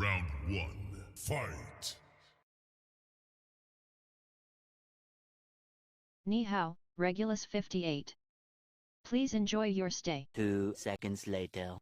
Round one, fight! Ni hao, Regulus 58. Please enjoy your stay. 2 seconds later.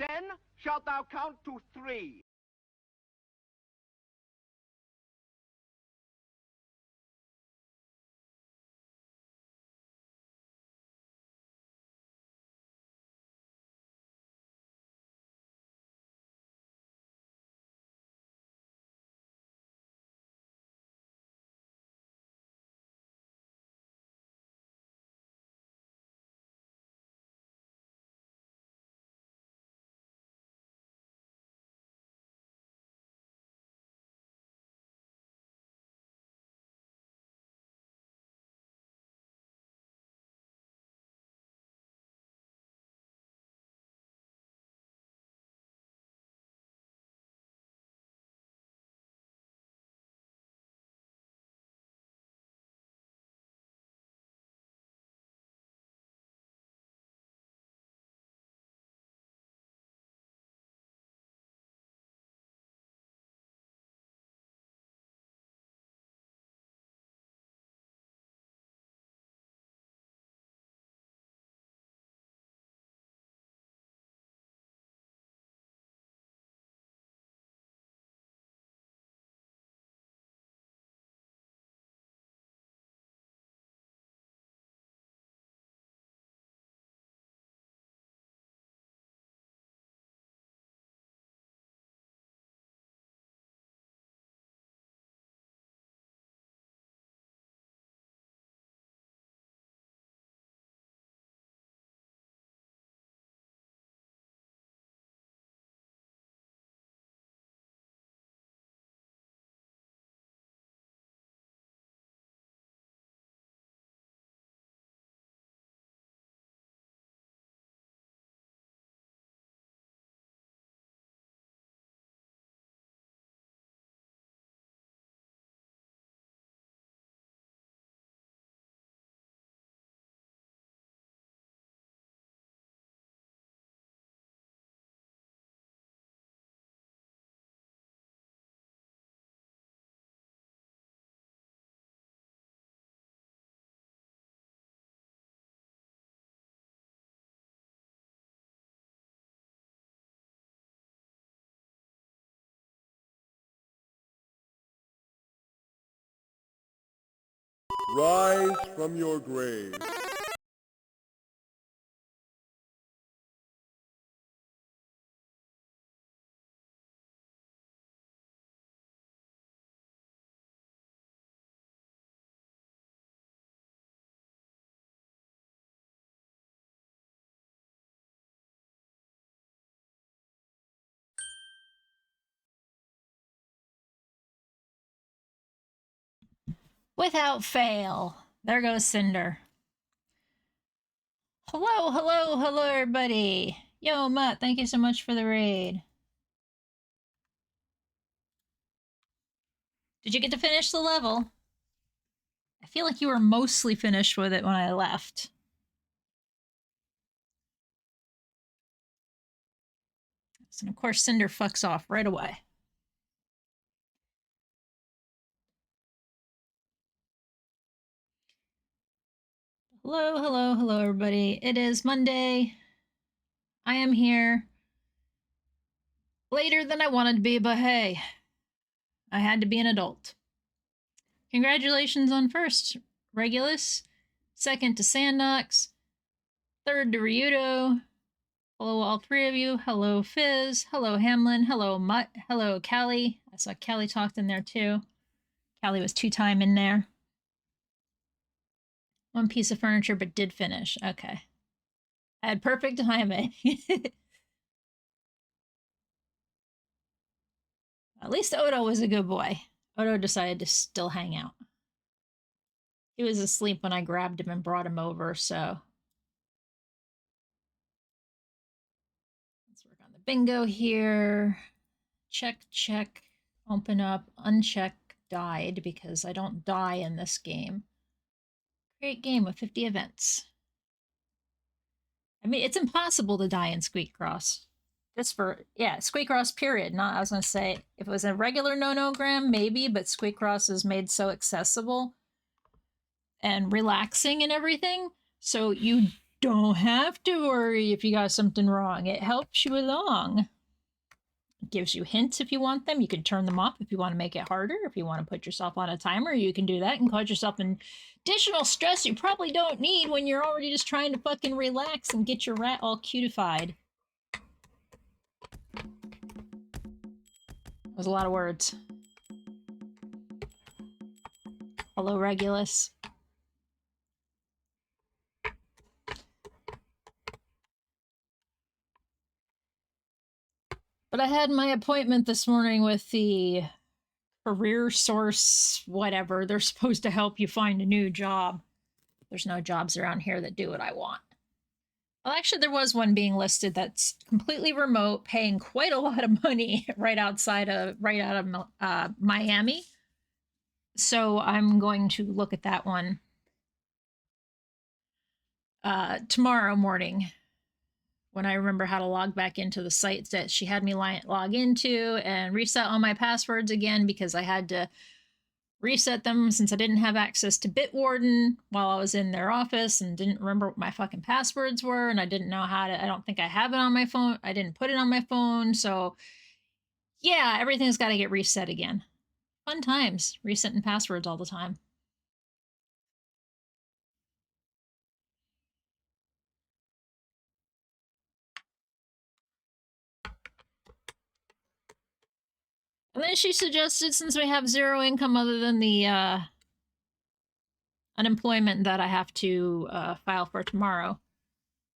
Then shalt thou count to 3. Rise from your grave. Without fail. There goes Cinder. Hello, hello, hello, everybody. Yo, Mutt, thank you so much for the raid. Did you get to finish the level? I feel like you were mostly finished with it when I left. And of course, Cinder fucks off right away. Hello, hello, hello, everybody. It is Monday. I am here. Later than I wanted to be, but hey, I had to be an adult. Congratulations on first, Regulus. Second to Sandox. Third to Ryudo. Hello, all three of you. Hello, Fizz. Hello, Hamlin. Hello, Mutt. Hello, Callie. I saw Callie talked in there too. Callie was 2-time in there. One piece of furniture, but did finish. Okay. I had perfect timing. At least Odo was a good boy. Odo decided to still hang out. He was asleep when I grabbed him and brought him over, so. Let's work on the bingo here. Check, check. Open up, uncheck, died, because I don't die in this game. Create game with 50 events. I mean, it's impossible to die in SQUEAKROSS. Just for, yeah, SQUEAKROSS period. Not, I was going to say, if it was a regular nonogram, maybe, but SQUEAKROSS is made so accessible and relaxing and everything. So you don't have to worry if you got something wrong. It helps you along. It gives you hints if you want them. You can turn them off if you want to make it harder. If you want to put yourself on a timer, you can do that and cause yourself an additional stress you probably don't need when you're already just trying to fucking relax and get your rat all cutified. That was a lot of words. Hello, Regulus. But I had my appointment this morning with the career source, whatever. They're supposed to help you find a new job. There's no jobs around here that do what I want. Well, actually, there was one being listed that's completely remote, paying quite a lot of money right out of Miami. So I'm going to look at that one tomorrow morning when I remember how to log back into the sites that she had me log into and reset all my passwords again, because I had to reset them since I didn't have access to Bitwarden while I was in their office and didn't remember what my fucking passwords were, and I didn't know how to, I don't think I have it on my phone. I didn't put it on my phone, so yeah, everything's got to get reset again. Fun times, resetting passwords all the time. And then she suggested, since we have zero income other than the unemployment that I have to file for tomorrow,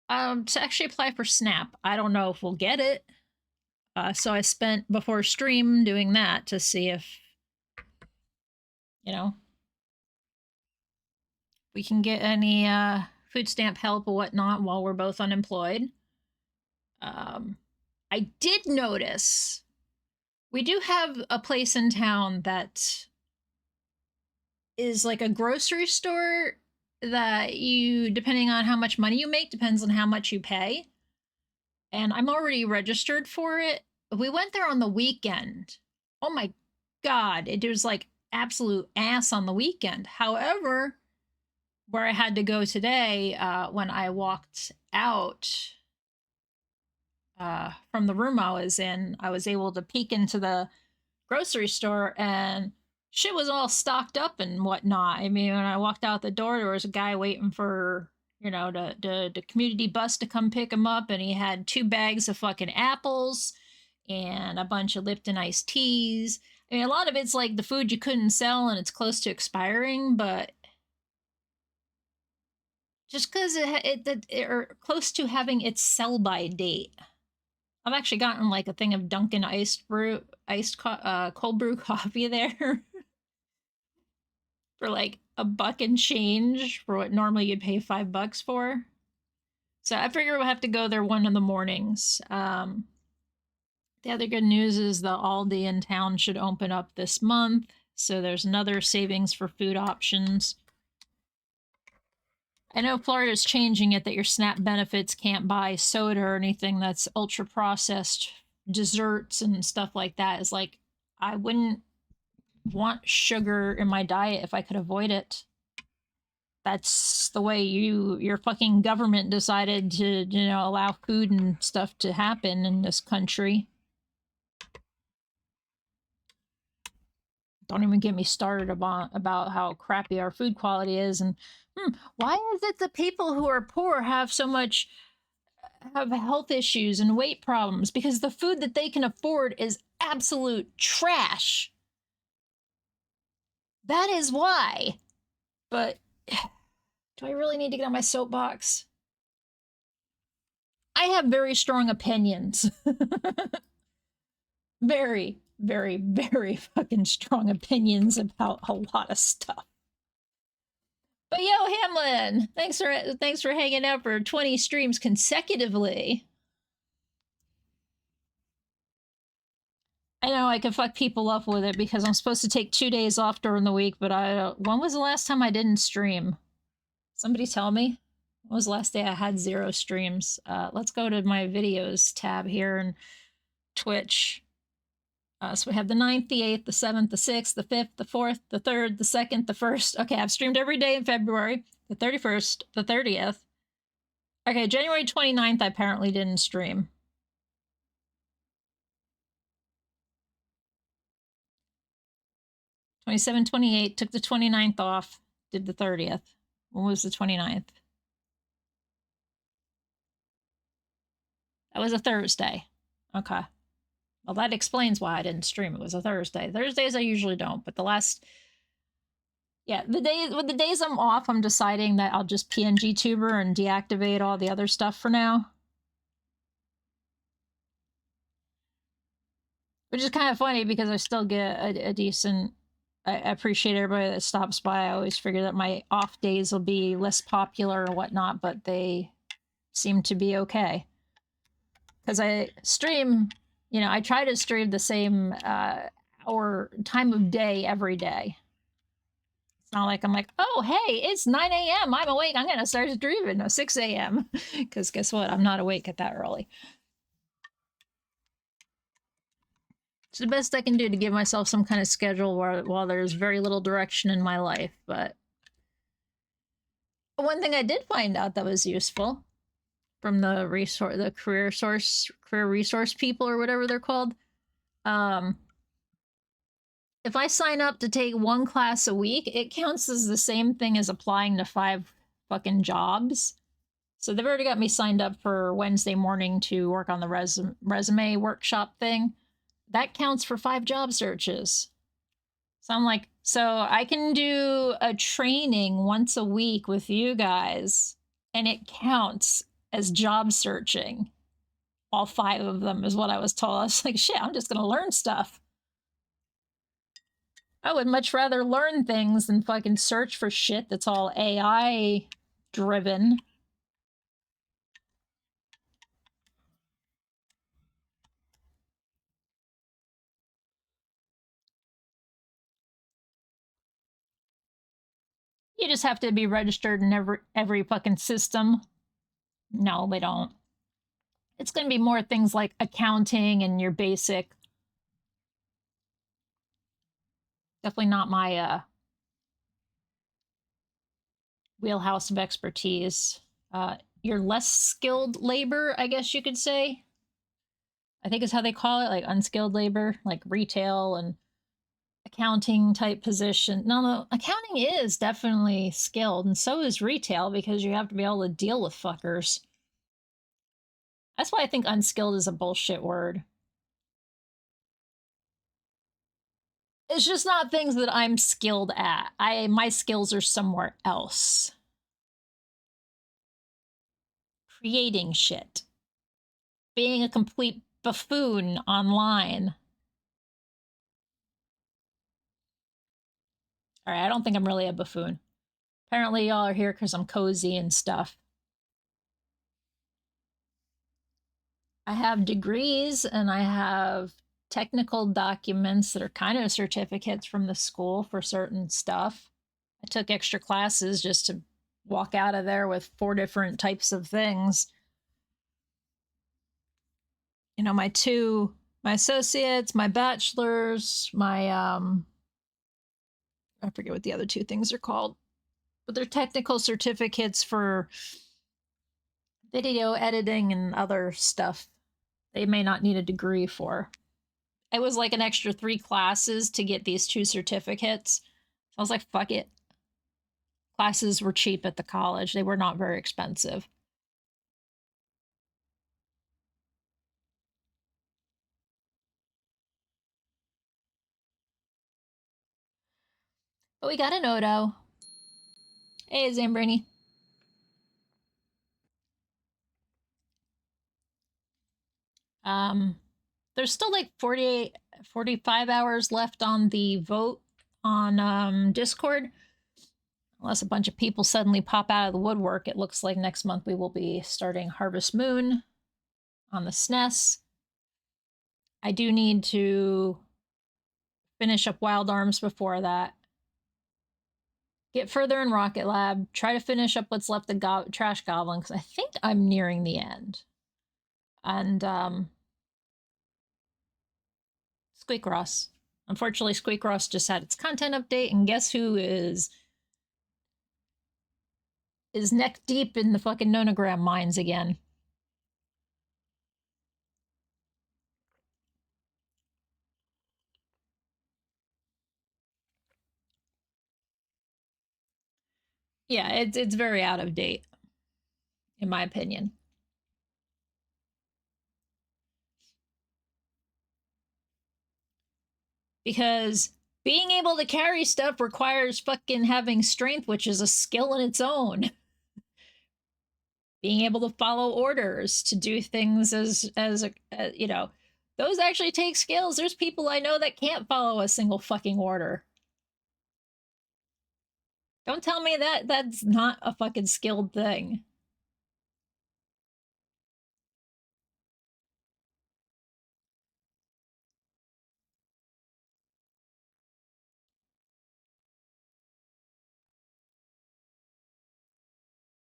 to actually apply for SNAP. I don't know if we'll get it. So I spent before stream doing that to see if, you know, we can get any food stamp help or whatnot while we're both unemployed. I did notice we do have a place in town that is like a grocery store that you, depending on how much money you make, depends on how much you pay. And I'm already registered for it. We went there on the weekend. Oh my God, it was like absolute ass on the weekend. However, where I had to go today, when I walked out from the room I was in, I was able to peek into the grocery store and shit was all stocked up and whatnot. I mean, when I walked out the door, there was a guy waiting for, you know, the community bus to come pick him up, and he had 2 bags of fucking apples and a bunch of Lipton iced teas. I mean, a lot of it's like the food you couldn't sell and it's close to expiring, but just because or close to having its sell-by date. I've actually gotten like a thing of Dunkin' cold brew coffee there for like $1 and change for what normally you'd pay $5 for. So I figure we'll have to go there one of the mornings. The other good news is the Aldi in town should open up this month, so there's another savings for food options. I know Florida's changing it that your SNAP benefits can't buy soda or anything that's ultra processed desserts and stuff like that. Is like, I wouldn't want sugar in my diet if I could avoid it. That's the way your fucking government decided to, you know, allow food and stuff to happen in this country. Don't even get me started about how crappy our food quality is. And why is it the people who are poor have health issues and weight problems? Because the food that they can afford is absolute trash. That is why. But do I really need to get on my soapbox? I have very strong opinions. Very, very, very fucking strong opinions about a lot of stuff. But yo, Hamlin, thanks for hanging out for 20 streams consecutively. I know I can fuck people up with it because I'm supposed to take 2 days off during the week, but when was the last time I didn't stream? Somebody tell me. When was the last day I had 0 streams? Let's go to my videos tab here and Twitch. So we have the 9th, the 8th, the 7th, the 6th, the 5th, the 4th, the 3rd, the 2nd, the 1st. Okay, I've streamed every day in February. The 31st, the 30th, Okay, January 29th, I apparently didn't stream. 27, 28, took the 29th off, did the 30th. When was the 29th? That was a Thursday. Okay. Well, that explains why I didn't stream. It was a Thursday. Thursdays I usually don't, but the last... Yeah, the days I'm off, I'm deciding that I'll just PNG tuber and deactivate all the other stuff for now. Which is kind of funny because I still get a decent... I appreciate everybody that stops by. I always figure that my off days will be less popular or whatnot, but they seem to be okay. Because I stream, you know, I try to stream the same hour, time of day every day. It's not like I'm like, oh, hey, it's 9 a.m. I'm awake. I'm going to start streaming at 6 a.m. Because guess what? I'm not awake at that early. It's the best I can do to give myself some kind of schedule while there's very little direction in my life. But one thing I did find out that was useful from the career resource people or whatever they're called. If I sign up to take one class a week, it counts as the same thing as applying to 5 fucking jobs. So they've already got me signed up for Wednesday morning to work on the resume workshop thing. That counts for 5 job searches. So I'm like, so I can do a training once a week with you guys, and it counts as job searching. All 5 of them is what I was told. I was like, shit, I'm just going to learn stuff. I would much rather learn things than fucking search for shit that's all AI driven. You just have to be registered in every fucking system. No, they don't. It's going to be more things like accounting and your basic. Definitely not my wheelhouse of expertise. Your less skilled labor, I guess you could say. I think is how they call it, like unskilled labor, like retail and accounting type position. No, accounting is definitely skilled, and so is retail because you have to be able to deal with fuckers. That's why I think unskilled is a bullshit word. It's just not things that I'm skilled at. My skills are somewhere else. Creating shit. Being a complete buffoon online. Alright, I don't think I'm really a buffoon. Apparently y'all are here because I'm cozy and stuff. I have degrees and I have technical documents that are kind of certificates from the school for certain stuff. I took extra classes just to walk out of there with 4 different types of things. You know, my associates, my bachelor's, my I forget what the other 2 things are called, but they're technical certificates for video editing and other stuff they may not need a degree for. It was like an extra 3 classes to get these 2 certificates. I was like, fuck it. Classes were cheap at the college. They were not very expensive. But we got an Odo. Hey, Zambrini. There's still like 45 hours left on the vote on Discord. Unless a bunch of people suddenly pop out of the woodwork, it looks like next month we will be starting Harvest Moon on the SNES. I do need to finish up Wild Arms before that. Get further in Rocket Lab. Try to finish up what's left of Trash Goblin, because I think I'm nearing the end. And, SQUEAKROSS. Unfortunately, SQUEAKROSS just had its content update, and guess who is is neck deep in the fucking nonogram mines again. Yeah, it's very out of date, in my opinion. Because being able to carry stuff requires fucking having strength, which is a skill in its own. Being able to follow orders, to do things as you know, those actually take skills. There's people I know that can't follow a single fucking order. Don't tell me that that's not a fucking skilled thing.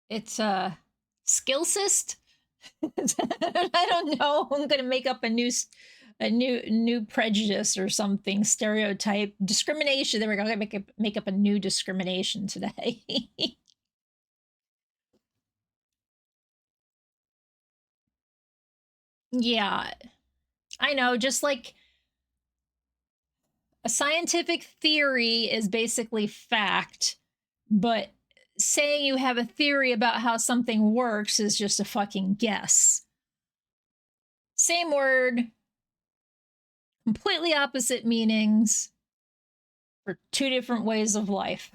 It's a skillsist. I don't know. I'm gonna make up a new prejudice or something, stereotype, discrimination. There we go. I'm gonna make up a new discrimination today. Yeah, I know. Just like a scientific theory is basically fact, but saying you have a theory about how something works is just a fucking guess. Same word, completely opposite meanings for two different ways of life.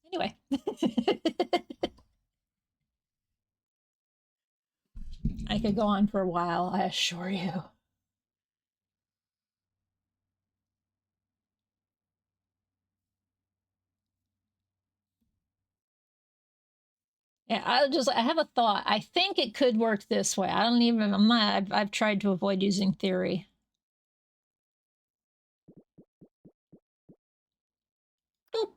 Anyway. I could go on for a while, I assure you. Yeah, I have a thought. I think it could work this way. I've tried to avoid using theory. Boop.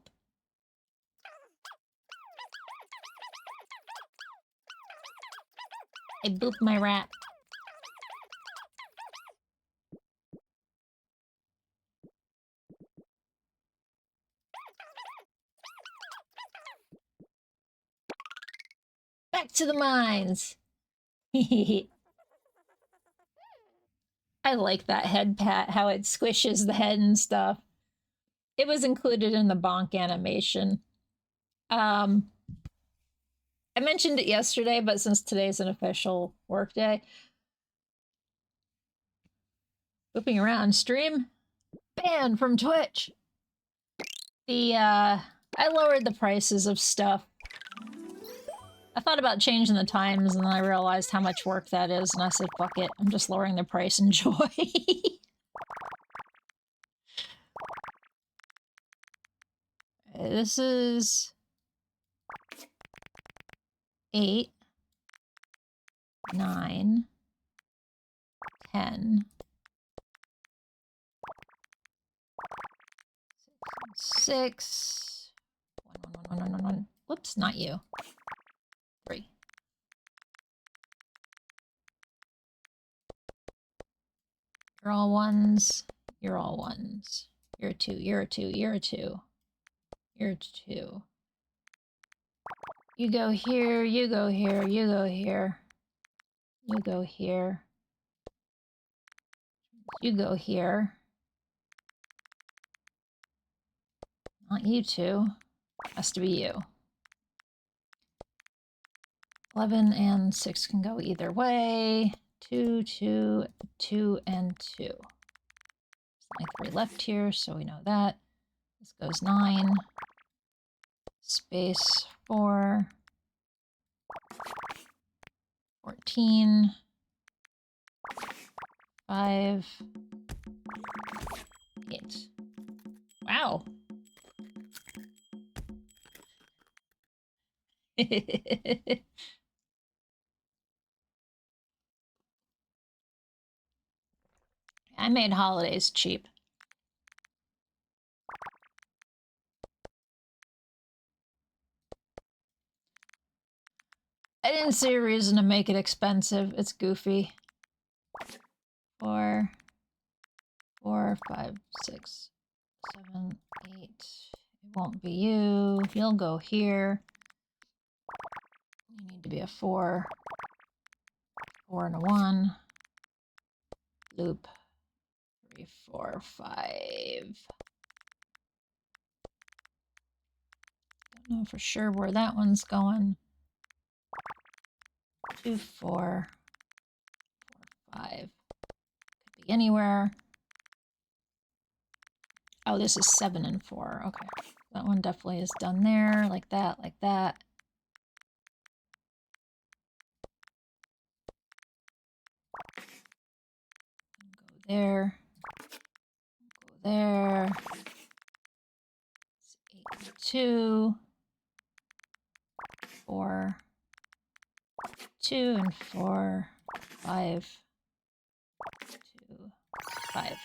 I booped my rat. Back to the mines. I like that head pat, how it squishes the head and stuff. It was included in the bonk animation. I mentioned it yesterday, but since today's an official work day, whipping around stream, banned from Twitch. I lowered the prices of stuff. I thought about changing the times, and then I realized how much work that is, and I said, fuck it, I'm just lowering the price. Enjoy. This is 8, 9, 10, 6, 1. Whoops, not you. 3. You're all 1s. You're all 1s. You're a 2. You're a 2. You're a 2. You're a 2. You go here. You go here. You go here. You go here. You go here. Not you two. Has to be you. 11 and 6 can go either way. 2, 2, 2, and 2. There's only 3 left here, so we know that. This goes 9. Space 4. 14. 5. 8. Wow. I made holidays cheap. I didn't see a reason to make it expensive. It's goofy. 4, 4, 5, 6, 7, 8. It won't be you. You'll go here. You need to be a 4. 4 and a 1. Loop. 3, 4, 5. Don't know for sure where that one's going. 2, 4, 4, 5. Could be anywhere. Oh, this is 7 and 4. Okay. That one definitely is done there. Like that, like that. Go there. Go there. It's 8 and 2. 4. 2 and 4. 5. 2. 5.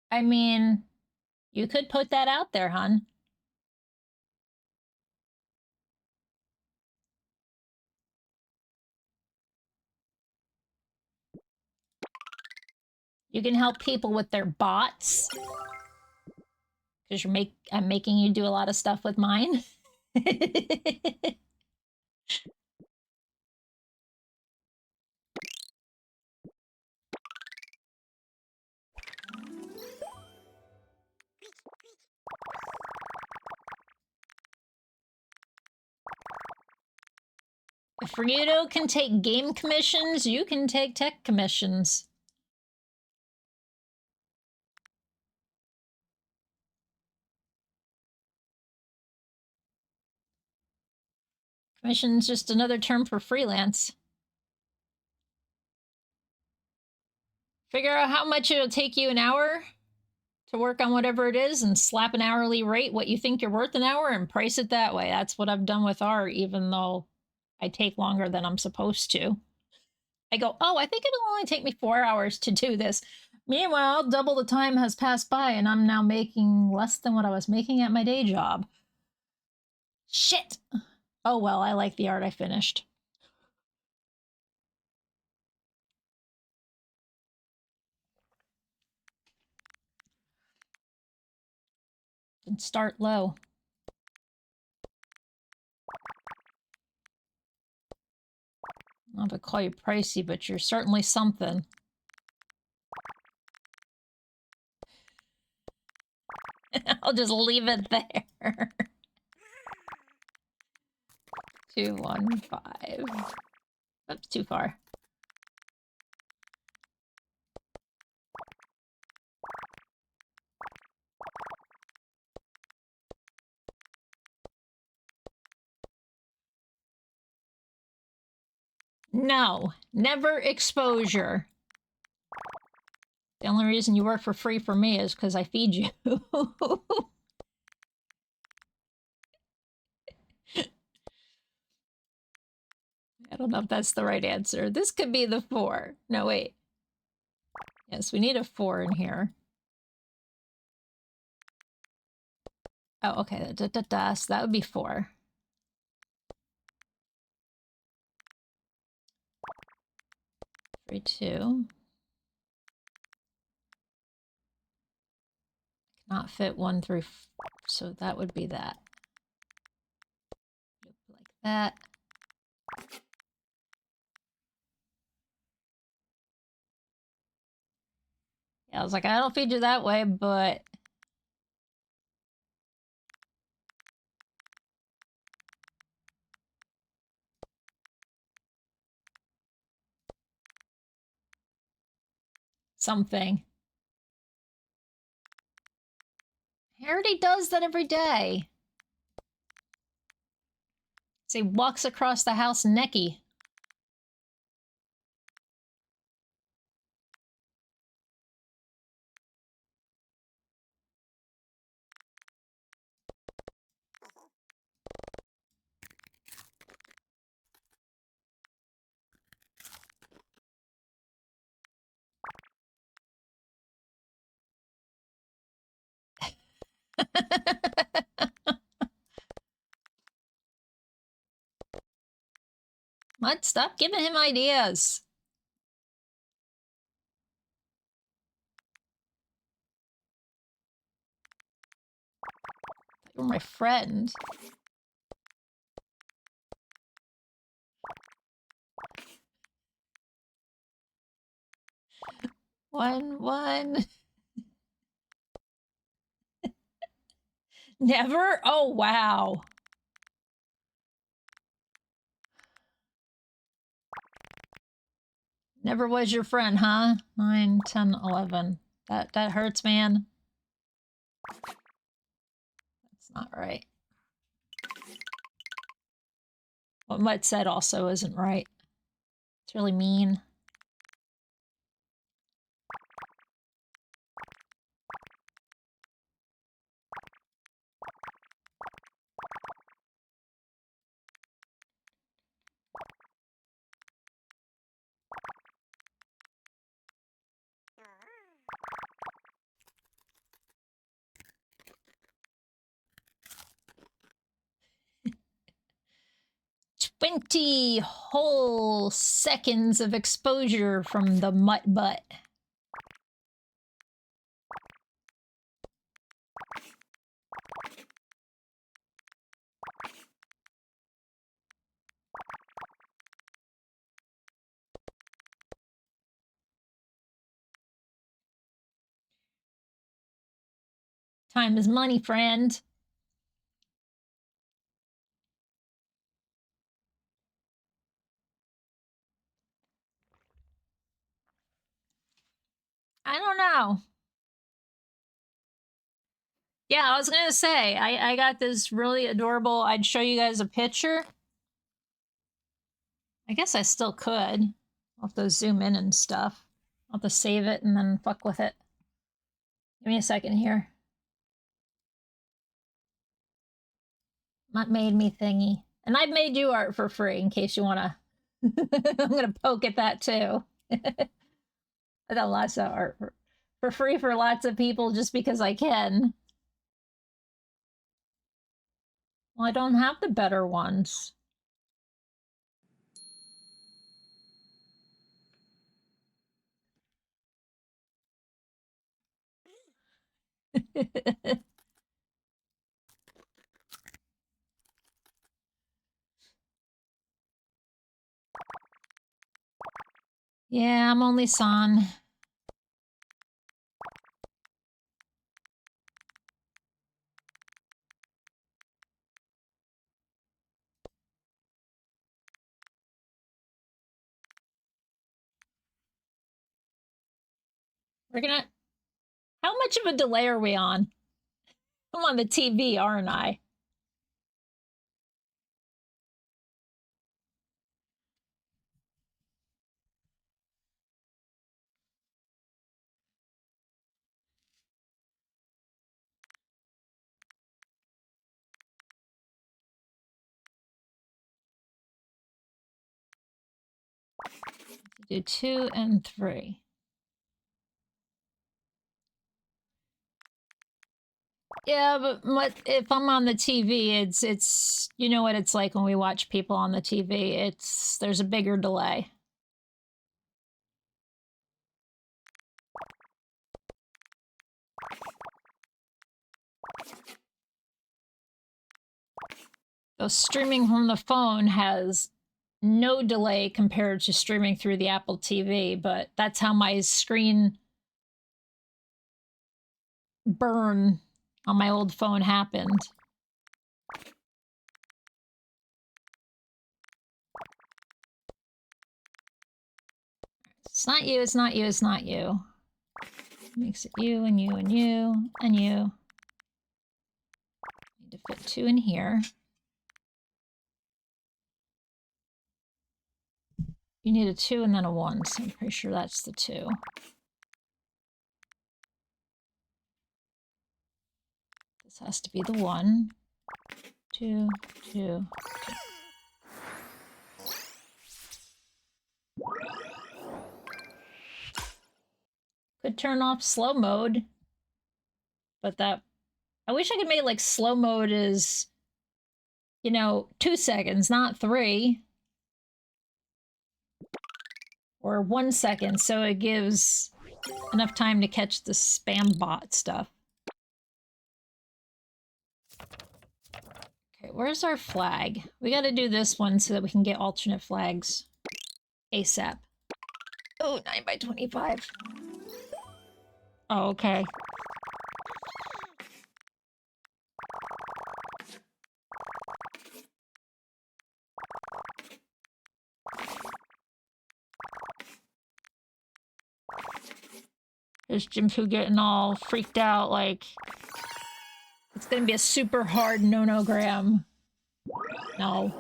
I mean, you could put that out there, hon. You can help people with their bots. Because I'm making you do a lot of stuff with mine. If Ryudo can take game commissions, you can take tech commissions. Commission's just another term for freelance. Figure out how much it'll take you an hour to work on whatever it is and slap an hourly rate, what you think you're worth an hour, and price it that way. That's what I've done with art, even though I take longer than I'm supposed to. I go, oh, I think it'll only take me 4 hours to do this. Meanwhile, double the time has passed by and I'm now making less than what I was making at my day job. Shit! Oh well, I like the art I finished. And start low. Not to call you pricey, but you're certainly something. I'll just leave it there. 2, 1, 5. Oops, too far. No, never exposure. The only reason you work for free for me is because I feed you. I don't know if that's the right answer. This could be the 4. No, wait. Yes, we need a 4 in here. Oh, okay. So that would be 4. 3, 2. Cannot fit 1 through, so that would be that. Like that. Yeah, I was like, I don't feed you that way, but something. He already does that every day. So he walks across the house necky. What? Stop giving him ideas. You're my friend. One. Never? Oh, wow. Never was your friend, huh? 9, 10, 11. That hurts, man. That's not right. What Mutt said also isn't right. It's really mean. "20 whole seconds of exposure from the mutt butt." Time is money, friend. I don't know. Yeah, I was gonna say, I got this really adorable, I'd show you guys a picture. I guess I still could. I'll have to zoom in and stuff. I'll have to save it and then fuck with it. Give me a second here. Mutt made me thingy. And I've made you art for free in case you wanna. I'm gonna poke at that too. I got lots of art for free for lots of people just because I can. Well, I don't have the better ones. Yeah, I'm only San. We're gonna... How much of a delay are we on? I'm on the TV, aren't I? Do 2 and 3. Yeah, but if I'm on the TV, it's you know what it's like when we watch people on the TV. There's a bigger delay. So streaming from the phone has no delay compared to streaming through the Apple TV, but that's how my screen burn on my old phone happened. It's not you, it's not you, it's not you. Makes it you and you and you and you. Need to fit 2 in here. You need a 2 and then a 1, so I'm pretty sure that's the 2. This has to be the 1. 2, 2, 2. Could turn off slow mode, but that... I wish I could make like slow mode is, you know, 2 seconds, not 3. or 1 second, so it gives enough time to catch the spam bot stuff. Okay, where's our flag? We gotta do this one so that we can get alternate flags ASAP. Oh, 9 by 25. Oh, okay. There's Ginpu getting all freaked out, like it's gonna be a super hard nonogram. No.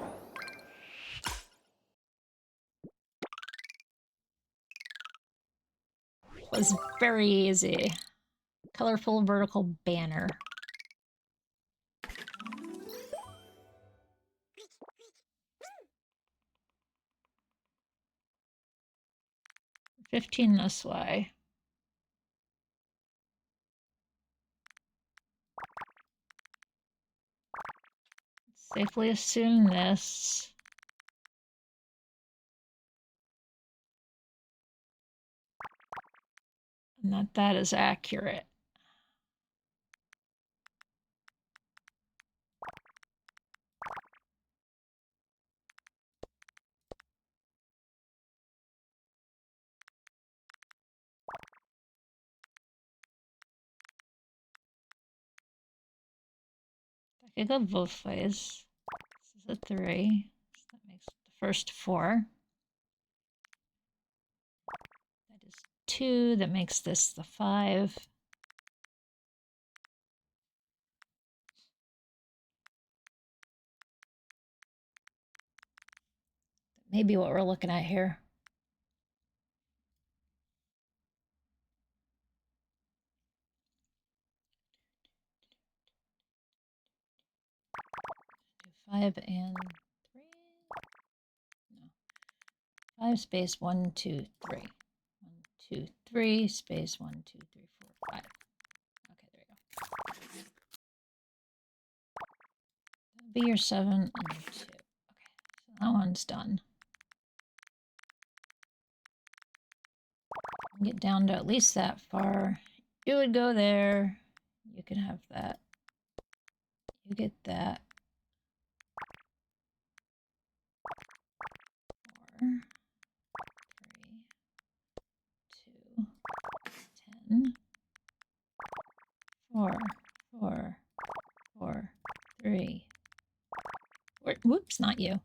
It was very easy. Colorful vertical banner. $15 this way. Safely assume this. And that is accurate. I could go both ways. This is a 3. So that makes the first 4. That is 2. That makes this the 5. Maybe what we're looking at here. Do 5 and 3. No. 5 space 1, 2, 3. 1, 2, 3 space 1, 2, 3, 4, 5. Okay, there you go. That'll be your 7 and 2. Okay, so that one's done. Get down to at least that far. You would go there. You can have that. You get that. 4, 3, 2, 10. 4, 4, 4, 3. Whoops, not you.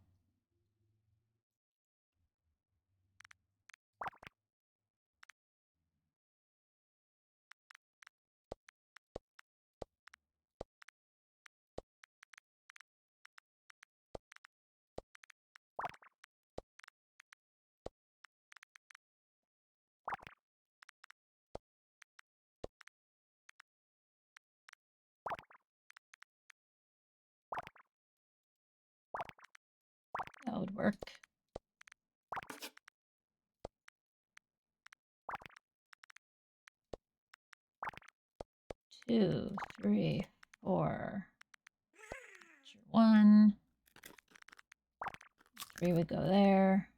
That would work. 2, 3, 4. 1. 3 would go there.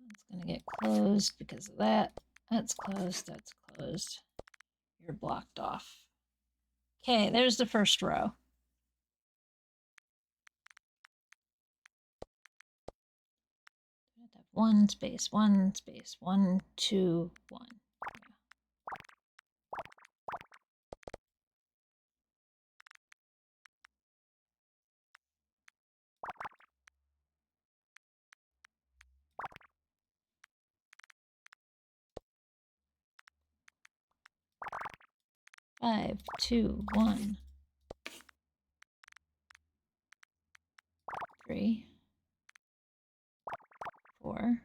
It's going to get closed because of that. That's closed. That's closed. You're blocked off. Okay, there's the first row. 1 space 1 space 1 2 1. Yeah. 5 2 1 3 4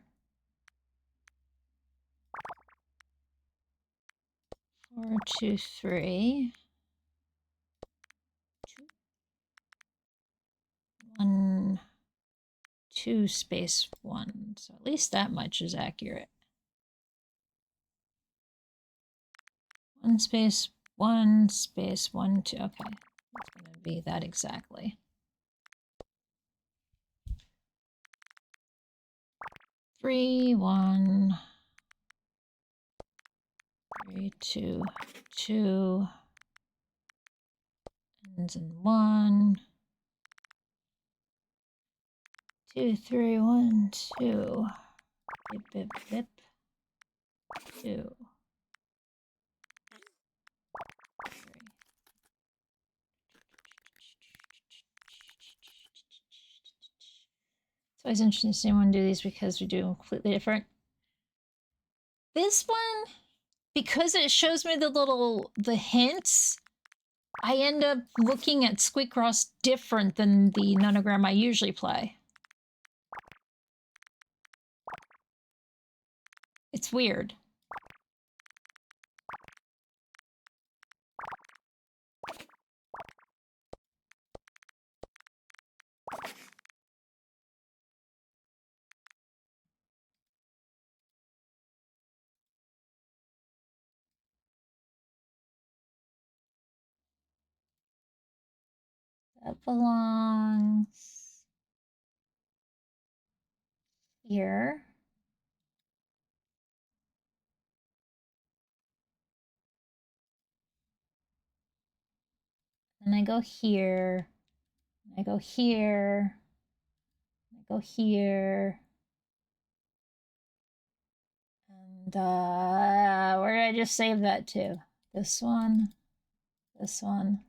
4 2 3 2 1 2 space 1. So at least that much is accurate. 1 space 1 space 1 2. Okay, it's going to be that exactly. 3, 1, 3, 2, 2, ends in 1, 2, 3, 1, 2, bip, bip, bip, 2, 3. It's always interesting to see someone do these because we do completely different. This one, because it shows me the hints, I end up looking at SQUEAKROSS different than the nonogram I usually play. It's weird. That belongs here. And I go here. I go here. I go here. And where did I just save that to? This one. This one.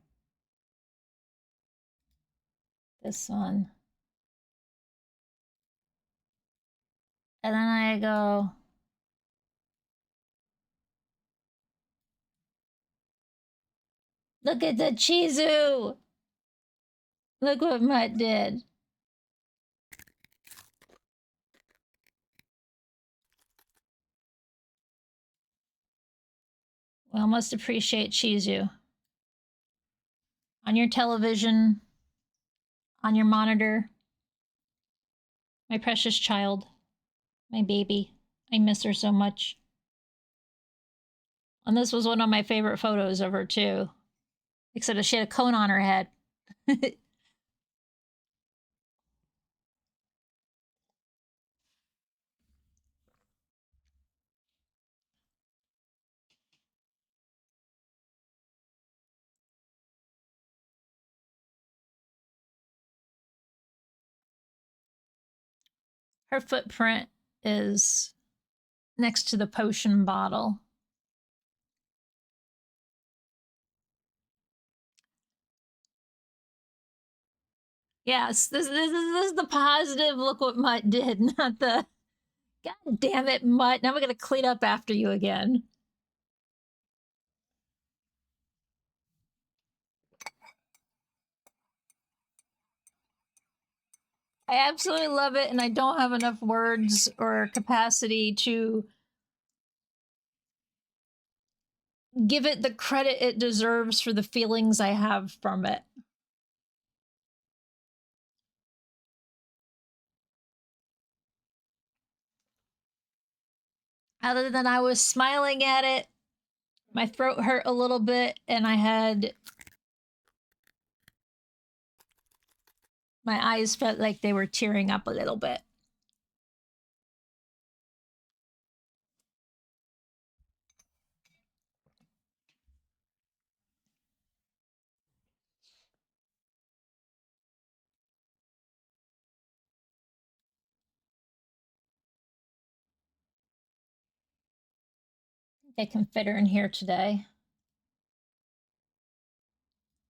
This one. And then I go, look at the Chizu! Look what Mutt did. Well, must appreciate Chizu. On your television, on your monitor. My precious child. My baby. I miss her so much. And this was one of my favorite photos of her, too. Except she had a cone on her head. Her footprint is next to the potion bottle. Yes, this is the positive. Look what Mutt did, not the God damn it, Mutt. Now we're gonna clean up after you again. I absolutely love it, and I don't have enough words or capacity to give it the credit it deserves for the feelings I have from it. Other than I was smiling at it, my throat hurt a little bit, and I had... my eyes felt like they were tearing up a little bit. I can fit her in here today.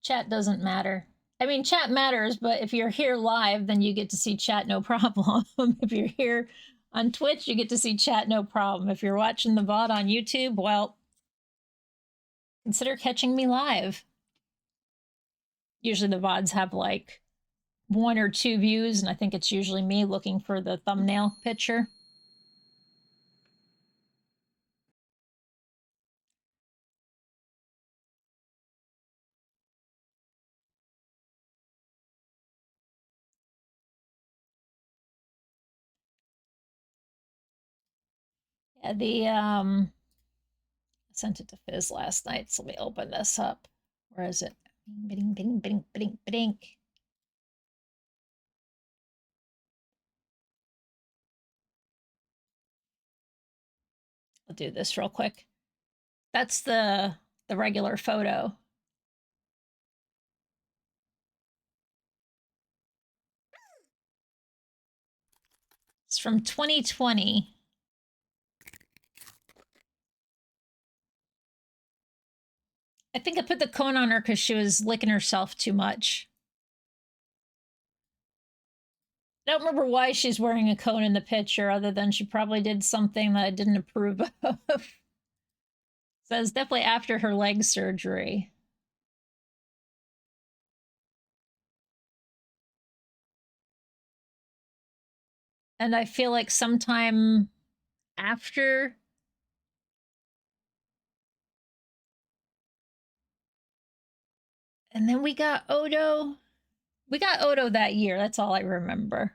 Chat doesn't matter. I mean, chat matters, but if you're here live, then you get to see chat no problem. If you're here on Twitch, you get to see chat no problem. If you're watching the VOD on YouTube, well, consider catching me live. Usually the VODs have like 1 or 2 views, and I think it's usually me looking for the thumbnail picture. Yeah, I sent it to Fizz last night, so let me open this up. Where is it? Bing, bing, bing, bing, bing. I'll do this real quick. That's the regular photo. It's from 2020. I think I put the cone on her because she was licking herself too much. I don't remember why she's wearing a cone in the picture, other than she probably did something that I didn't approve of. So it's definitely after her leg surgery. And I feel like sometime after. And then we got Odo. We got Odo that year. That's all I remember.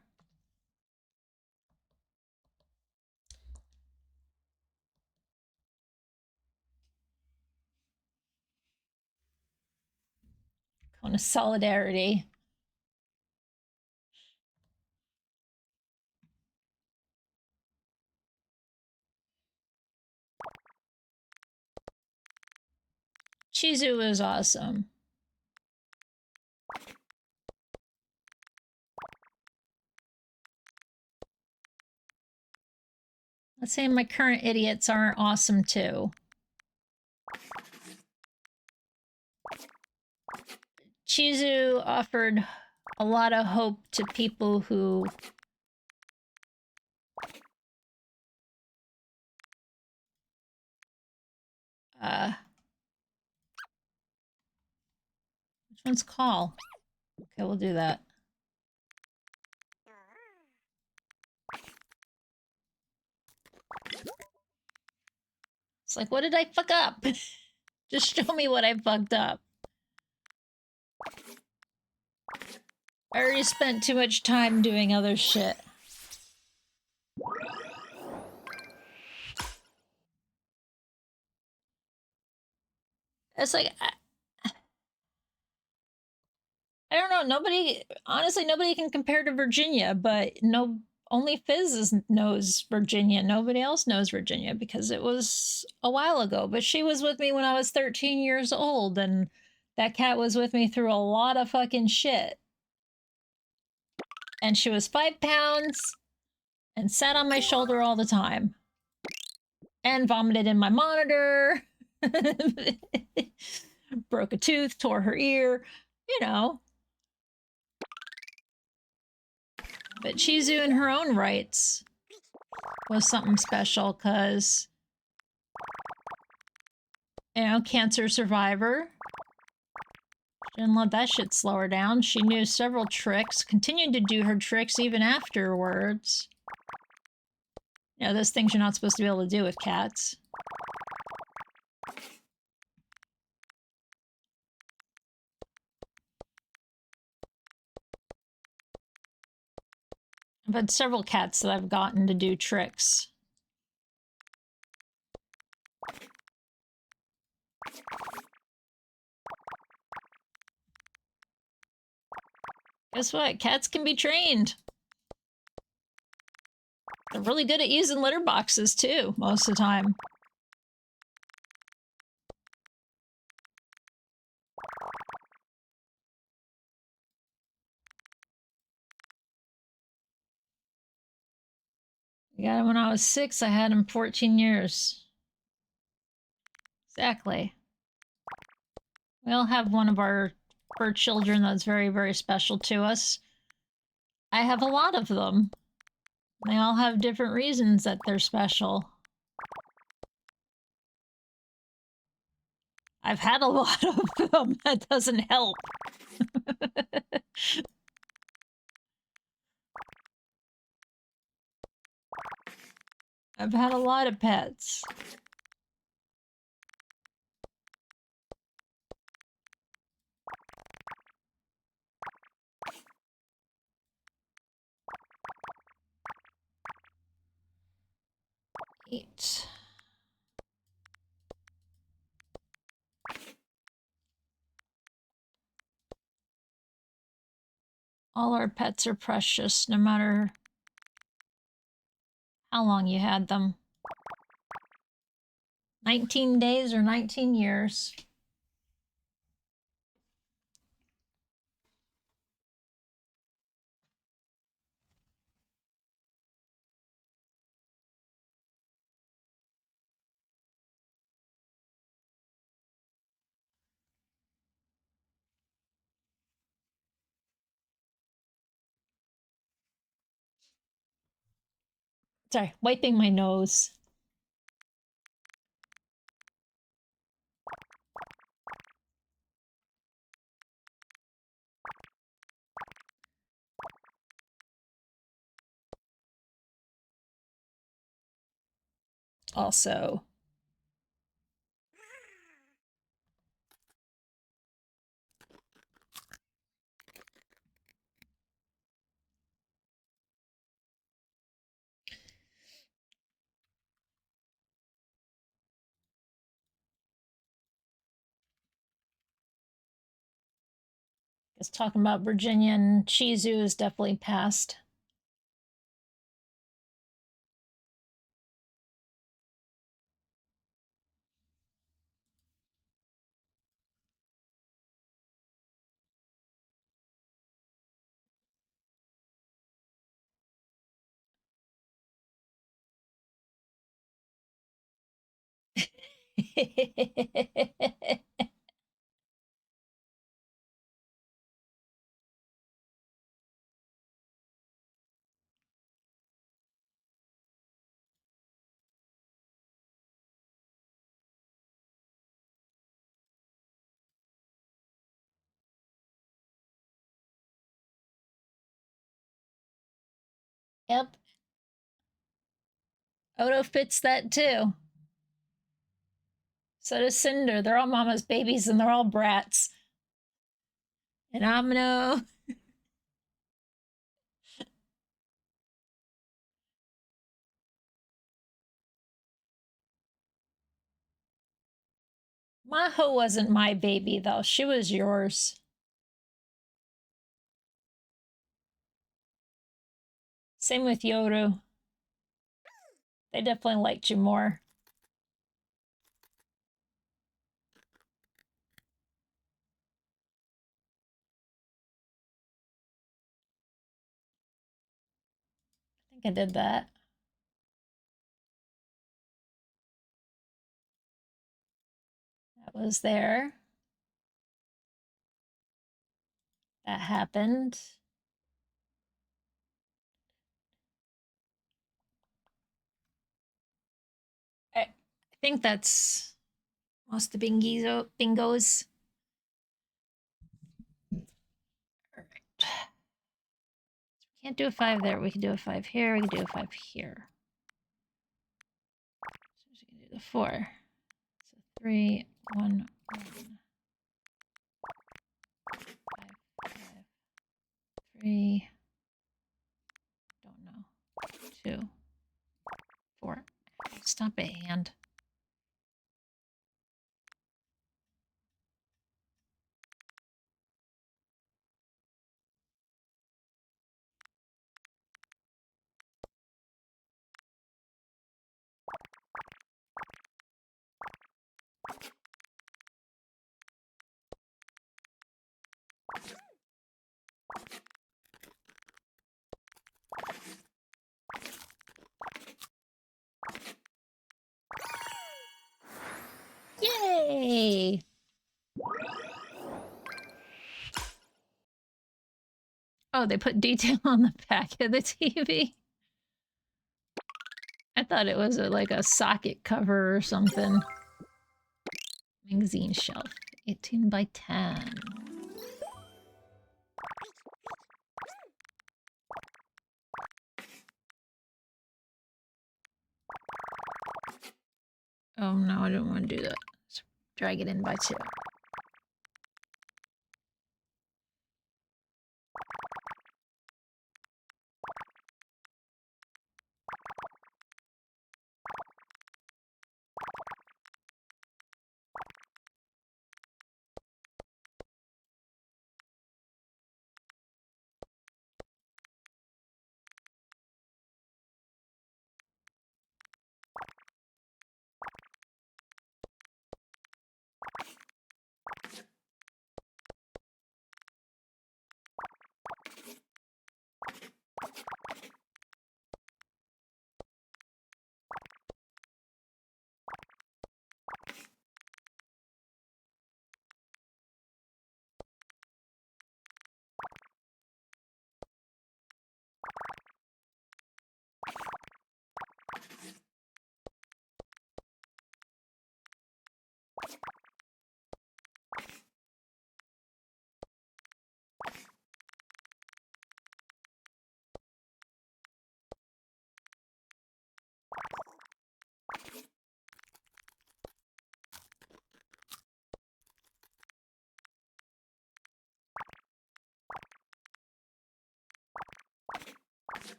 Cone of solidarity. Chizu was awesome. Let's say my current idiots aren't awesome too. Chizu offered a lot of hope to people who which one's call? Okay, we'll do that. It's like, what did I fuck up? Just show me what I fucked up. I already spent too much time doing other shit. It's like, I don't know. Nobody, honestly, nobody can compare to Virginia, but only Fizz knows Virginia. Nobody else knows Virginia because it was a while ago. But she was with me when I was 13 years old, and that cat was with me through a lot of fucking shit. And she was 5 pounds and sat on my shoulder all the time. And vomited in my monitor. Broke a tooth, tore her ear, you know. But Chizu in her own rights was something special because, you know, cancer survivor. She didn't let that shit slow her down. She knew several tricks, continued to do her tricks even afterwards. You know, those things you're not supposed to be able to do with cats. I've had several cats that I've gotten to do tricks. Guess what? Cats can be trained. They're really good at using litter boxes, too, most of the time. I got him when I was 6. I had him 14 years. Exactly. We all have one of our fur children that's very, very special to us. I have a lot of them. They all have different reasons that they're special. I've had a lot of them. That doesn't help. I've had a lot of pets. Eat. All our pets are precious, no matter how long you had them. 19 days or 19 years. Sorry, wiping my nose. Also, just talking about Virginian Shizu is definitely past. Yep. Odo fits that too. So does Cinder. They're all mama's babies and they're all brats. And Amino. Maho wasn't my baby though. She was yours. Same with Yoru. They definitely liked you more. I think I did that. That was there. That happened. I think that's most of the bingos. All right. Can't do a 5 there. We can do a 5 here. We can do a 5 here. So we can do the 4. So 3, 1, 1. 5, 5, 3. Don't know. 2, 4. Stop it, hand. Yay! Oh, they put detail on the back of the TV. I thought it was like a socket cover or something. Magazine shelf, 18 by 10. Oh no, I don't want to do that. Let's drag it in by 2.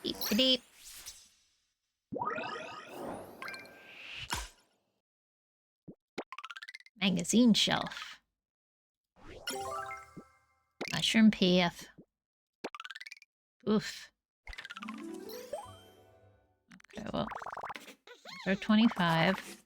Beep, beep. Magazine shelf. Mushroom PF. Oof. Okay, well. Those are 25.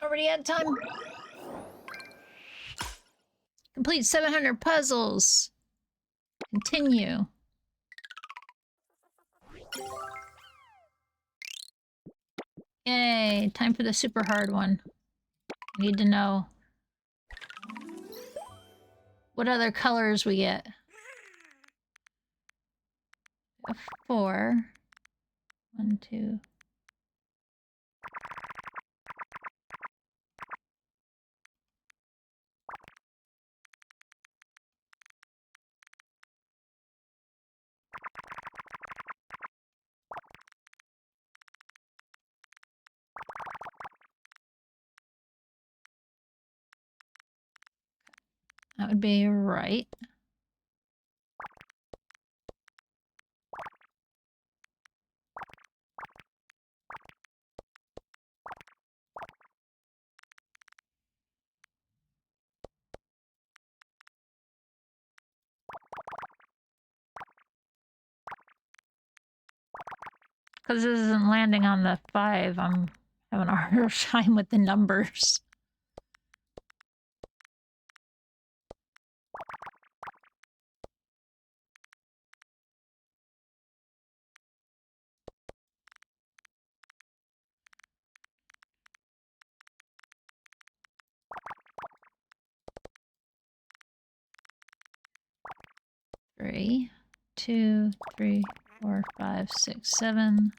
Already had time. Complete 700 puzzles. Continue. Yay, time for the super hard one. I need to know what other colors we get. 4. 1, 2. That would be right. Because this isn't landing on the 5, I'm having a harder time with the numbers. Three, 2, 3, 4, 5, 6, 7.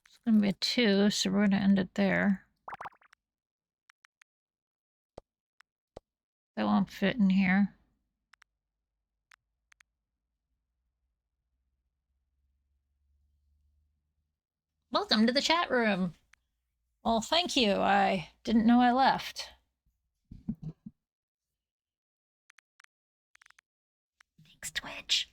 It's gonna be a 2, so we're gonna end it there. That won't fit in here. Welcome to the chat room. Well, thank you. I didn't know I left. Thanks, Twitch.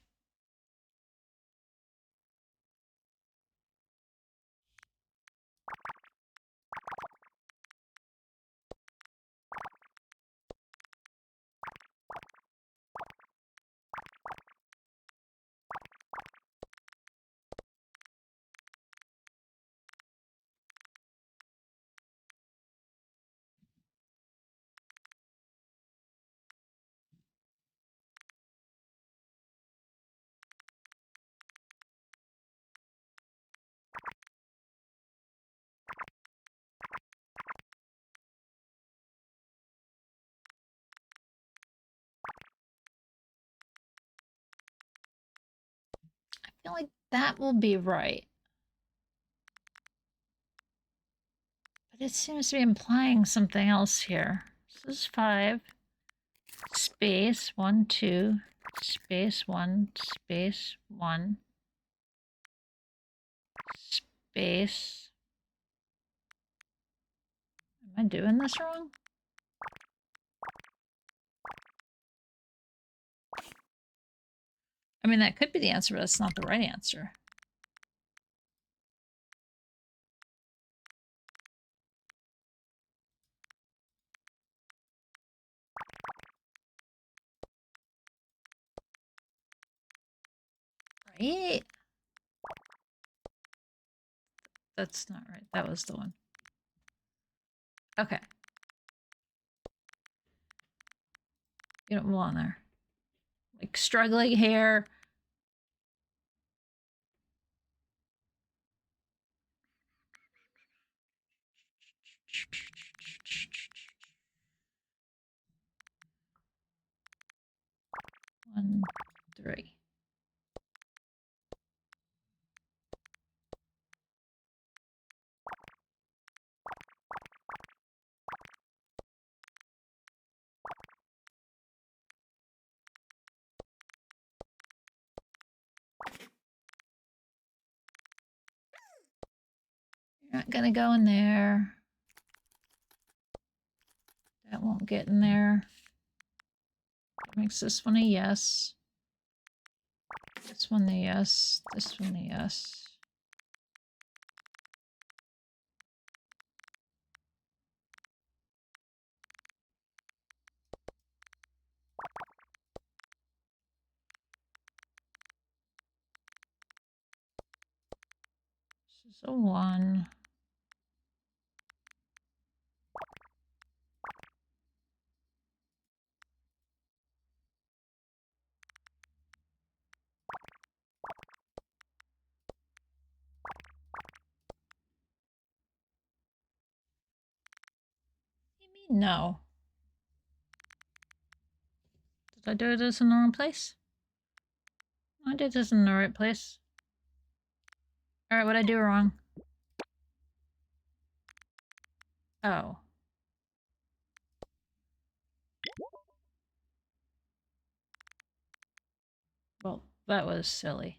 I feel like that will be right. But it seems to be implying something else here. This is 5. Space 1, 2. Space 1. Space 1. Space. Am I doing this wrong? I mean, that could be the answer, but that's not the right answer. Right? That's not right. That was the one. Okay. You don't belong there. Like struggling here. One, three. You're not gonna go in there. That won't get in there. That makes this one a yes. This one a yes. This one a yes. This is a 1. What do you mean no? Did I do this in the wrong place? I did this in the right place. Alright, what'd I do wrong? Oh. Well, that was silly.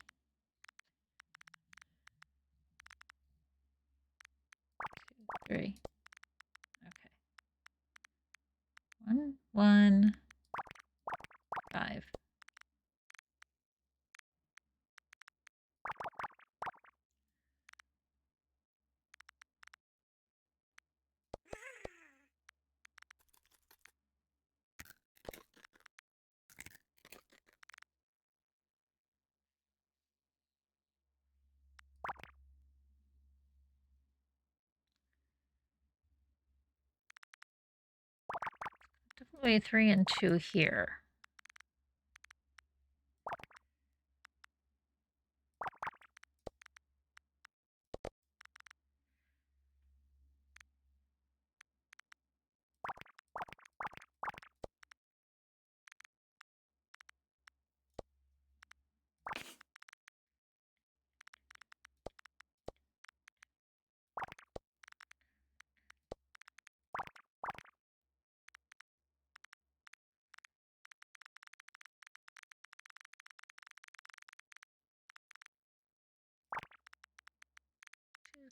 2, 3. Okay. 1, 1, 5. Definitely 3 and 2 here.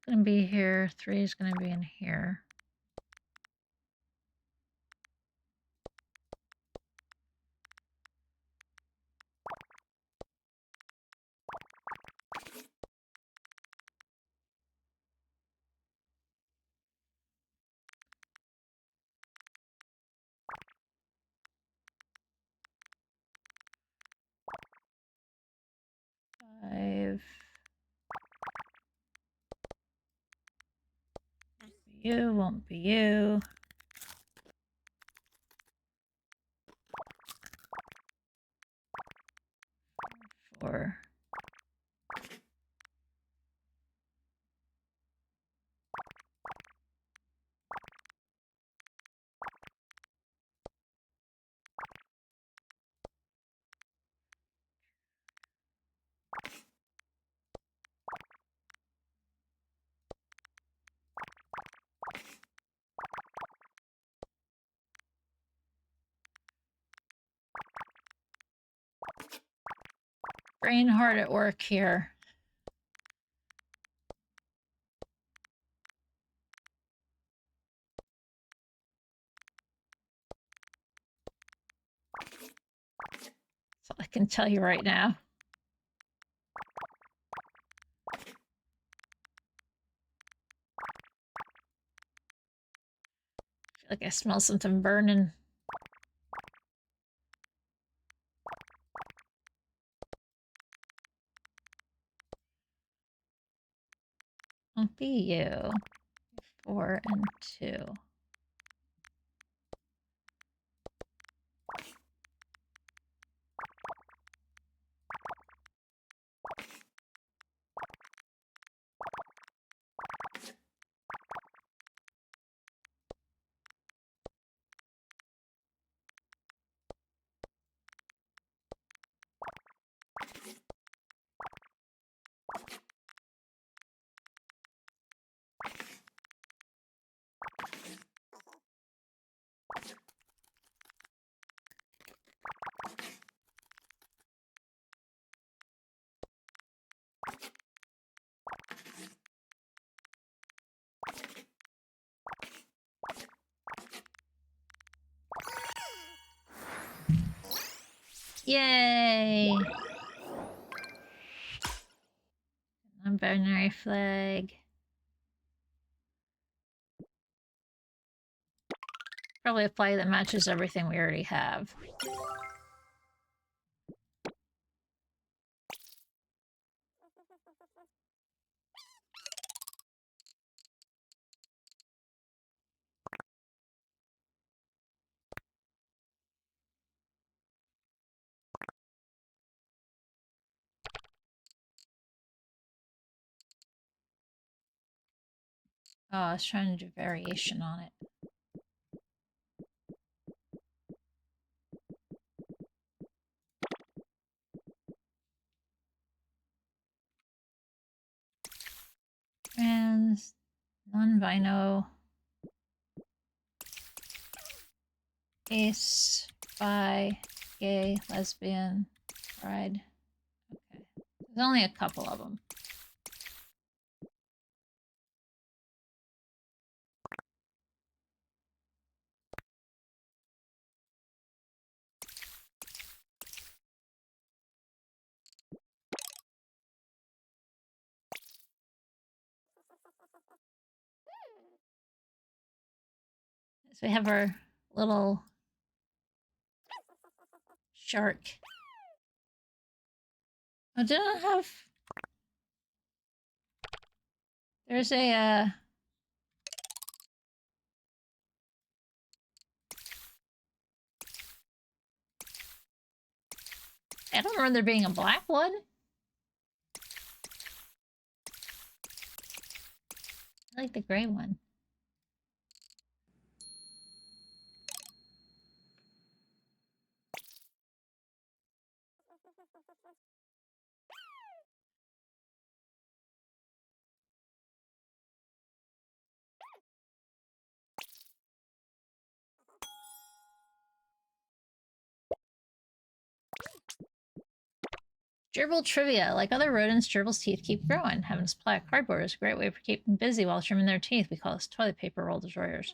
Gonna be here. 3 is gonna be in here. Five. You won't be you. 4. 'Brain hard at work here. That's all I can tell you right now. I feel like I smell something burning. Won't be you. 4 and 2. Yay! Non-binary flag. Probably a flag that matches everything we already have. Oh, I was trying to do variation on it. Trans, non-bino, ace, bi, gay, lesbian, pride. Okay. There's only a couple of them. So we have our little shark. Oh, did I have... There's a, I don't remember there being a black one. I like the gray one. Gerbil trivia. Like other rodents, gerbils' teeth keep growing. Having a supply of cardboard is a great way for keeping them busy while trimming their teeth. We call this toilet paper roll destroyers.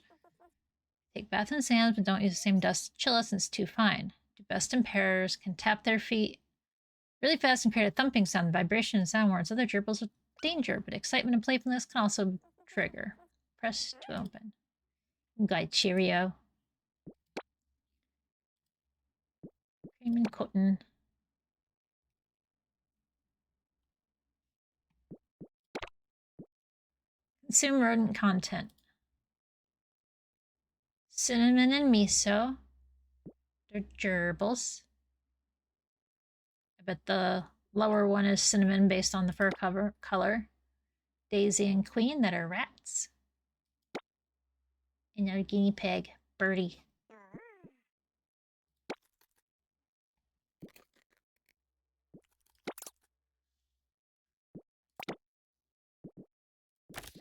Take bath in sand, but don't use the same dust to chill us since it's too fine. Do best in pairs, can tap their feet really fast and create a thumping sound. Vibration and sound warns other gerbils of danger, but excitement and playfulness can also trigger. Press to open. Guide Cheerio. Cream and cotton. Consume rodent content. Cinnamon and miso. They're gerbils. I bet the lower one is cinnamon based on the fur color. Daisy and Queen, that are rats. And our guinea pig, Birdie.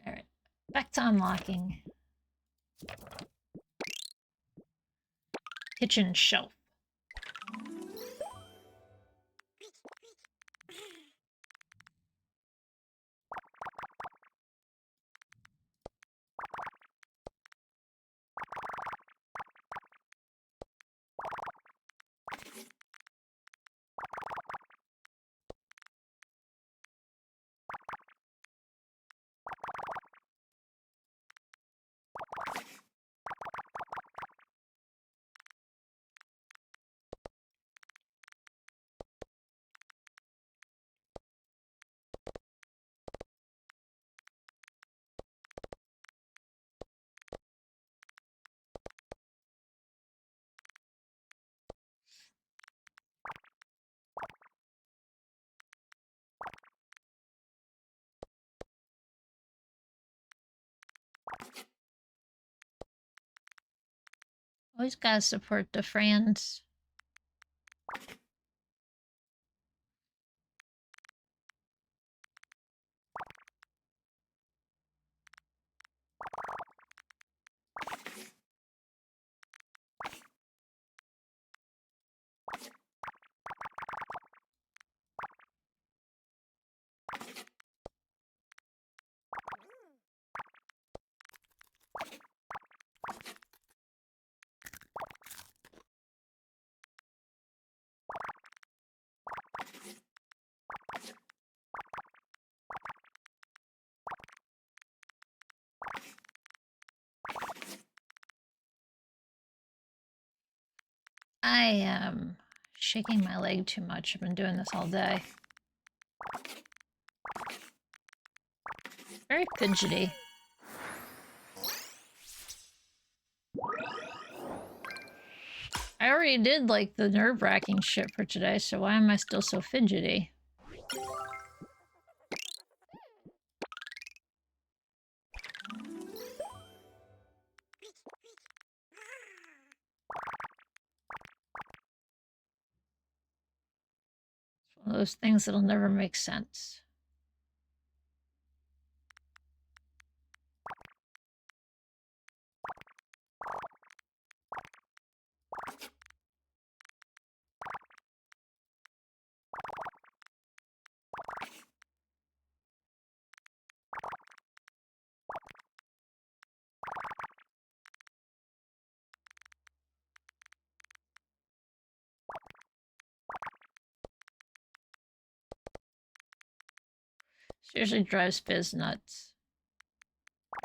Alright, back to unlocking. Kitchen shelf. Always gotta support the friends. I am shaking my leg too much. I've been doing this all day. Very fidgety. I already did like the nerve-wracking shit for today, so why am I still so fidgety? It's one of those things that'll never make sense. Seriously drives Fizz nuts.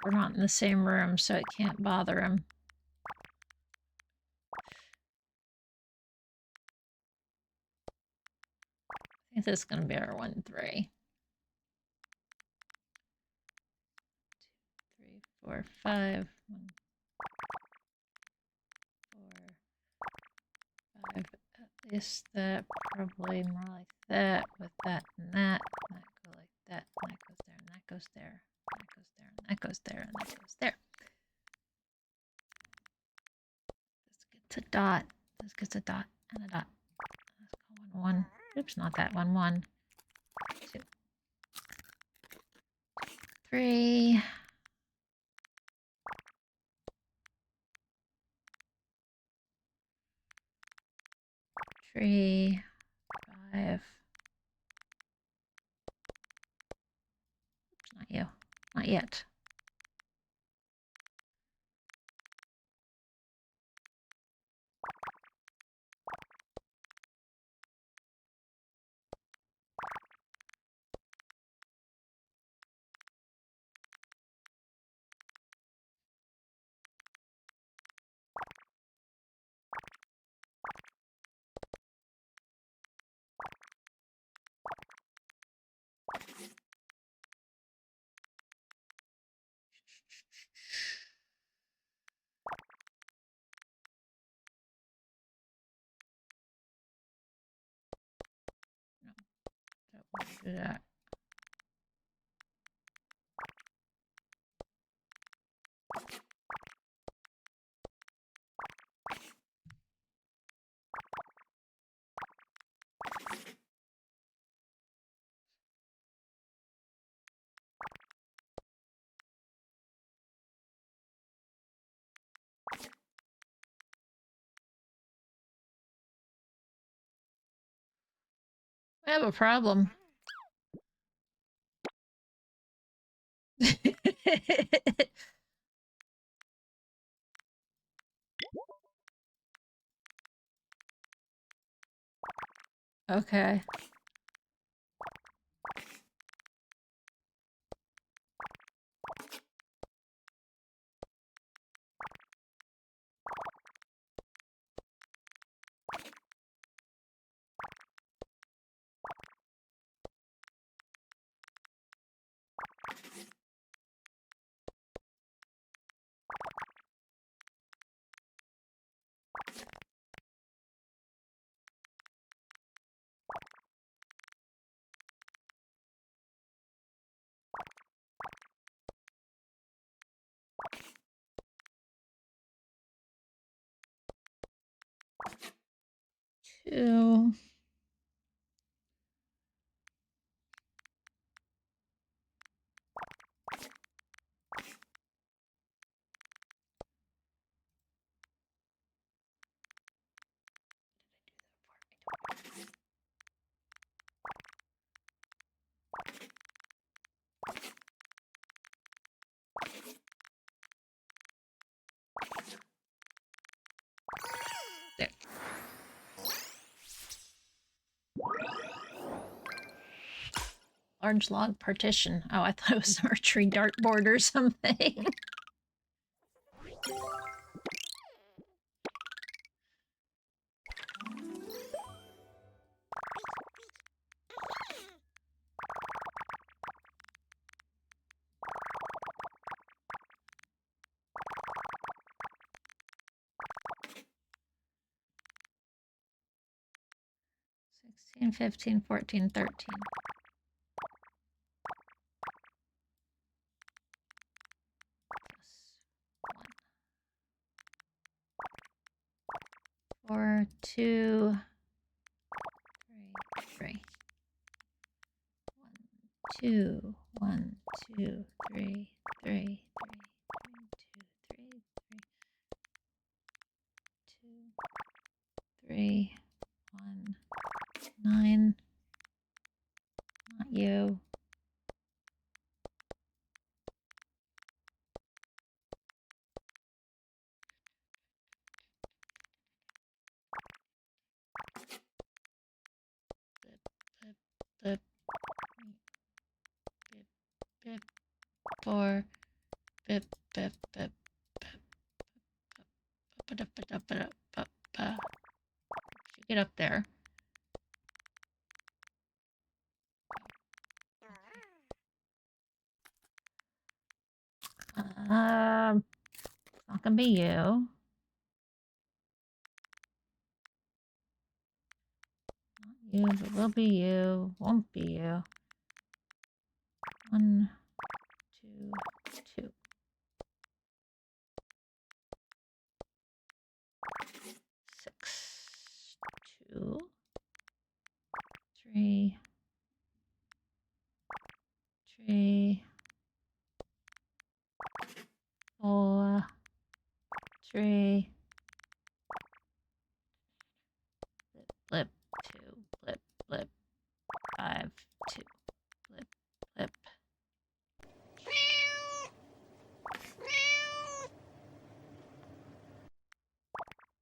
We're not in the same room, so it can't bother him. I think this is going to be our 1-3. 2, 3, 4, 5. 1, 4, 5. At least that. Probably more like that, with that and that. And that go like that, and that goes there, and that goes there. And that goes there, and that goes there, and that goes there. This gets a dot. This gets a dot and a dot. Let's go 1, 1. Oops, not that 1, 1. 2, 3. 3, 5. Oops, not you. Not yet. No, don't want to do that. I have a problem. Okay. 2. There. Large log partition. Oh, I thought it was an archery dartboard or something. $16, $15, $14, $13. Plus 1. 4, 2, 3, 3. 1, 2, 1, 2, 3, 3, 3, 2, 3, 3, 2, 3, 1, 9. Not you. Blip, blip, blip, blip, 4, blip, blip, blip, blip. Get up there. Not gonna be you. Not you, but will be you. Won't be you. 1, 2, 2. 6, 2, 3, 3, 4, 3. Blip, 2, blip, blip, 5, 2, blip, blip.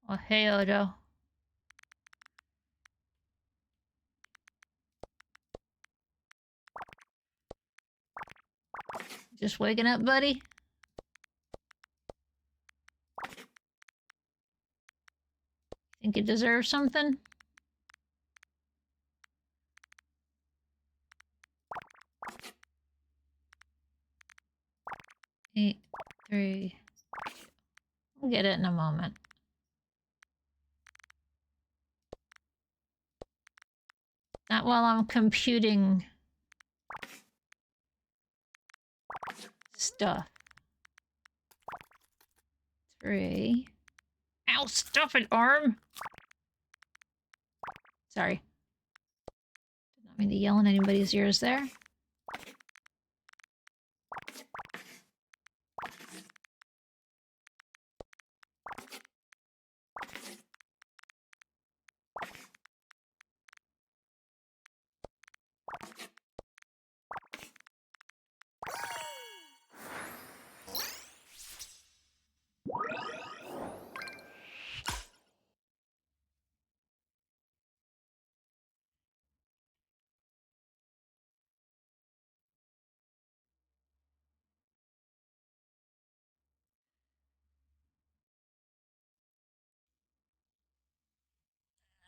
Oh, hey, Odo. Just waking up, buddy? Think you deserve something? 8, 3, 2. We'll get it in a moment. Not while I'm computing stuff. 3. Ow, stop it, arm! Sorry. Did not mean to yell in anybody's ears there.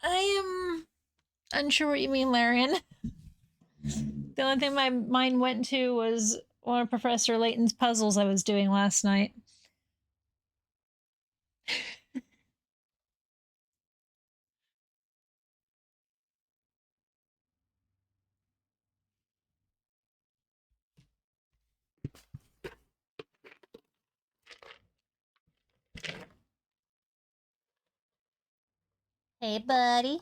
I am unsure what you mean, Larian. The only thing my mind went to was one of Professor Layton's puzzles I was doing last night. Hey, buddy.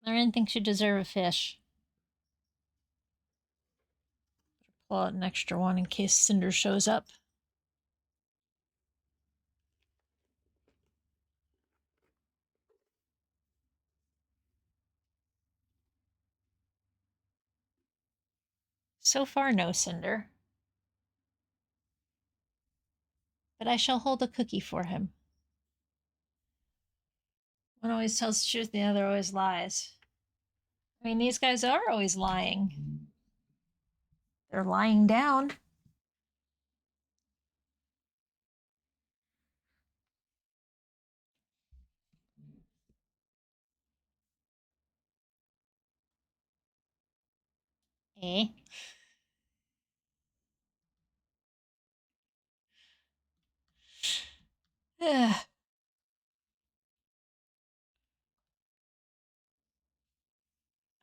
Lorraine thinks you deserve a fish. Pull out an extra one in case Cinder shows up. So far, no Cinder. But I shall hold a cookie for him. One always tells the truth, the other always lies. I mean, these guys are always lying. They're lying down. Eh?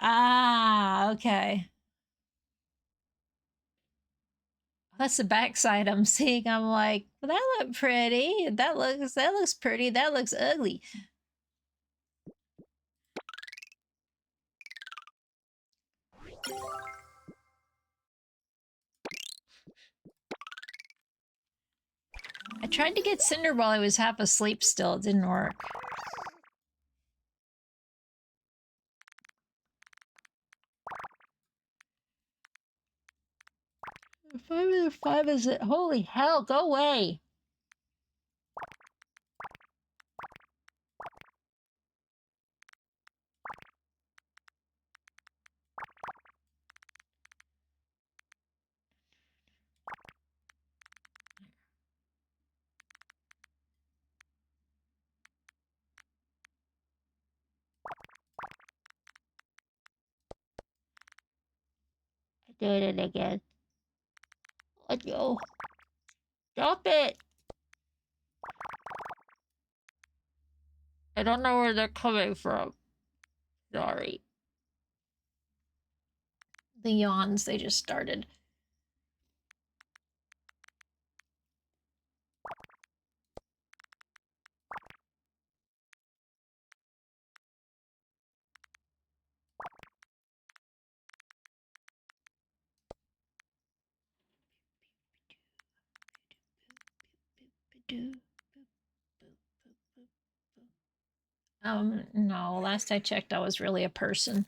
Ah, okay. That's the backside I'm seeing. I'm like, well, that looked pretty. That looks pretty. That looks ugly. I tried to get Cinder while I was half asleep still. It didn't work. 5 is it? Holy hell, go away. I did it again. Let go. Stop it. I don't know where they're coming from. Sorry. The yawns, they just started. No, last I checked, I was really a person.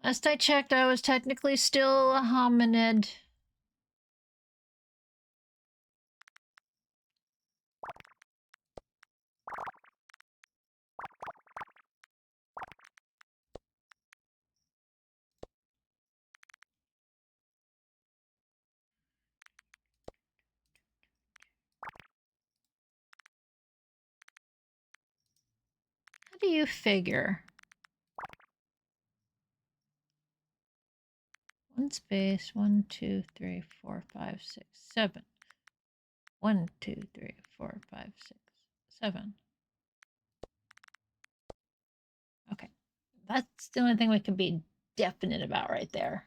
Last I checked, I was technically still a hominid. How do you figure? One space, 1, 2, 3, 4, 5, 6, 7. 1, 2, 3, 4, 5, 6, 7. Okay. That's the only thing we can be definite about right there.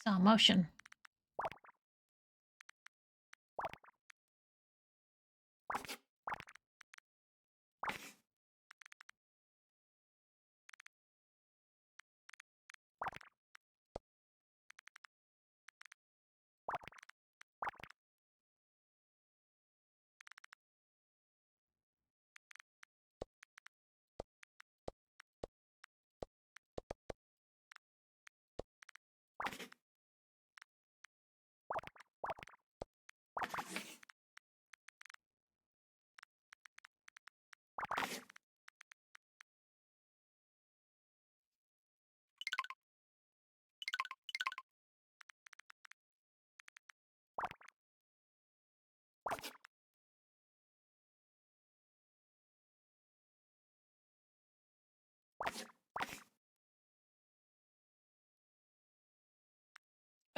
Oh, motion.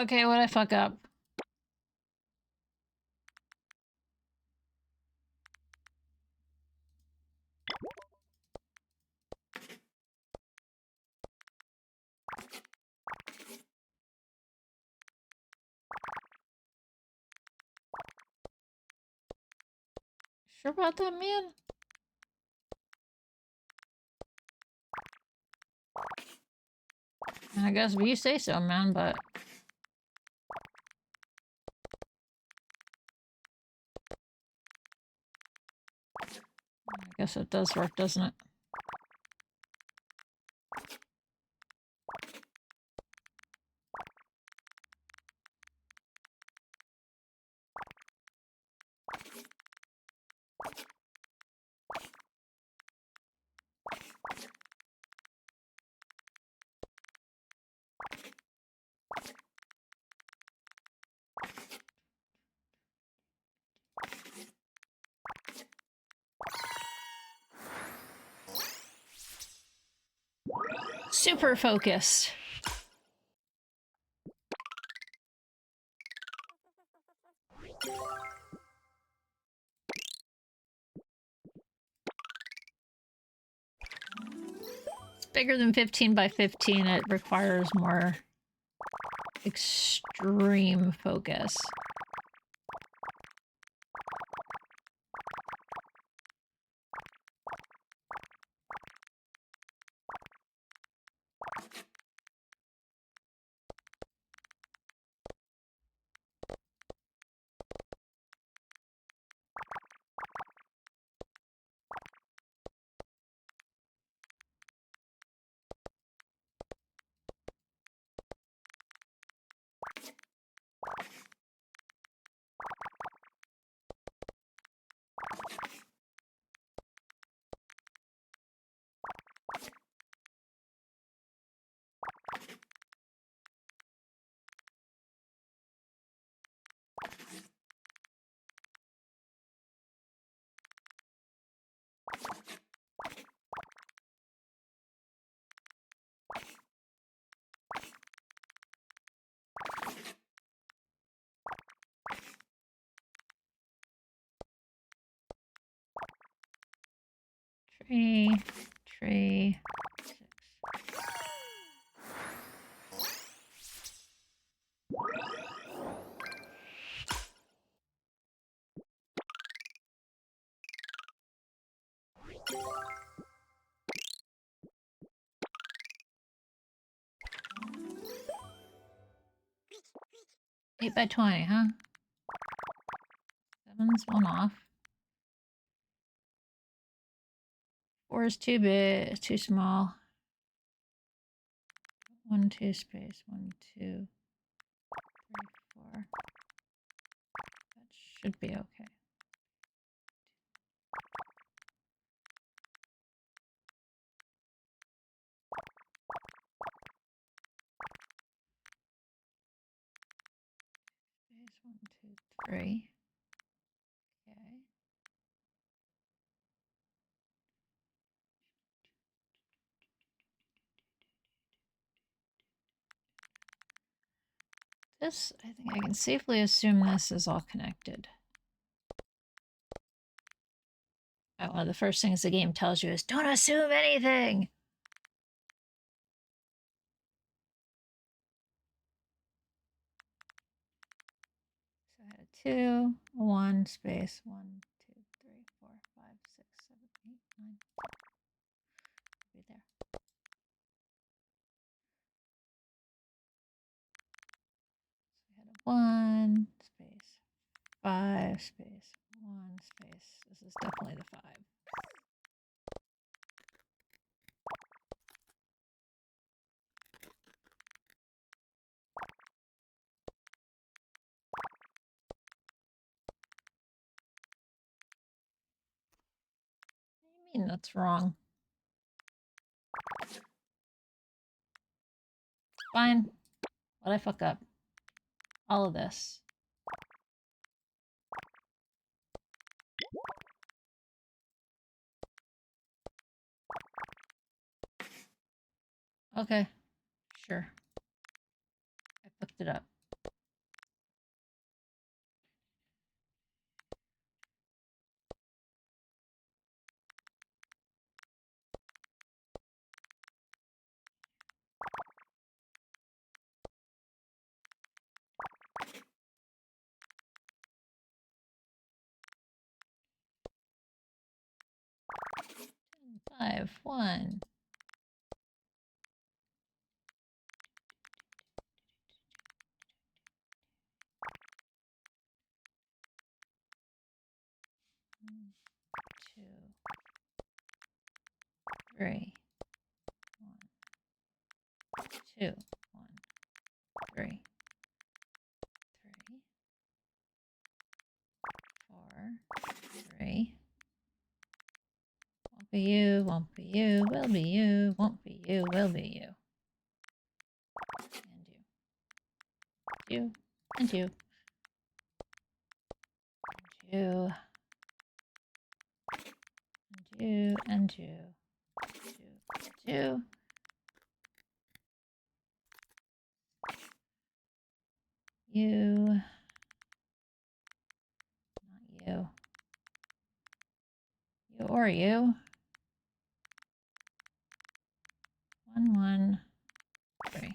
Okay, what'd I fuck up? Sure about that, man? I guess you say so, man, but... I guess it does work, doesn't it? Super focused. It's bigger than 15 by 15. It requires more extreme focus. Tree, 6. 8 by 20, huh? 7's one off. 4 is too big, too small. 1, 2 space, 1, 2, 3, 4. That should be okay. Space 1, 2, 3. Okay. This, I think I can safely assume this is all connected. One of the first things the game tells you is don't assume anything. 2, 1, space 1, 2, 3, 4, 5, 6, 7, 8, 9. Be there. So we had a 1, space 5, space 1, space. This is definitely the 5. What do you mean that's wrong? Fine. What'd I fuck up? All of this. Okay. Sure. I fucked it up. Five, 1. Two, 3, 1, 2, 1, 3, 3, 4, 3. Won't be you, won't be you, will be you, won't be you, will be you. And you. And you. And you. And you. And you. And you. You. Not you. You or you. 1, 1, 3.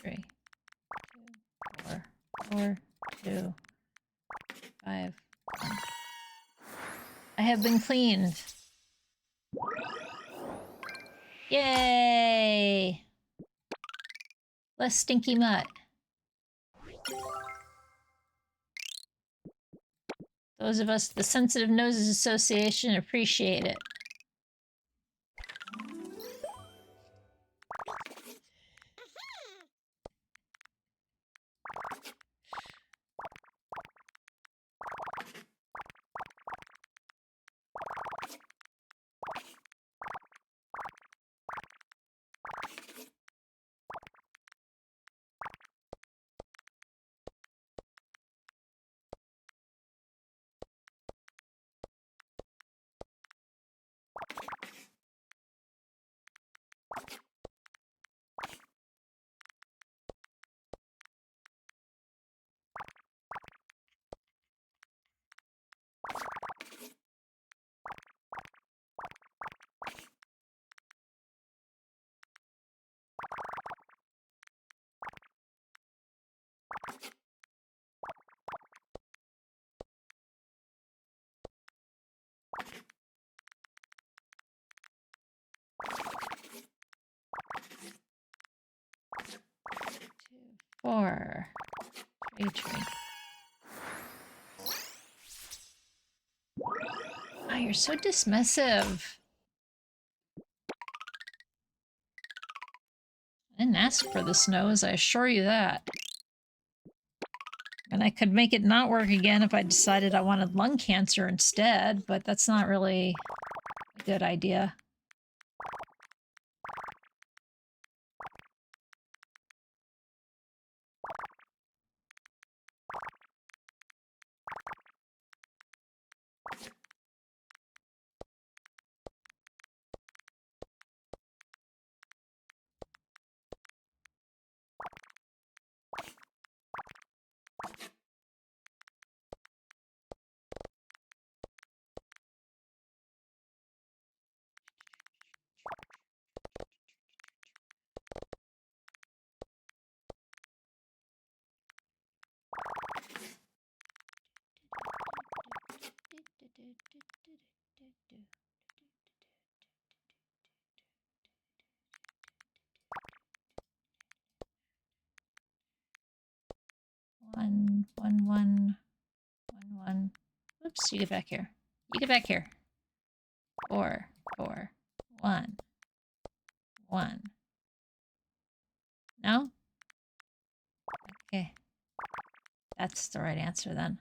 3, 2, 4, 4, 2, 5, 1. I have been cleaned. Yay! Less stinky mutt. Those of us, the Sensitive Noses Association, appreciate it. Two, 4. Tree. Oh, you're so dismissive. I didn't ask for the snows, I assure you that. And I could make it not work again if I decided I wanted lung cancer instead, but that's not really a good idea. One, one, one, one, one. Oops, you get back here. You get back here. 4, 4, 1, 1. No? Okay. That's the right answer then.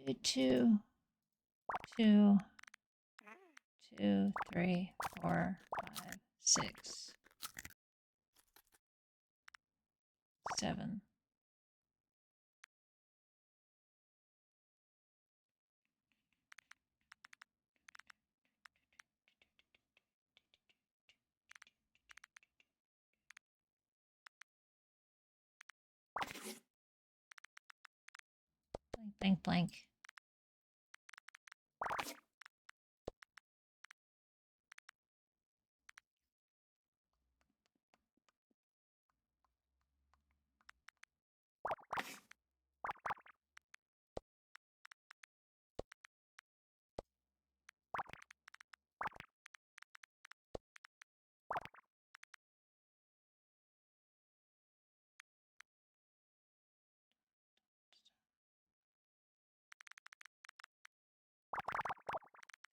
2, 2, 2, 2, 3, 4, 5, 6, 7. Blank, blank, blank.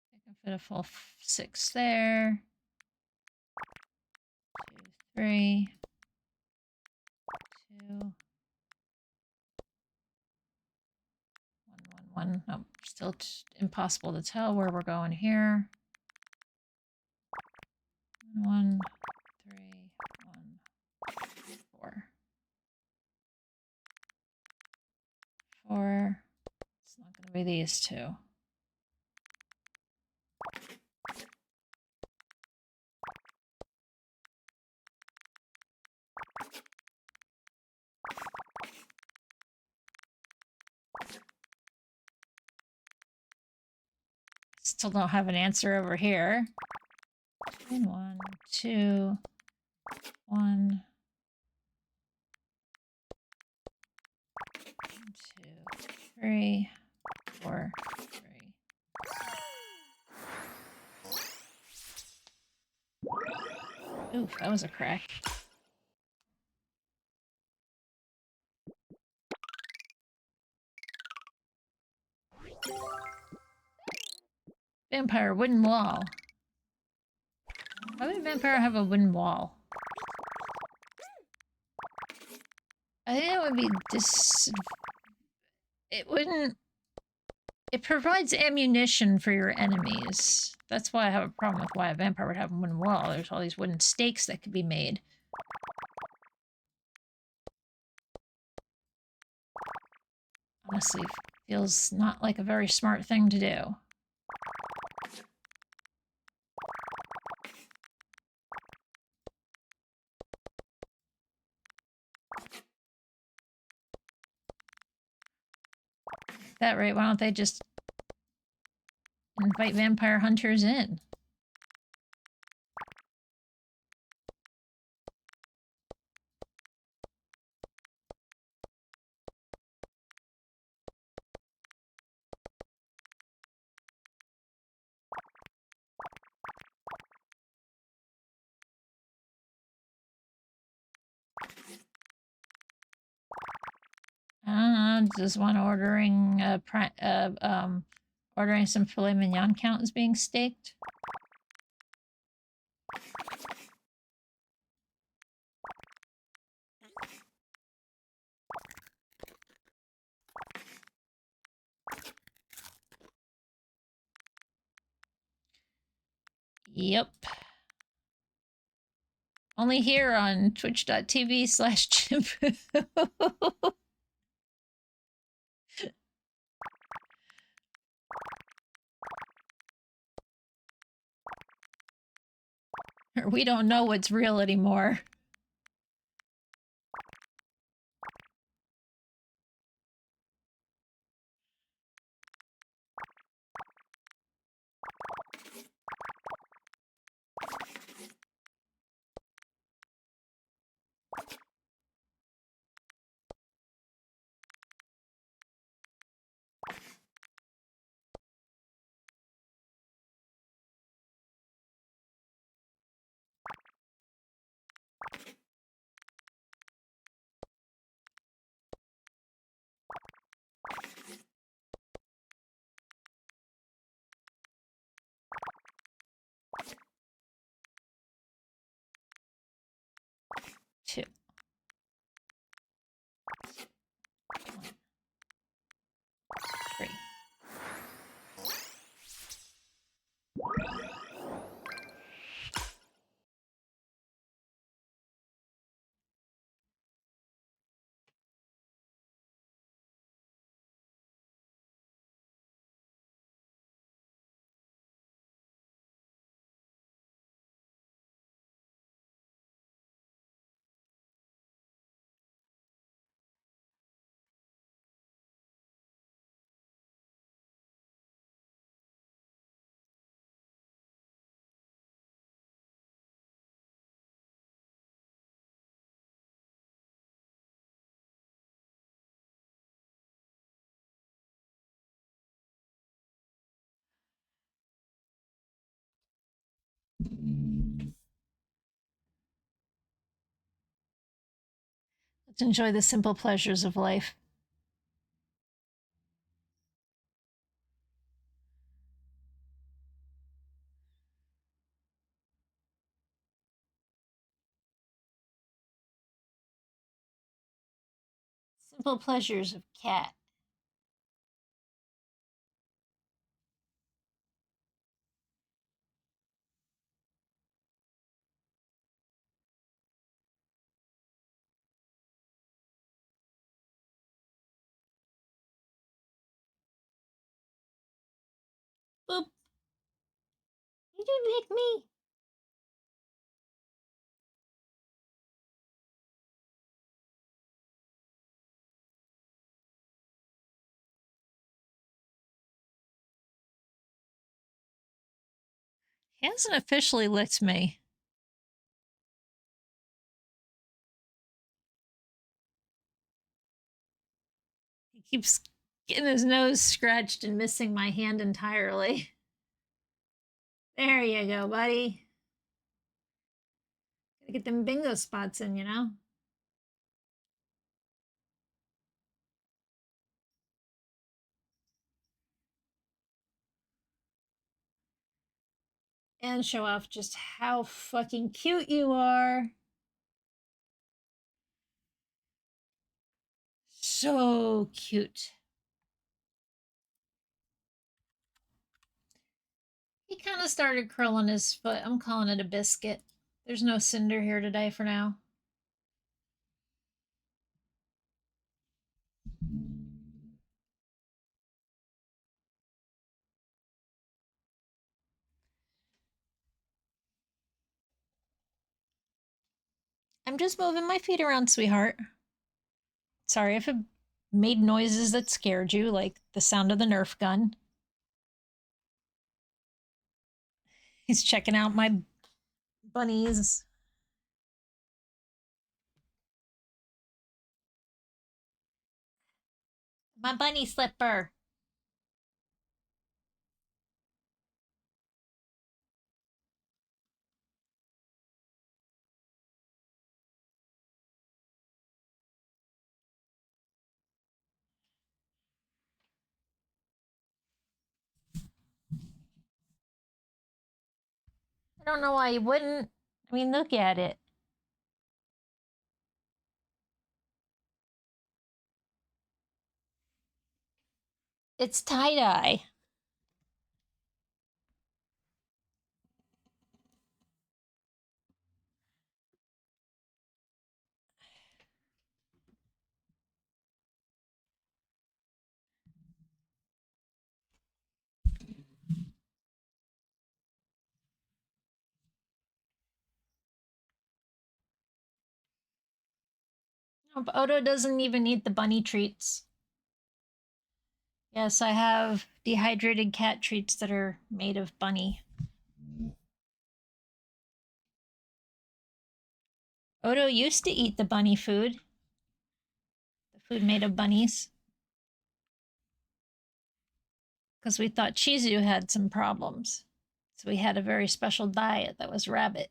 I can fit a full 6 there. 2, 3, 2, 1, 1, 1. Nope, still impossible to tell where we're going here. 1, 3, 1, 4. 4. It's not going to be these two. Still don't have an answer over here. 1, 2, 1, 2, 3, 4, 3. Oof, that was a crack. Vampire wooden wall. Why would a vampire have a wooden wall? I think it would be it wouldn't... It provides ammunition for your enemies. That's why I have a problem with why a vampire would have a wooden wall. There's all these wooden stakes that could be made. Honestly, feels not like a very smart thing to do. At that rate, why don't they just invite vampire hunters in? I don't know, does one ordering ordering some filet mignon count as being staked? Yep. Only here on twitch.tv/Ginpu. We don't know what's real anymore. 2. 1, 3. Let's enjoy the simple pleasures of life. Simple pleasures of cat. Boop. Did you lick me? He hasn't officially licked me. He keeps getting his nose scratched and missing my hand entirely. There you go, buddy. Gotta get them bingo spots in, you know? And show off just how fucking cute you are. So cute. He kind of started curling his foot. I'm calling it a biscuit. There's no Cinder here today for now. I'm just moving my feet around, sweetheart. Sorry if it made noises that scared you, like the sound of the Nerf gun. He's checking out my bunnies. My bunny slipper. I don't know why you wouldn't. I mean, look at it. It's tie-dye. Nope, Odo doesn't even eat the bunny treats. Yes, I have dehydrated cat treats that are made of bunny. Odo used to eat the bunny food. The food made of bunnies. Because we thought Chizu had some problems. So we had a very special diet that was rabbit.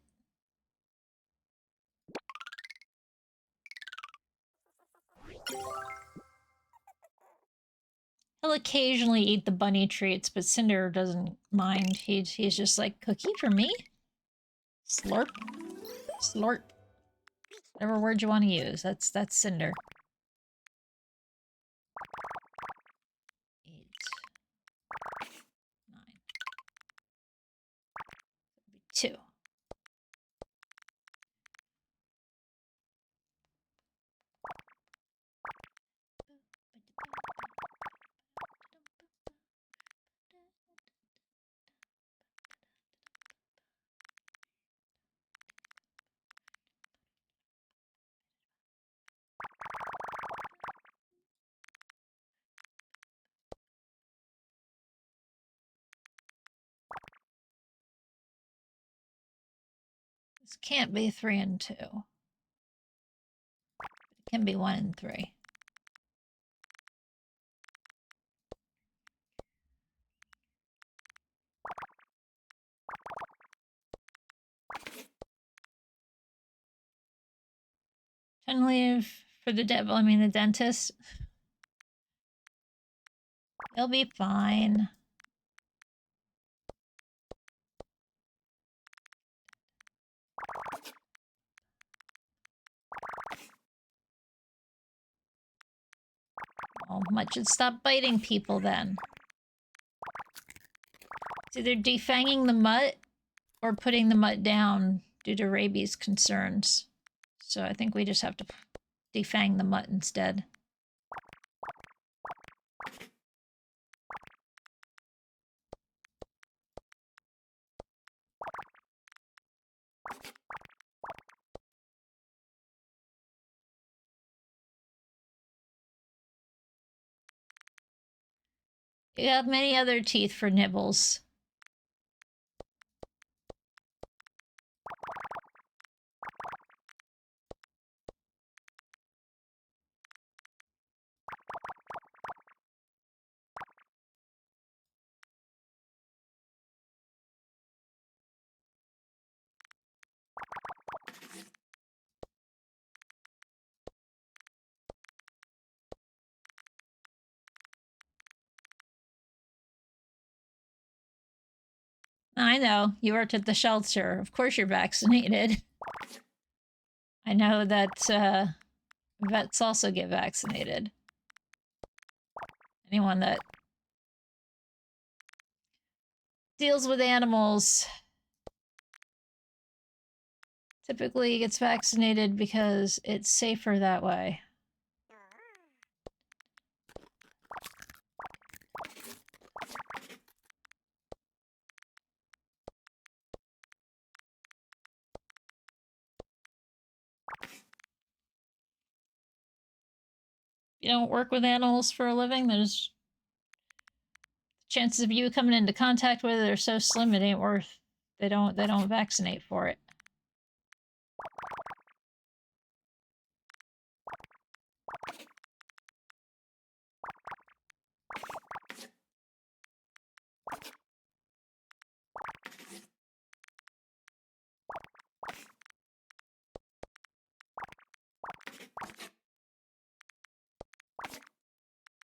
He'll occasionally eat the bunny treats, but Cinder doesn't mind. He's just like, cookie for me? Slurp. Slurp. Whatever word you want to use. That's cinder. 8, 9. 2. This can't be 3 and 2. It can be 1 and 3. Can leave for the devil, I mean the dentist. They'll be fine. Oh, Mutt should stop biting people then. It's either defanging the mutt or putting the mutt down due to rabies concerns. So I think we just have to defang the mutt instead. You have many other teeth for nibbles. I know, you worked at the shelter. Of course you're vaccinated. I know that vets also get vaccinated. Anyone that deals with animals typically gets vaccinated because it's safer that way. You don't work with animals for a living, there's chances of you coming into contact with it are so slim it ain't worth. They don't vaccinate for it.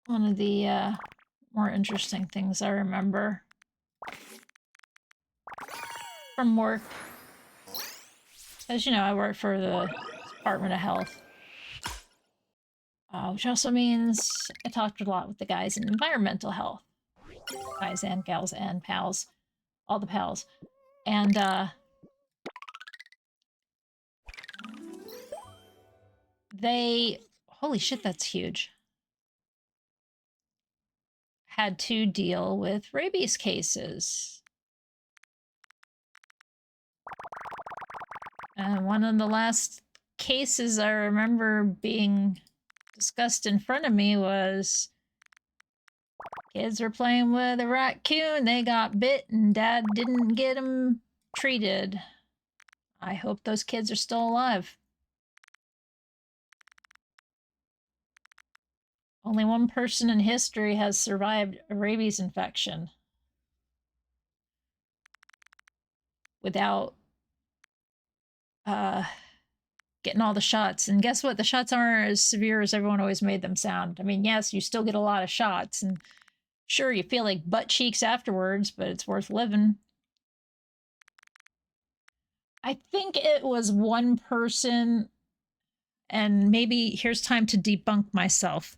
One of the more interesting things I remember from work, as you know, I work for the Department of Health, which also means I talked a lot with the guys in environmental health, guys and gals and pals, all the pals, and they, holy shit, that's huge, had to deal with rabies cases. And one of the last cases I remember being discussed in front of me was kids were playing with a raccoon, they got bit, and dad didn't get them treated. I hope those kids are still alive. Only one person in history has survived a rabies infection without getting all the shots. And guess what? The shots aren't as severe as everyone always made them sound. I mean, yes, you still get a lot of shots, and sure, you feel like butt cheeks afterwards, but it's worth living. I think it was one person And maybe here's time to debunk myself.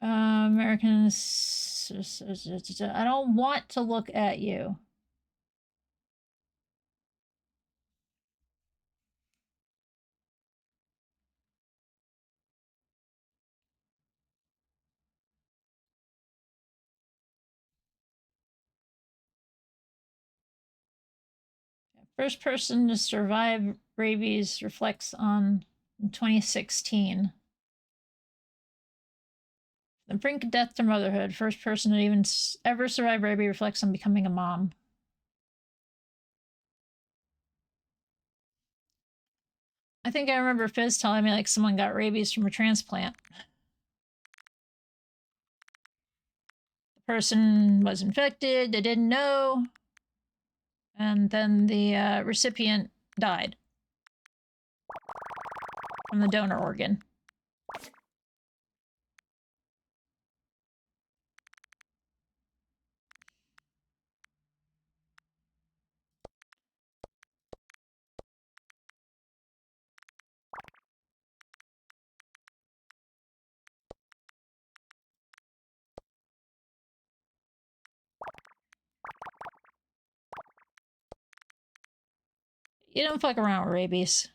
Americans, I don't want to look at you. First person to survive rabies reflects on 2016. The brink of death to motherhood. First person to even ever survive rabies reflects on becoming a mom. I think I remember Fizz telling me like someone got rabies from a transplant. The person was infected, they didn't know, and then the recipient died from the donor organ. You don't fuck around with rabies.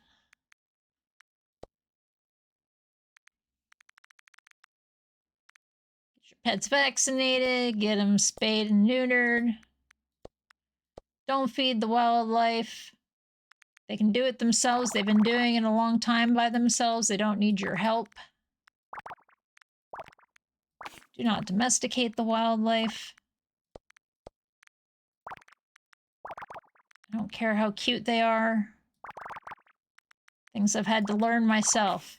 Get your pets vaccinated, get them spayed and neutered. Don't feed the wildlife. They can do it themselves. They've been doing it a long time by themselves. They don't need your help. Do not domesticate the wildlife. I don't care how cute they are. Things I've had to learn myself.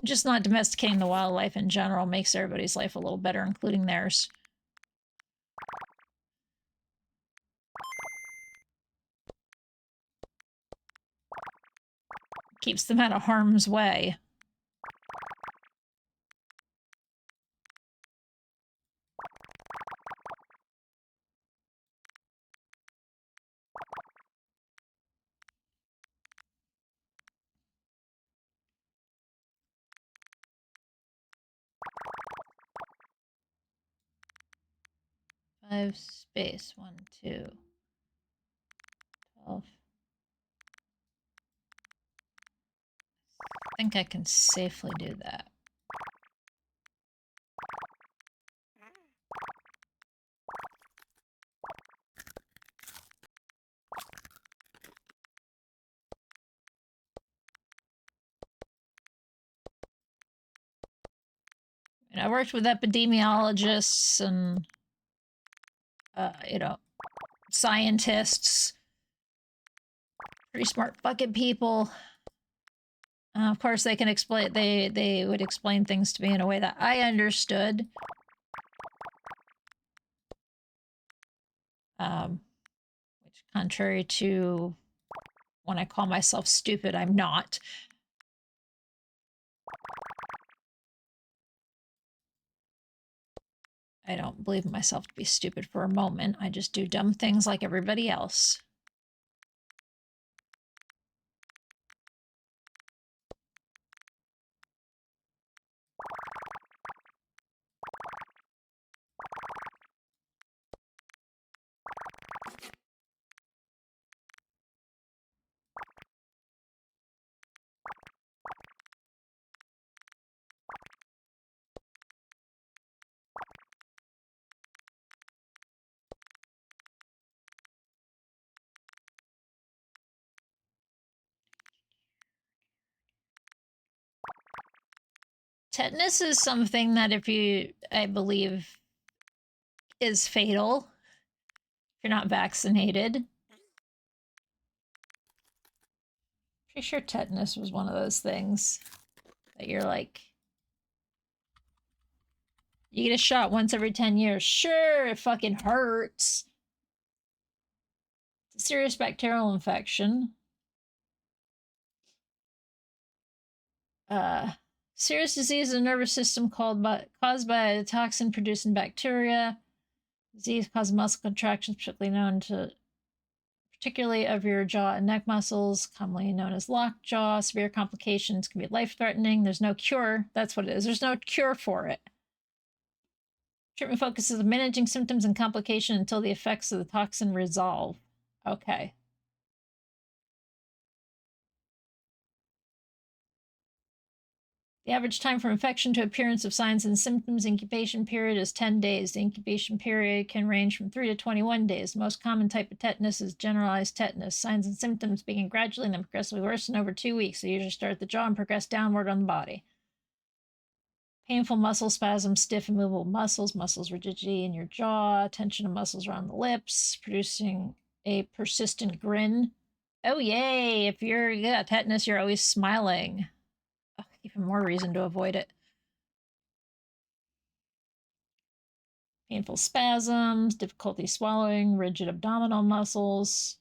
Just not domesticating the wildlife in general makes everybody's life a little better, including theirs. Keeps them out of harm's way. Five space 1, 2, 12. I think I can safely do that. And I worked with epidemiologists and, you know, scientists, pretty smart fucking people. Of course, they can explain. They would explain things to me in a way that I understood. Which, contrary to when I call myself stupid, I'm not. I don't believe myself to be stupid for a moment. I just do dumb things like everybody else. Tetanus is something that I believe, is fatal if you're not vaccinated. Pretty sure tetanus was one of those things that you're like, you get a shot once every 10 years. Sure, it fucking hurts. It's a serious bacterial infection. Serious disease of the nervous system caused by a toxin producing bacteria. Disease causes muscle contractions, particularly of your jaw and neck muscles, commonly known as lockjaw. Severe complications can be life-threatening. There's no cure. That's what it is. There's no cure for it. Treatment focuses on managing symptoms and complication until the effects of the toxin resolve. Okay. The average time from infection to appearance of signs and symptoms incubation period is 10 days. The incubation period can range from 3 to 21 days. The most common type of tetanus is generalized tetanus. Signs and symptoms begin gradually and then progressively worsen over 2 weeks. They usually start at the jaw and progress downward on the body. Painful muscle spasms, stiff and movable muscles rigidity in your jaw, tension of muscles around the lips, producing a persistent grin. Oh yay! If you got tetanus, you're always smiling. Ugh, even more reason to avoid it. Painful spasms, difficulty swallowing, rigid abdominal muscles.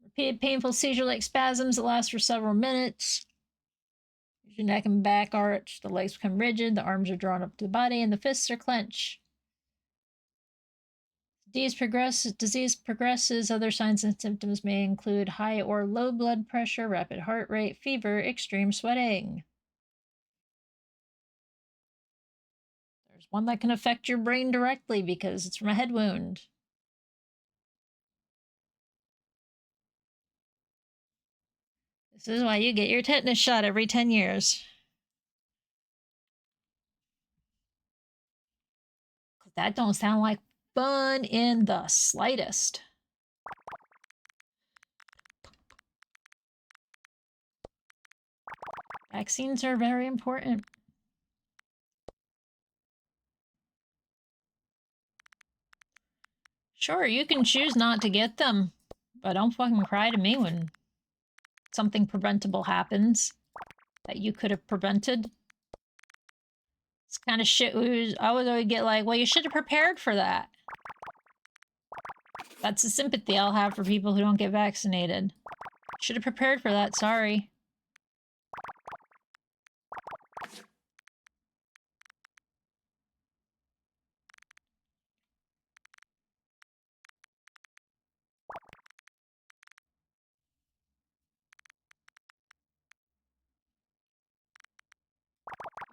Repeated painful seizure-like spasms that last for several minutes. Your neck and back arch, the legs become rigid, the arms are drawn up to the body, and the fists are clenched. Disease progresses. Other signs and symptoms may include high or low blood pressure, rapid heart rate, fever, extreme sweating. There's one that can affect your brain directly because it's from a head wound. This is why you get your tetanus shot every 10 years. That don't sound like fun in the slightest. Vaccines are very important. Sure, you can choose not to get them, but don't fucking cry to me when something preventable happens that you could have prevented. It's kind of shit I would always get like, well, you should have prepared for that. That's the sympathy I'll have for people who don't get vaccinated. Should have prepared for that, sorry.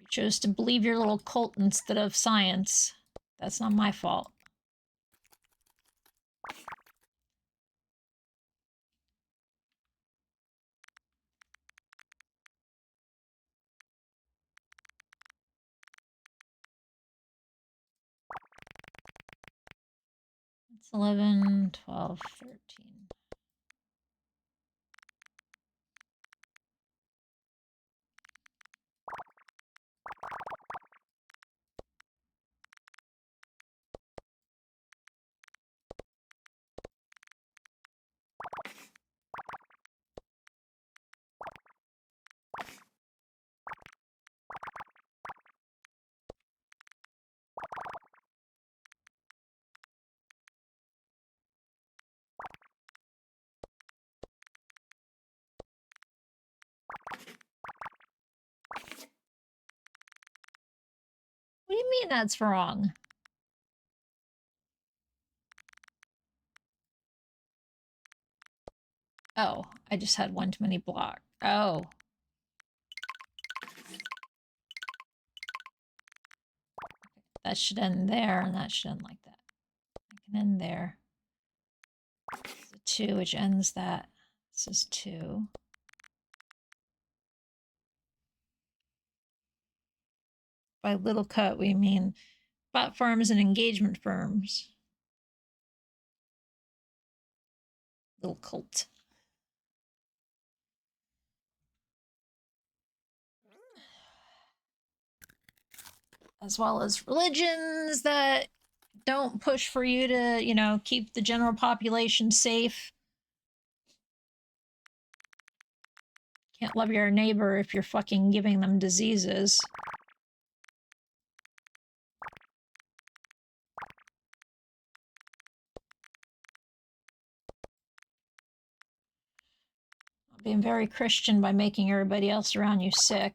You chose to believe your little cult instead of science. That's not my fault. It's 11, 12, 13. What do you mean that's wrong? Oh, I just had one too many block. Oh. That should end there, and that should end like that. I can end there. This is a 2, which ends that. This is 2. By little cut, we mean bot farms and engagement firms. Little cult. As well as religions that don't push for you to, you know, keep the general population safe. Can't love your neighbor if you're fucking giving them diseases. Being very Christian by making everybody else around you sick.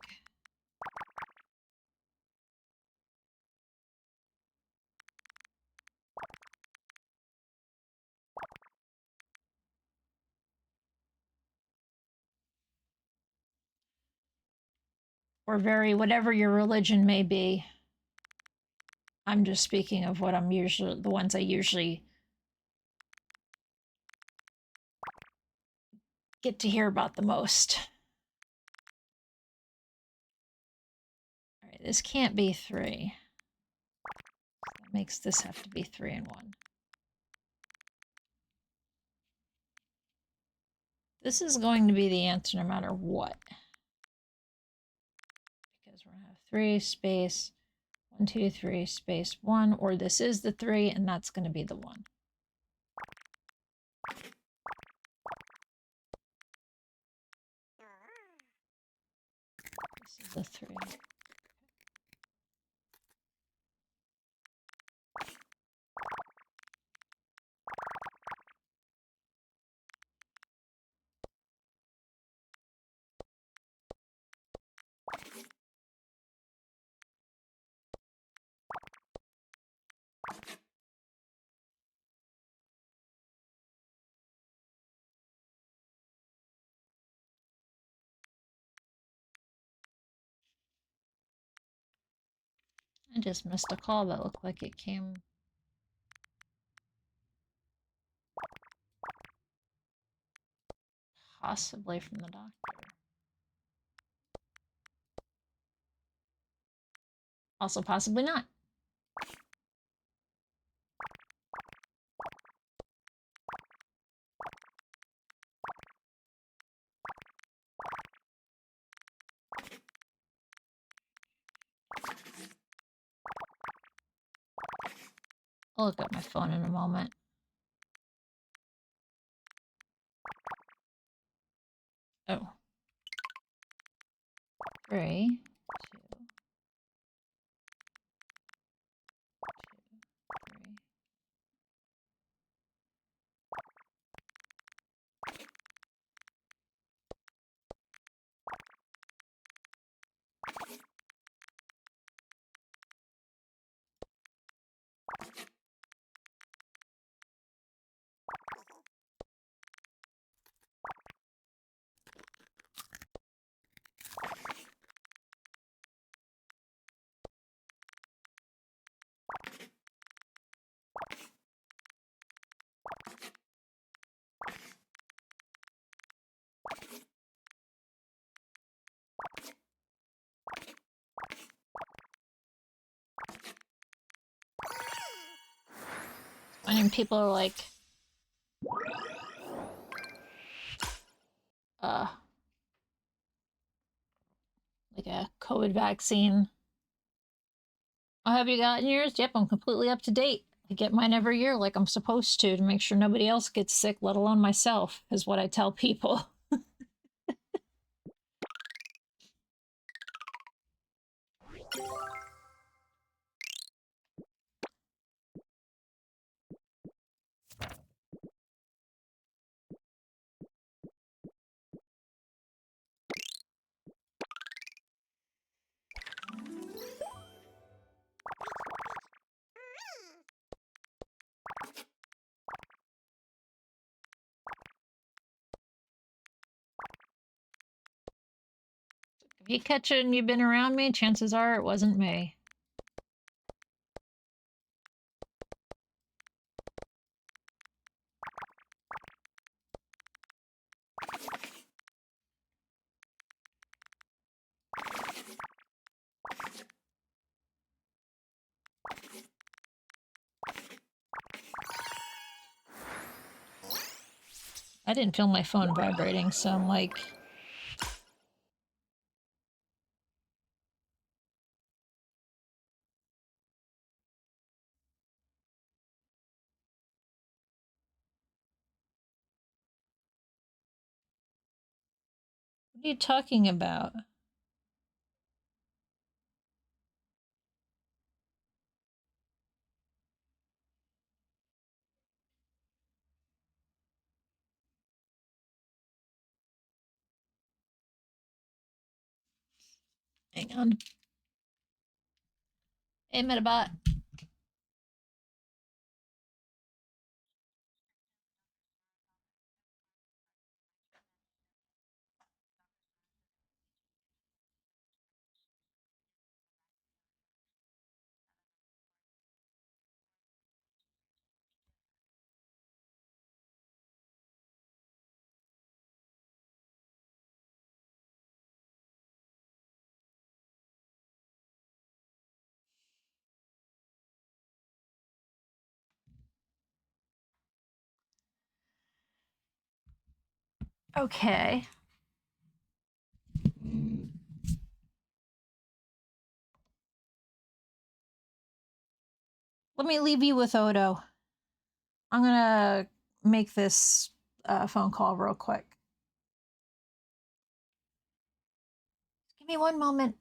Or very, whatever your religion may be. I'm just speaking of what I'm usually, the ones I usually get to hear about the most. All right, this can't be 3. That makes this have to be 3 and 1. This is going to be the answer no matter what. Because we're going to have 3 space 1, 2, 3 space 1, or this is the 3 and that's going to be the 1. This is the 3. I just missed a call that looked like it came possibly from the doctor. Also possibly not. I'll look at my phone in a moment. Oh. 3, 2, 2, 3. Finding people are like, like a COVID vaccine. Oh, have you gotten yours? Yep, I'm completely up to date. I get mine every year like I'm supposed to make sure nobody else gets sick, let alone myself, is what I tell people. If you catch it and you've been around me, chances are it wasn't me. I didn't feel my phone vibrating, so I'm like, What are you talking about? Hang on. Hey, Metabot. Okay. Let me leave you with Odo. I'm gonna make this phone call real quick. Give me one moment.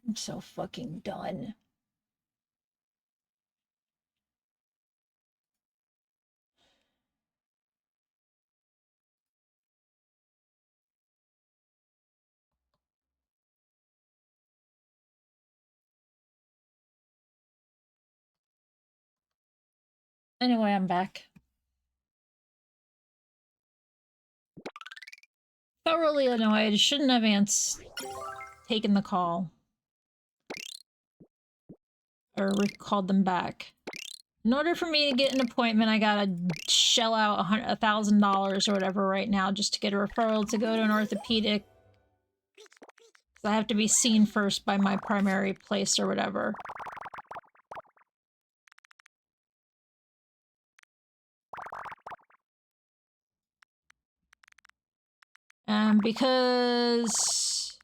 I'm so fucking done. Anyway, I'm back. Thoroughly annoyed. Shouldn't have taken the call. Or recalled them back. In order for me to get an appointment, I gotta shell out $1,000 or whatever right now just to get a referral to go to an orthopedic. I have to be seen first by my primary place or whatever. And because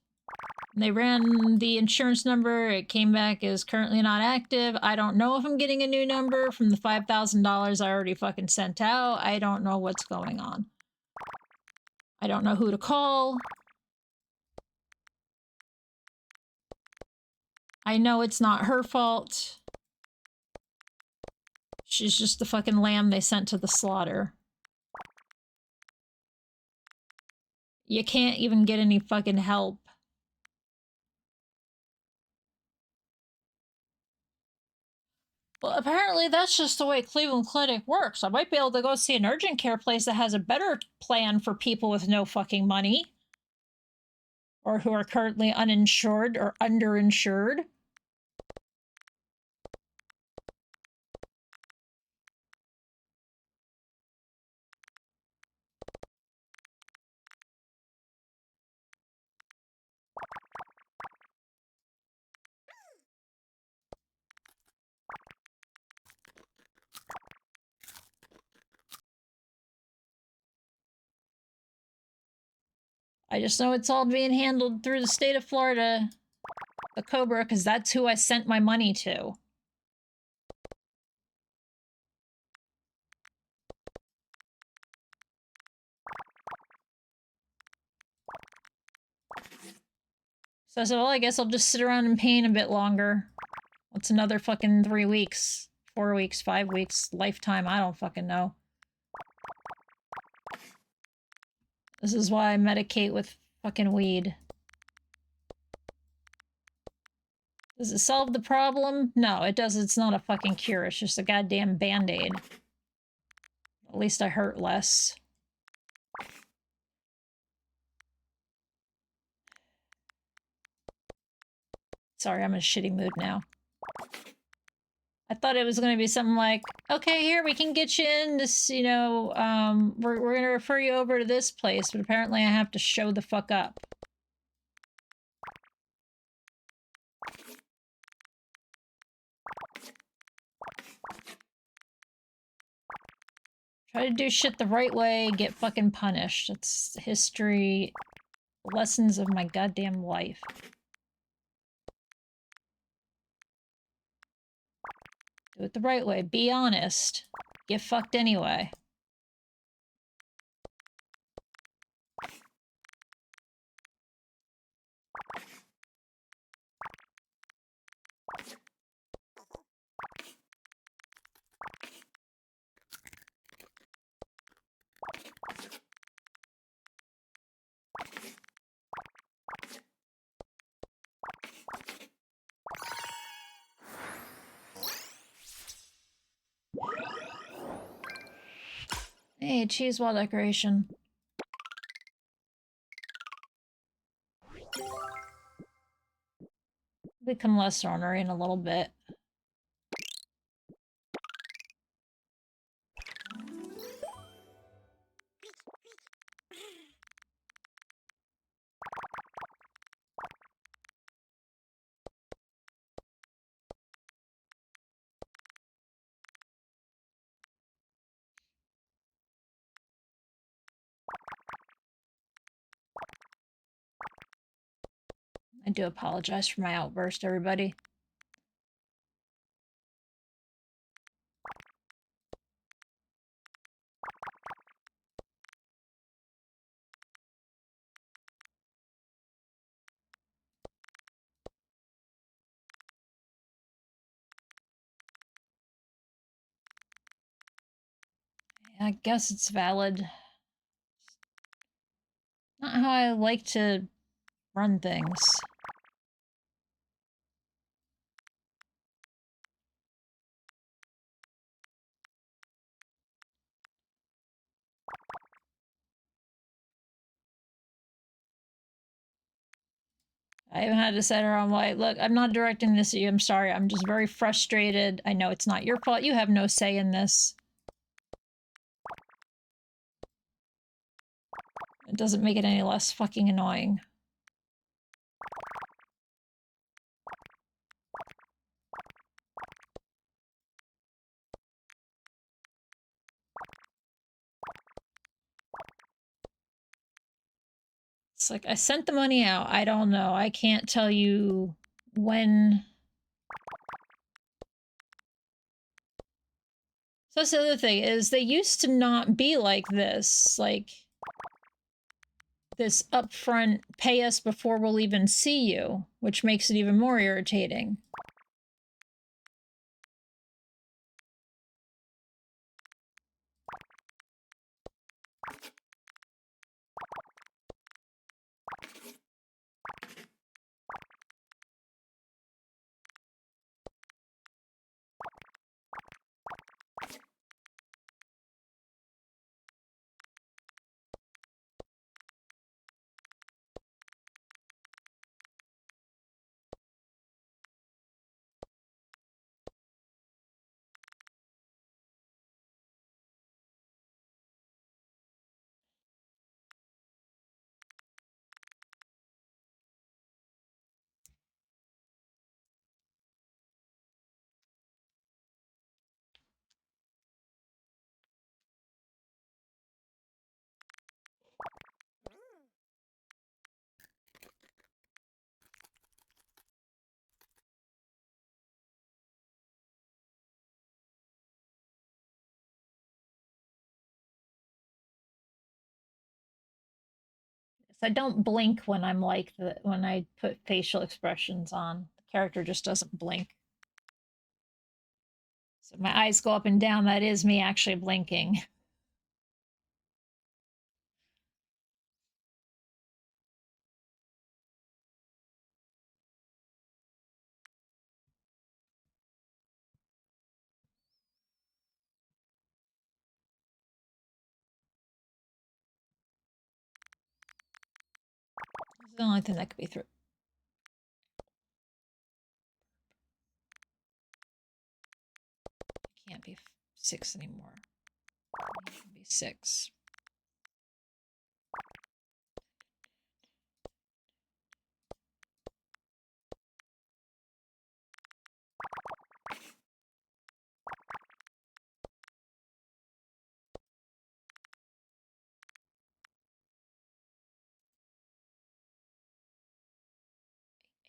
they ran the insurance number, it came back as currently not active. I don't know if I'm getting a new number from the $5,000 I already fucking sent out. I don't know what's going on. I don't know who to call. I know it's not her fault. She's just the fucking lamb they sent to the slaughter. You can't even get any fucking help. Well, apparently that's just the way Cleveland Clinic works. I might be able to go see an urgent care place that has a better plan for people with no fucking money. Or who are currently uninsured or underinsured. I just know it's all being handled through the state of Florida. The Cobra, because that's who I sent my money to. So I said, well, I guess I'll just sit around in pain a bit longer. What's another fucking 3 weeks? 4 weeks, 5 weeks, lifetime, I don't fucking know. This is why I medicate with fucking weed. Does it solve the problem? No, it does. It's not a fucking cure. It's just a goddamn band-aid. At least I hurt less. Sorry, I'm in a shitty mood now. I thought it was going to be something like, okay, here, we can get you in this, you know, we're going to refer you over to this place, but apparently I have to show the fuck up. Try to do shit the right way, get fucking punished. It's history, lessons of my goddamn life. Do it the right way. Be honest. Get fucked anyway. Hey, cheese wall decoration. Become less ornery in a little bit. I do apologize for my outburst, everybody. Yeah, I guess it's valid. Not how I like to run things. I even had to set her on like, look, I'm not directing this at you. I'm sorry. I'm just very frustrated. I know it's not your fault. You have no say in this. It doesn't make it any less fucking annoying. It's like, I sent the money out. I don't know. I can't tell you when. So that's the other thing, is they used to not be like this. Like, this upfront pay us before we'll even see you, which makes it even more irritating. I don't blink when I'm like when I put facial expressions on. The character just doesn't blink. So my eyes go up and down. That is me actually blinking. This is the only thing that could be through. It can't be 6 anymore. It can be 6.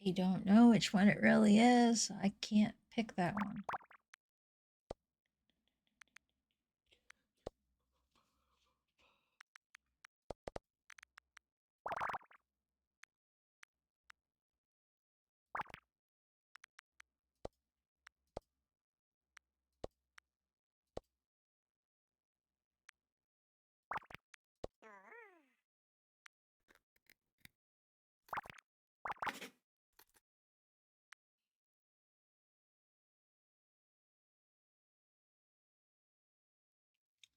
I don't know which one it really is. I can't pick that one.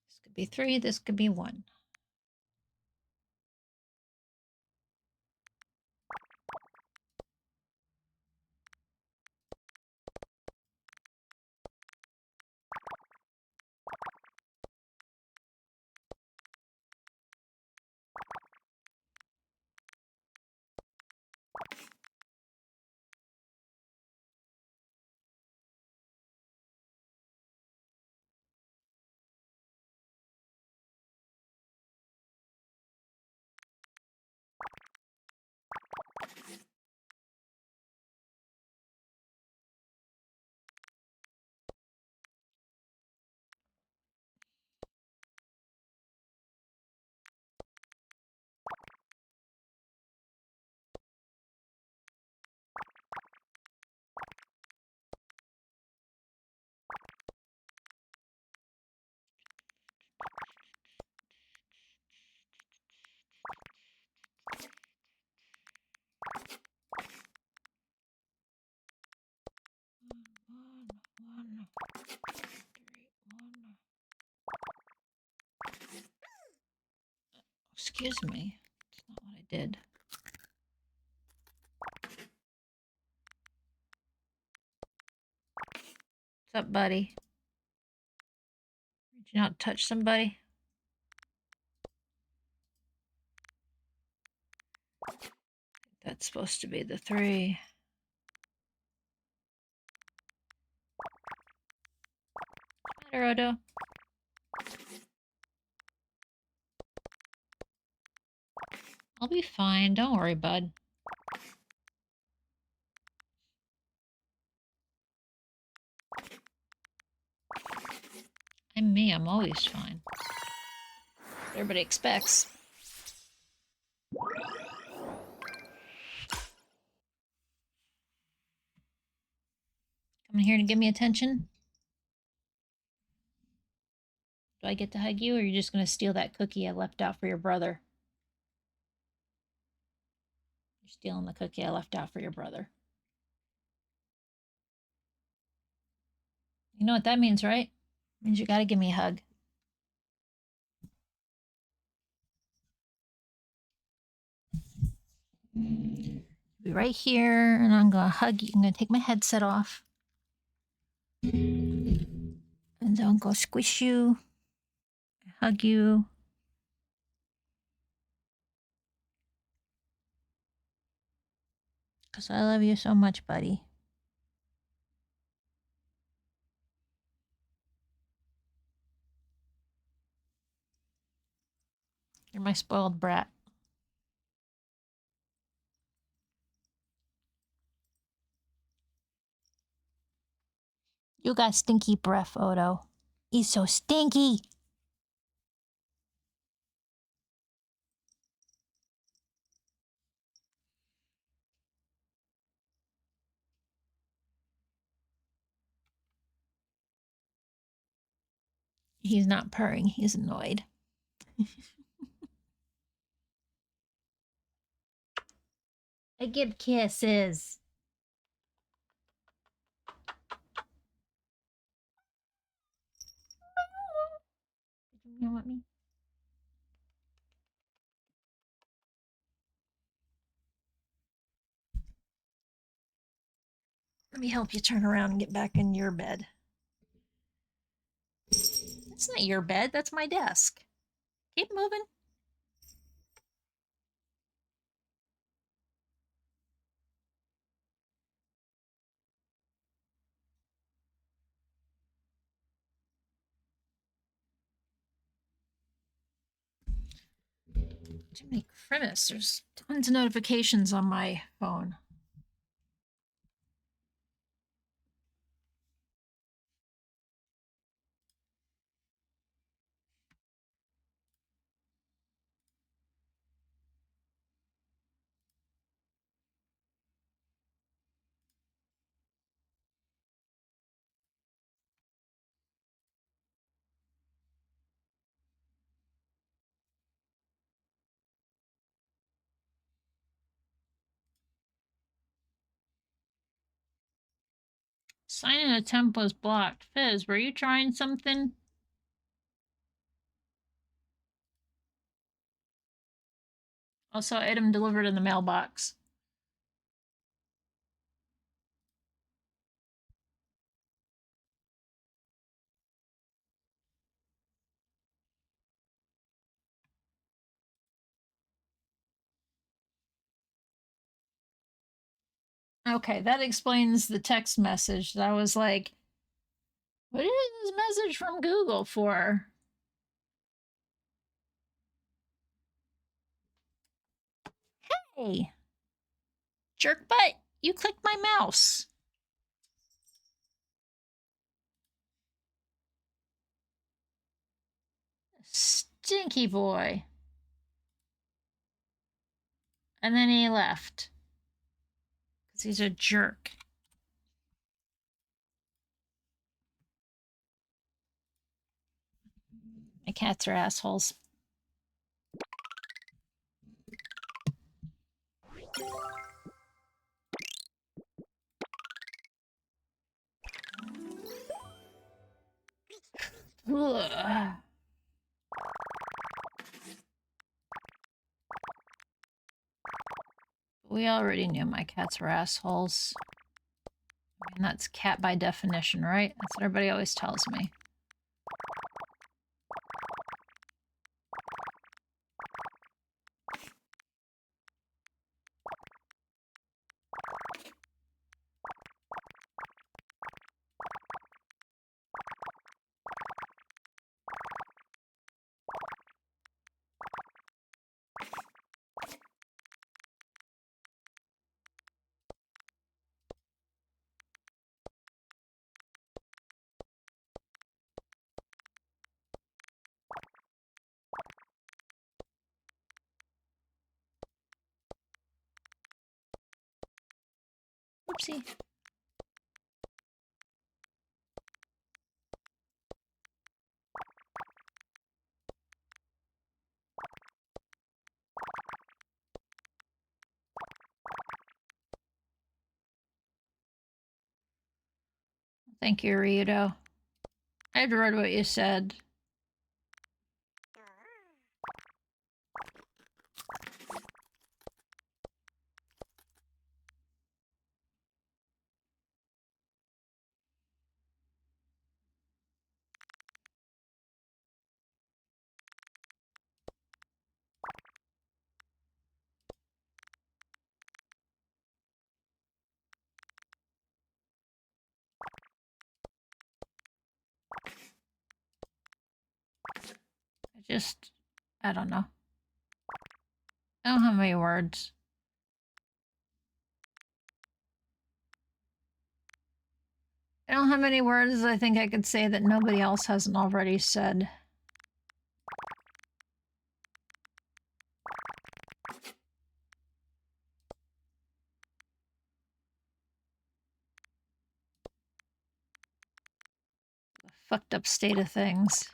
This could be 3, this could be 1. Excuse me. That's not what I did. What's up, buddy? Did you not touch somebody? That's supposed to be the 3. Hi, Odo. I'll be fine. Don't worry, bud. I'm me. I'm always fine. Everybody expects. Coming here to give me attention? Do I get to hug you, or are you just going to steal that cookie I left out for your brother? You're stealing the cookie I left out for your brother. You know what that means, right? It means you got to give me a hug. Be right here, and I'm going to hug you. I'm going to take my headset off. And then I'll go squish you, hug you. Because I love you so much, buddy. You're my spoiled brat. You got stinky breath, Odo. He's so stinky. He's not purring. He's annoyed. I give kisses. Did you meow at me? Let me help you turn around and get back in your bed. That's not your bed. That's my desk. Keep moving. Too many grimace. There's tons of notifications on my phone. Sign-in attempt was blocked. Fizz, were you trying something? Also, item delivered in the mailbox. Okay, that explains the text message. I was like, what is this message from Google for? Hey, jerk butt, you clicked my mouse. Stinky boy. And then he left. Because he's a jerk. My cats are assholes. Ugh. We already knew my cats were assholes. I mean, that's cat by definition, right? That's what everybody always tells me. Whoopsie. Thank you, Ryudo. I'd read what you said. I don't know. I don't have many words. I don't have many words I think I could say that nobody else hasn't already said. The fucked up state of things.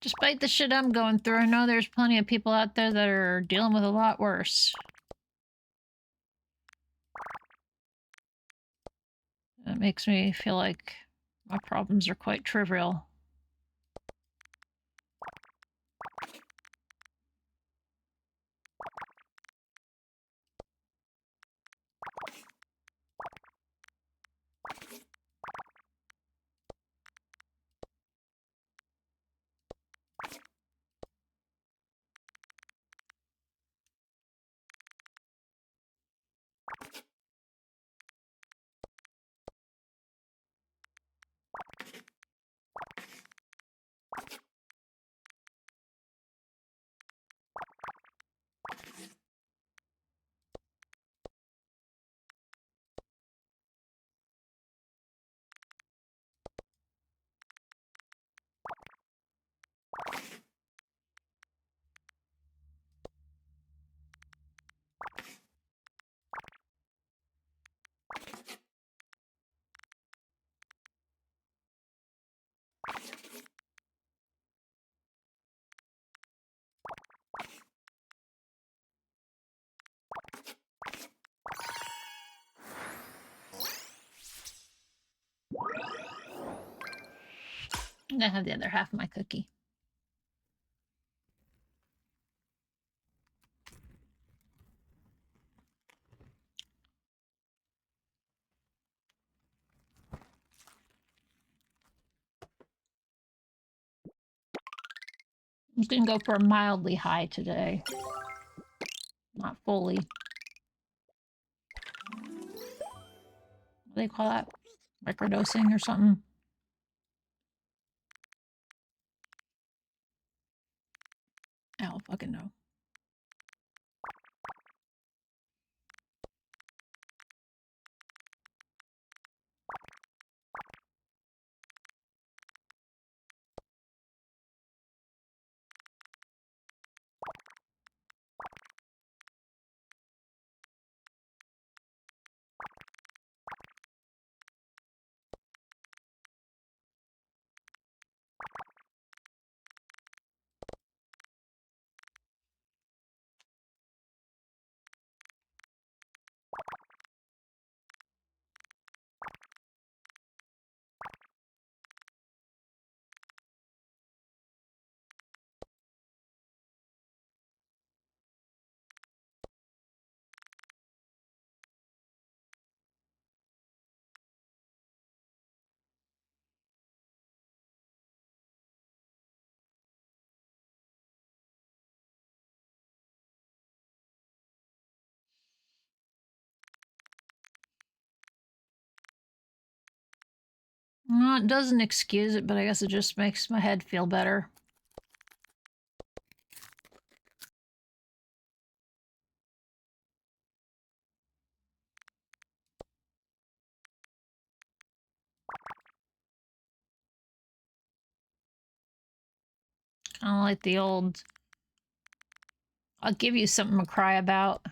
Despite the shit I'm going through, I know there's plenty of people out there that are dealing with a lot worse. That makes me feel like my problems are quite trivial. I'm gonna have the other half of my cookie. I'm just gonna go for a mildly high today. Not fully. What do they call that? Microdosing or something? I don't fucking know. Well, it doesn't excuse it, but I guess it just makes my head feel better. Kind of like the old, I'll give you something to cry about.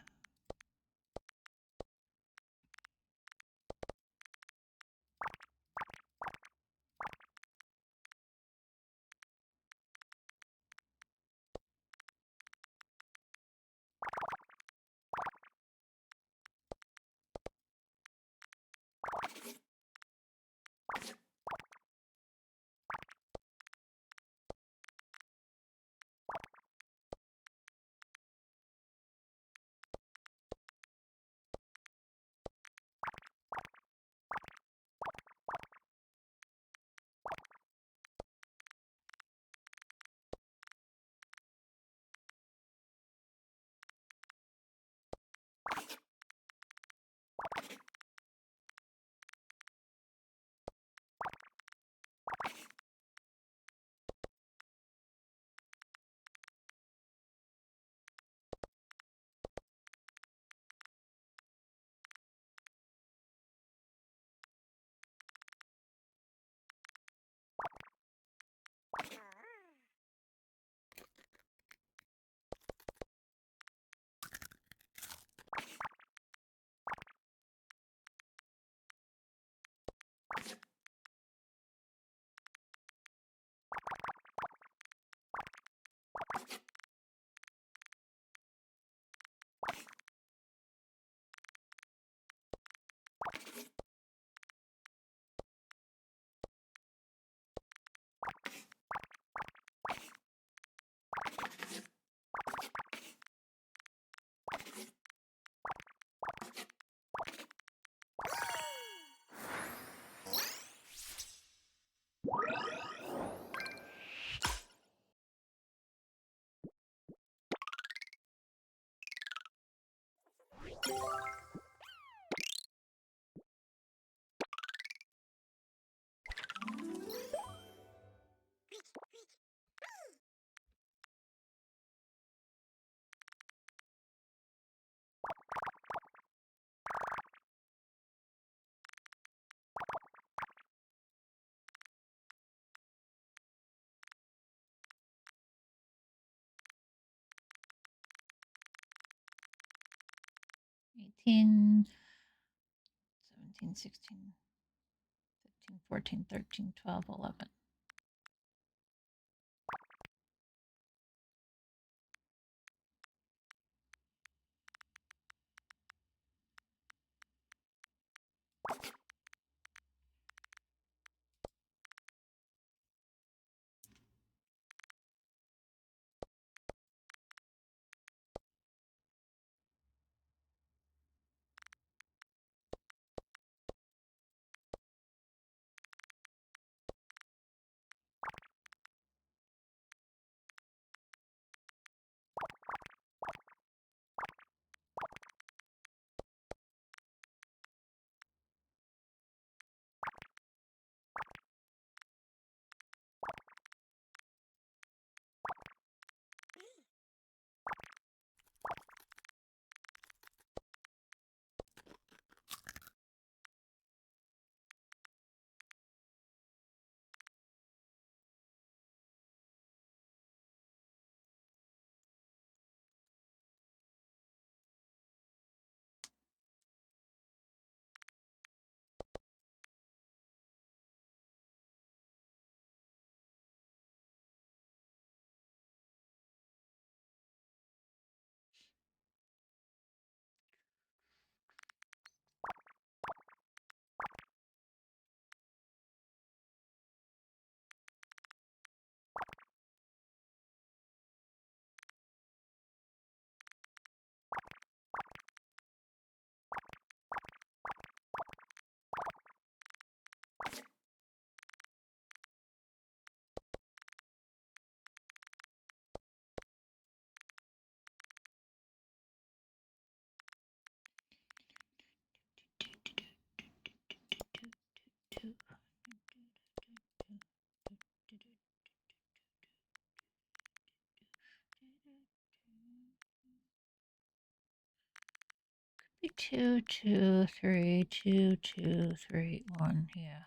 Eighteen, 17, 16, 15, 14, 13, 12, 11. 2, 2, 3, 2, 2, 3, 1. Yeah.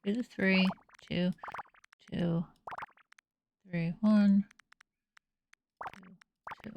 Do the 3, 2, 2, 3, 1, 2, 2.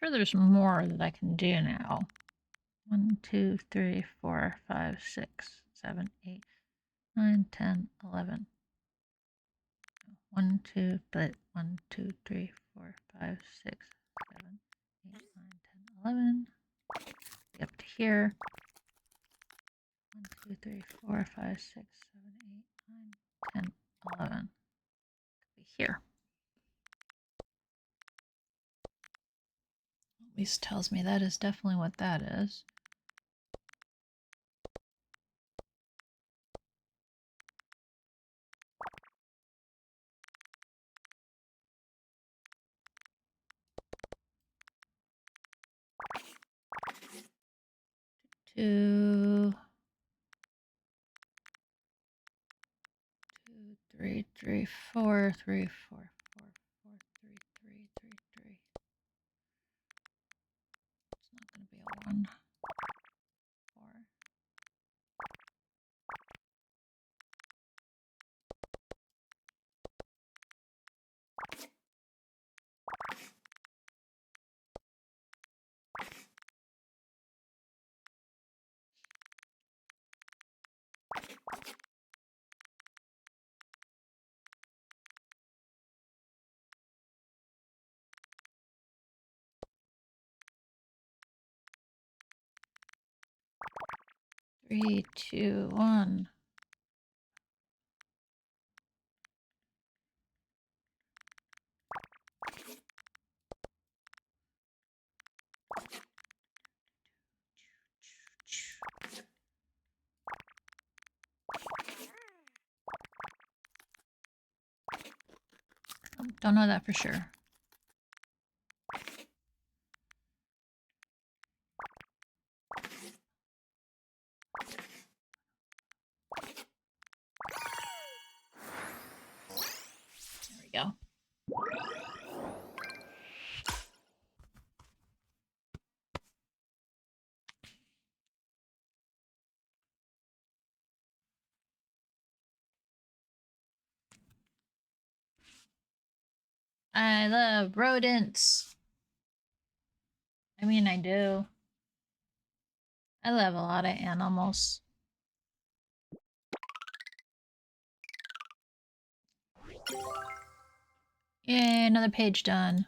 Sure, there's more that I can do now. 1, 2, 3, 4, 5, 6, 7, 8, 9, 10, 11. 1, 2, but 1, 2, 3, 4, 5, 6, 7, 8, 9, 10, 11. Get up to here. 1, 2, 3, 4, 5, 6, 7, 8, 9, 10, 11. Could be here. At least tells me that is definitely what that is. Two, 2, 3, 3, 4, 3, 4, 4, 4, 3, 3, 3, 3. It's not going to be a 1, 4. 3, 2, 1. Don't know that for sure. There we go. I love rodents. I mean, I do. I love a lot of animals. Yay, another page done.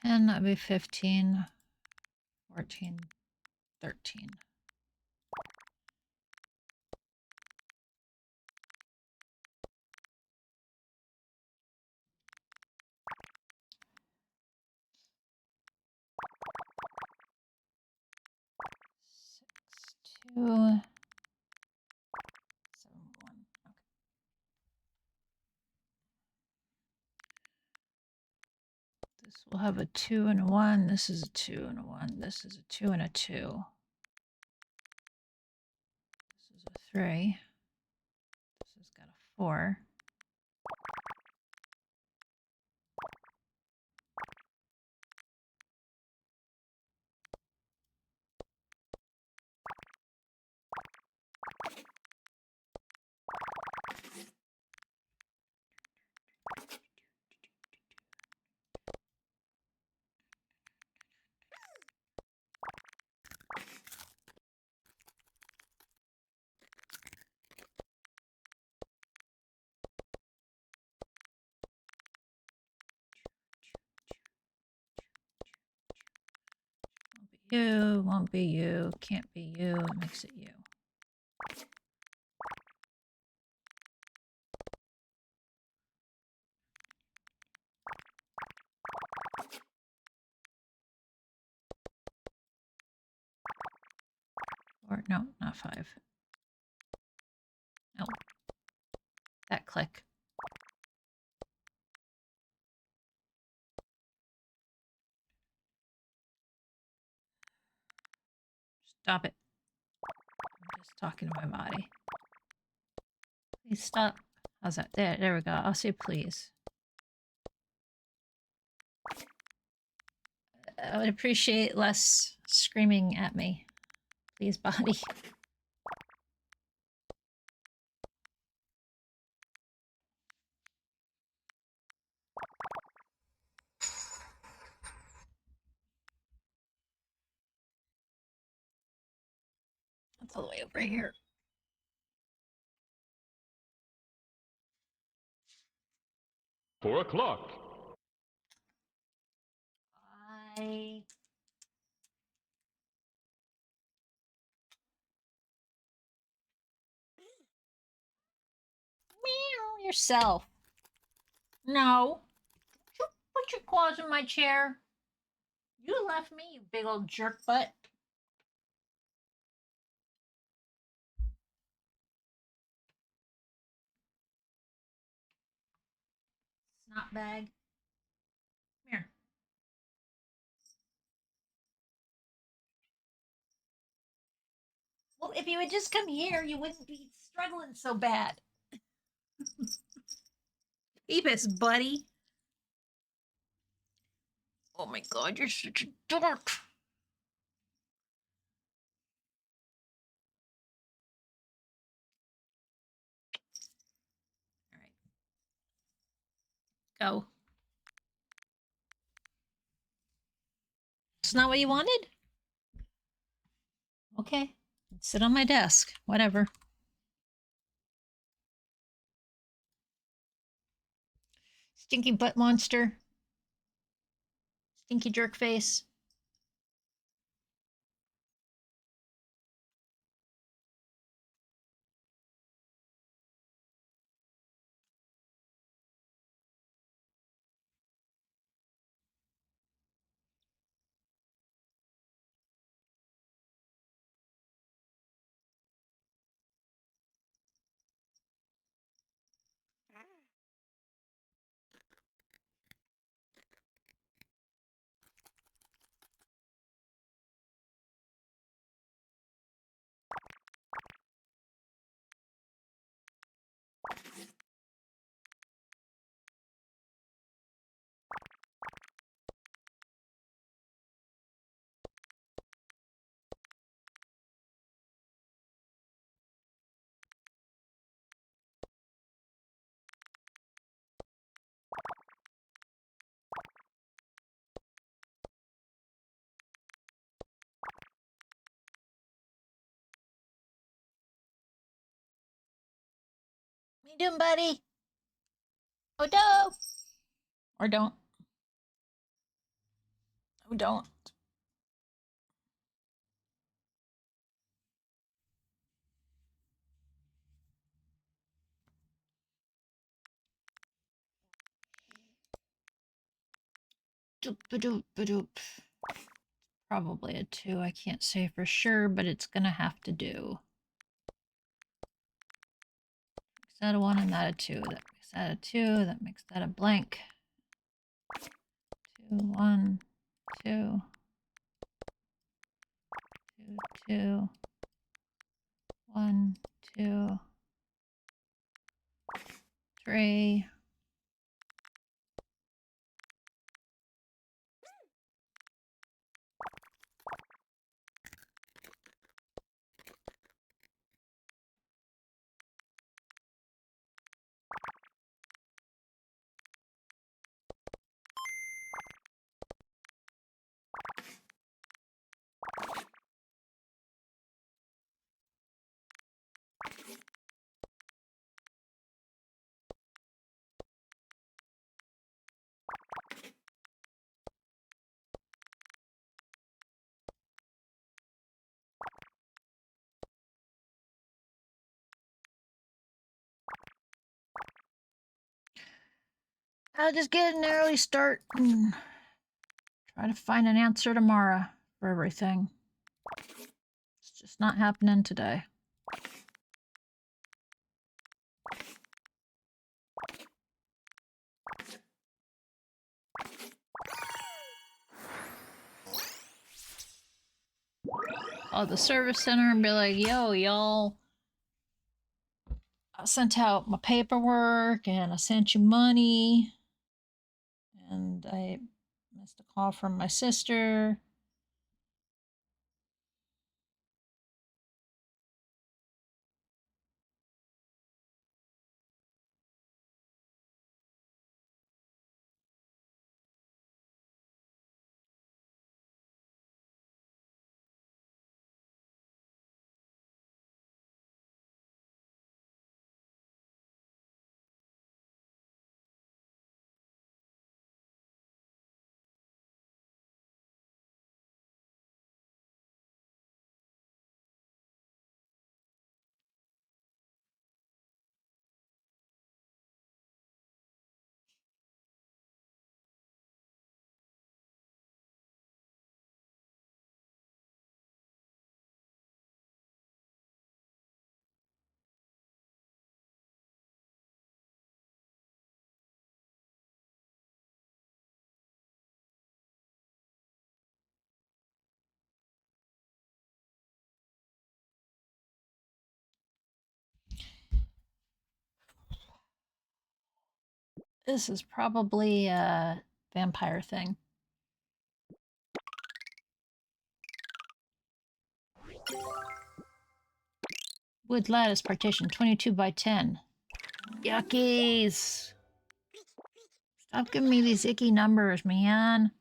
And that'd be 15, 14, 13. 2, 7, 1. Okay. This will have a 2 and a 1. This is a 2 and a 1. This is a 2 and a 2. This is a 3. This has got a 4. You, won't be you, can't be you, it makes it you. Or no, not 5. No. That click. Stop it. I'm just talking to my body. Please stop. How's that? There we go. I'll say please. I would appreciate less screaming at me. Please, body. That's all the way over here. Four o'clock. Meow, yourself. No. You put your claws in my chair. You left me, you big old jerk butt. Snot bag. Come here. Well, if you would just come here, you wouldn't be struggling so bad. Phoebus, buddy. Oh my god, you're such a dork. All right. Go. It's not what you wanted? Okay. Sit on my desk. Whatever. Stinky butt monster. Stinky jerk face. What you doing, buddy? Oh, no. Or don't. Oh, don't. Doop-a-doop-a-doop. Probably a 2. I can't say for sure, but it's gonna have to do. Makes that a 1 and that a 2. That makes that a 2. That makes that a blank. 2, 1, 2, 2, 2, 1, 2, 3. I'll just get an early start and try to find an answer tomorrow for everything. It's just not happening today. Call the service center and be like, yo, y'all, I sent out my paperwork and I sent you money. And I missed a call from my sister. This is probably a vampire thing. Wood lattice partition, 22 by 10. Yuckies! Stop giving me these icky numbers, man.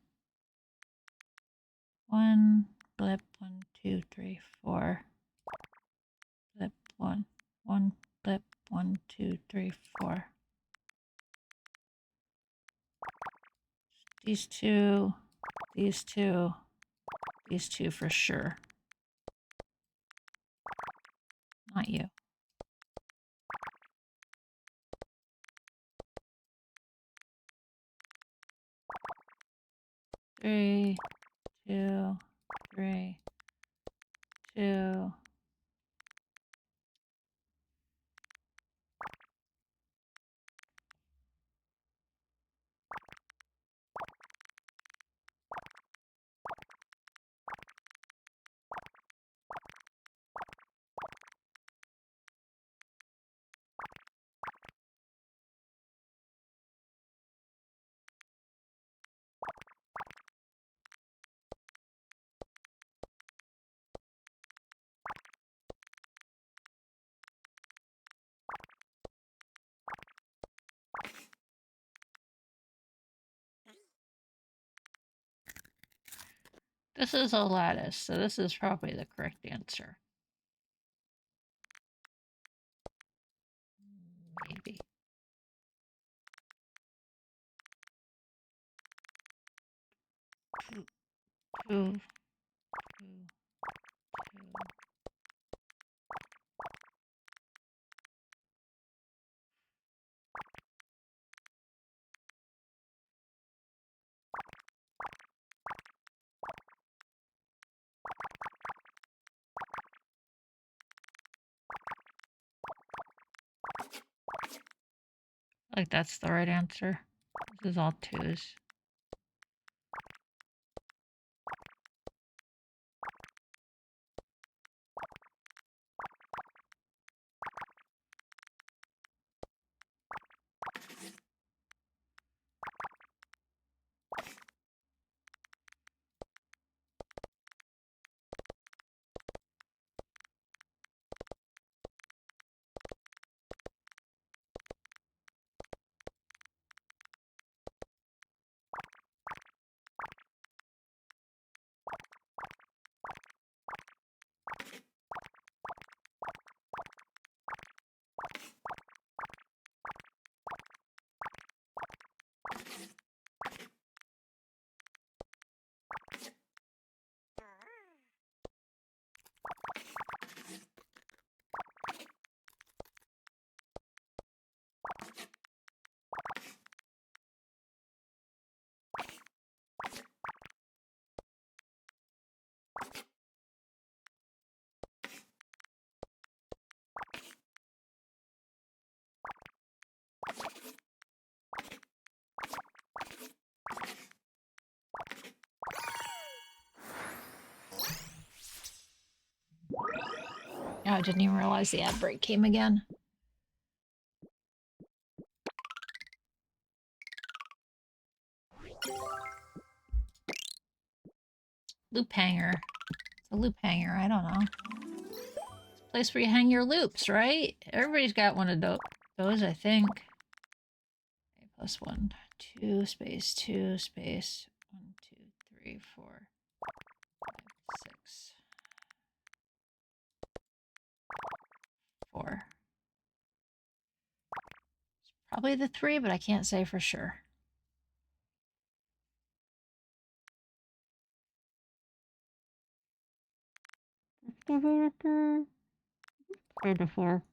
1, flip, 1, 2, 3, 4. Flip, 1, 1, flip, 1, 2, 3, 4. These two, these two, these two for sure. Not you. Three, 2, 3, 2. This is a lattice, so this is probably the correct answer. Maybe. Two. Like that's the right answer. This is all twos. Oh, I didn't even realize the ad break came again. Loop hanger. It's a loop hanger, I don't know. It's a place where you hang your loops, right? Everybody's got one of those, I think. A plus 1, 2, space, 2, space, 1, 2, 3, 4, 5, 6, 4. It's probably the 3, but I can't say for sure. Or the 4.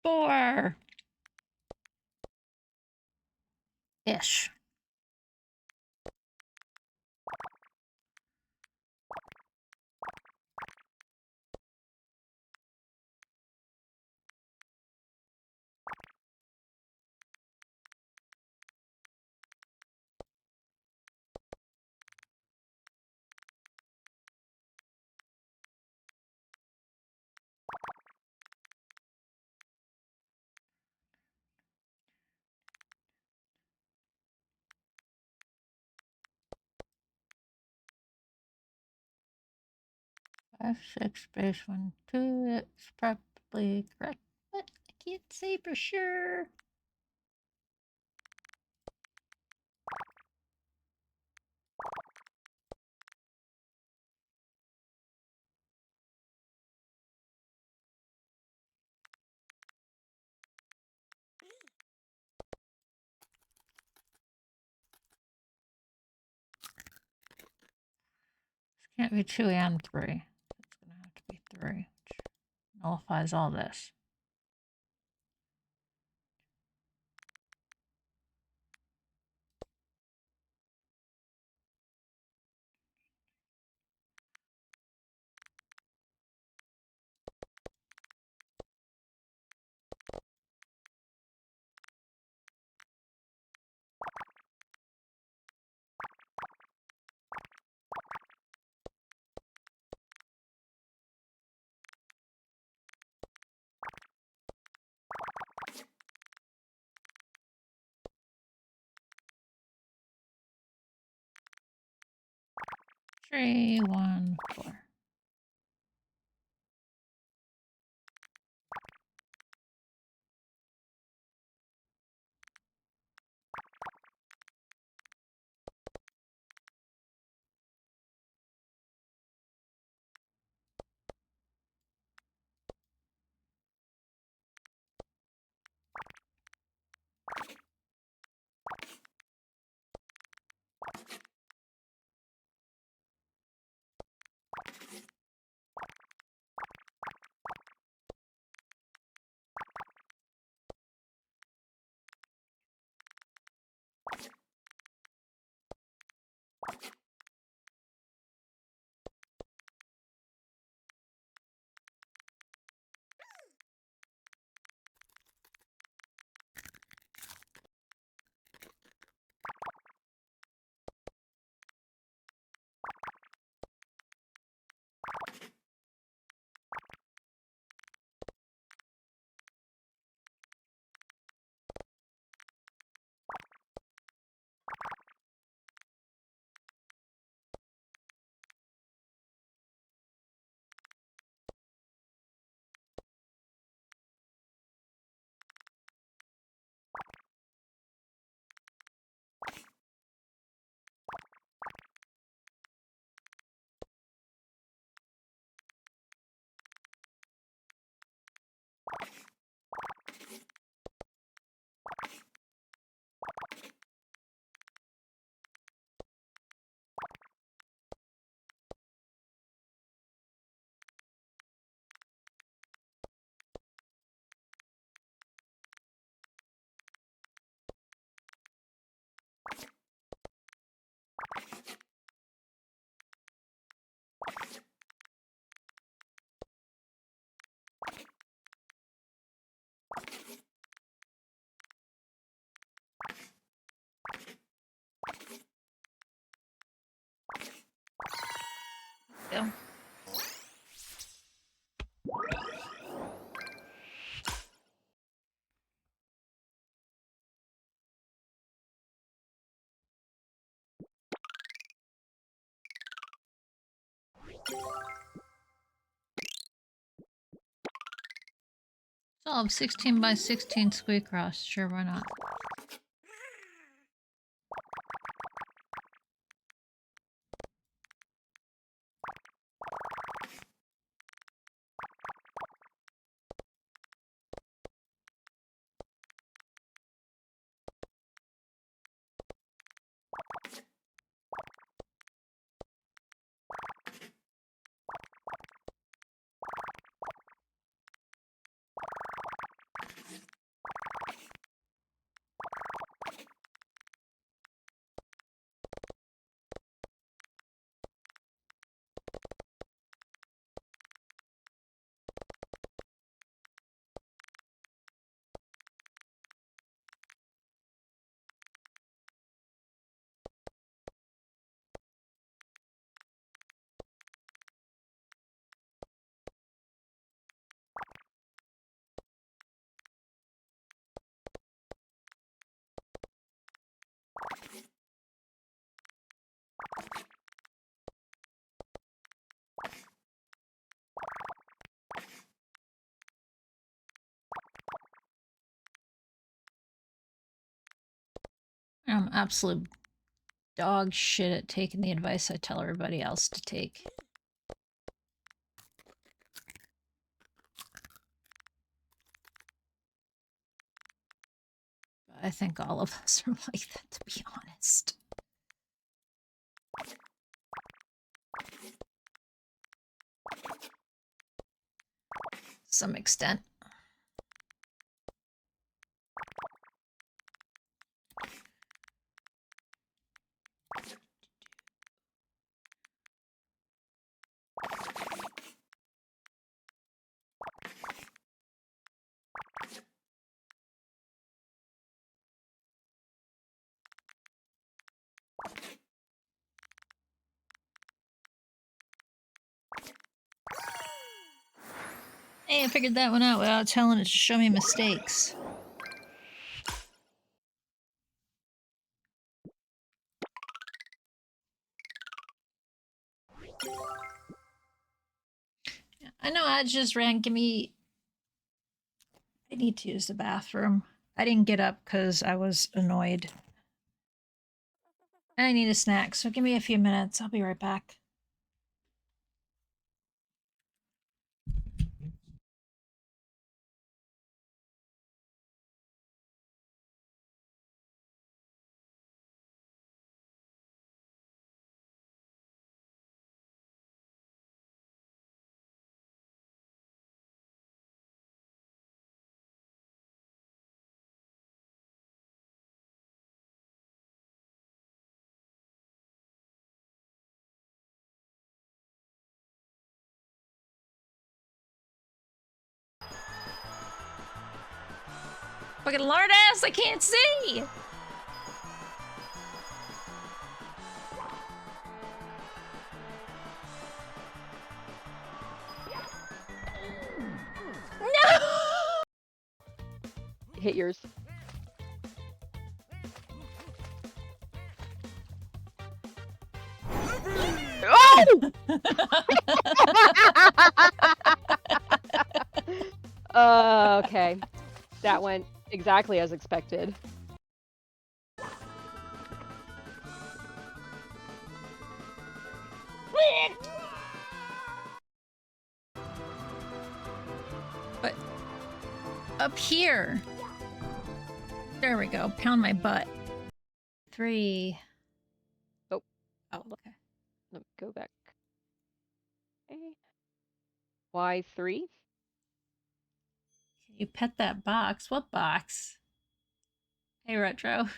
Four! Ish. Five, six, space, 1, 2. It's probably correct, but I can't say for sure. This can't be 2 and 3. It's going to have to be 3, which nullifies all this. 3, 1, 4. Go. Solve 16 by 16 SQUEAKROSS. Sure, why not? I'm absolute dog shit at taking the advice I tell everybody else to take. But I think all of us are like that, to be honest. To some extent. Hey, I figured that one out without telling it to show me mistakes. I know I just ran. Give me. I need to use the bathroom. I didn't get up because I was annoyed. And I need a snack, so give me a few minutes. I'll be right back. Fucking lard ass, I can't see! No! Hit yours. Oh! Okay. That went exactly as expected. But up here. There we go. Pound my butt. 3. Oh. Oh, okay. Let me go back. Okay. Y3? Can you pet that box? What box? Hey, Retro.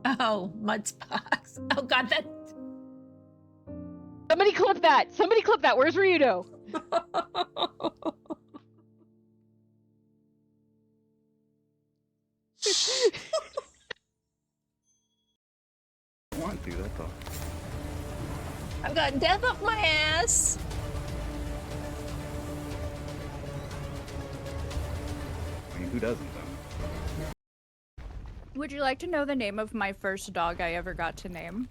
Oh, Mud's box. Oh god, that... Somebody clip that! Somebody clip that! Where's Ryudo? I want to, that's all. I've got death up my ass. I mean, who doesn't, though? Would you like to know the name of my first dog I ever got to name?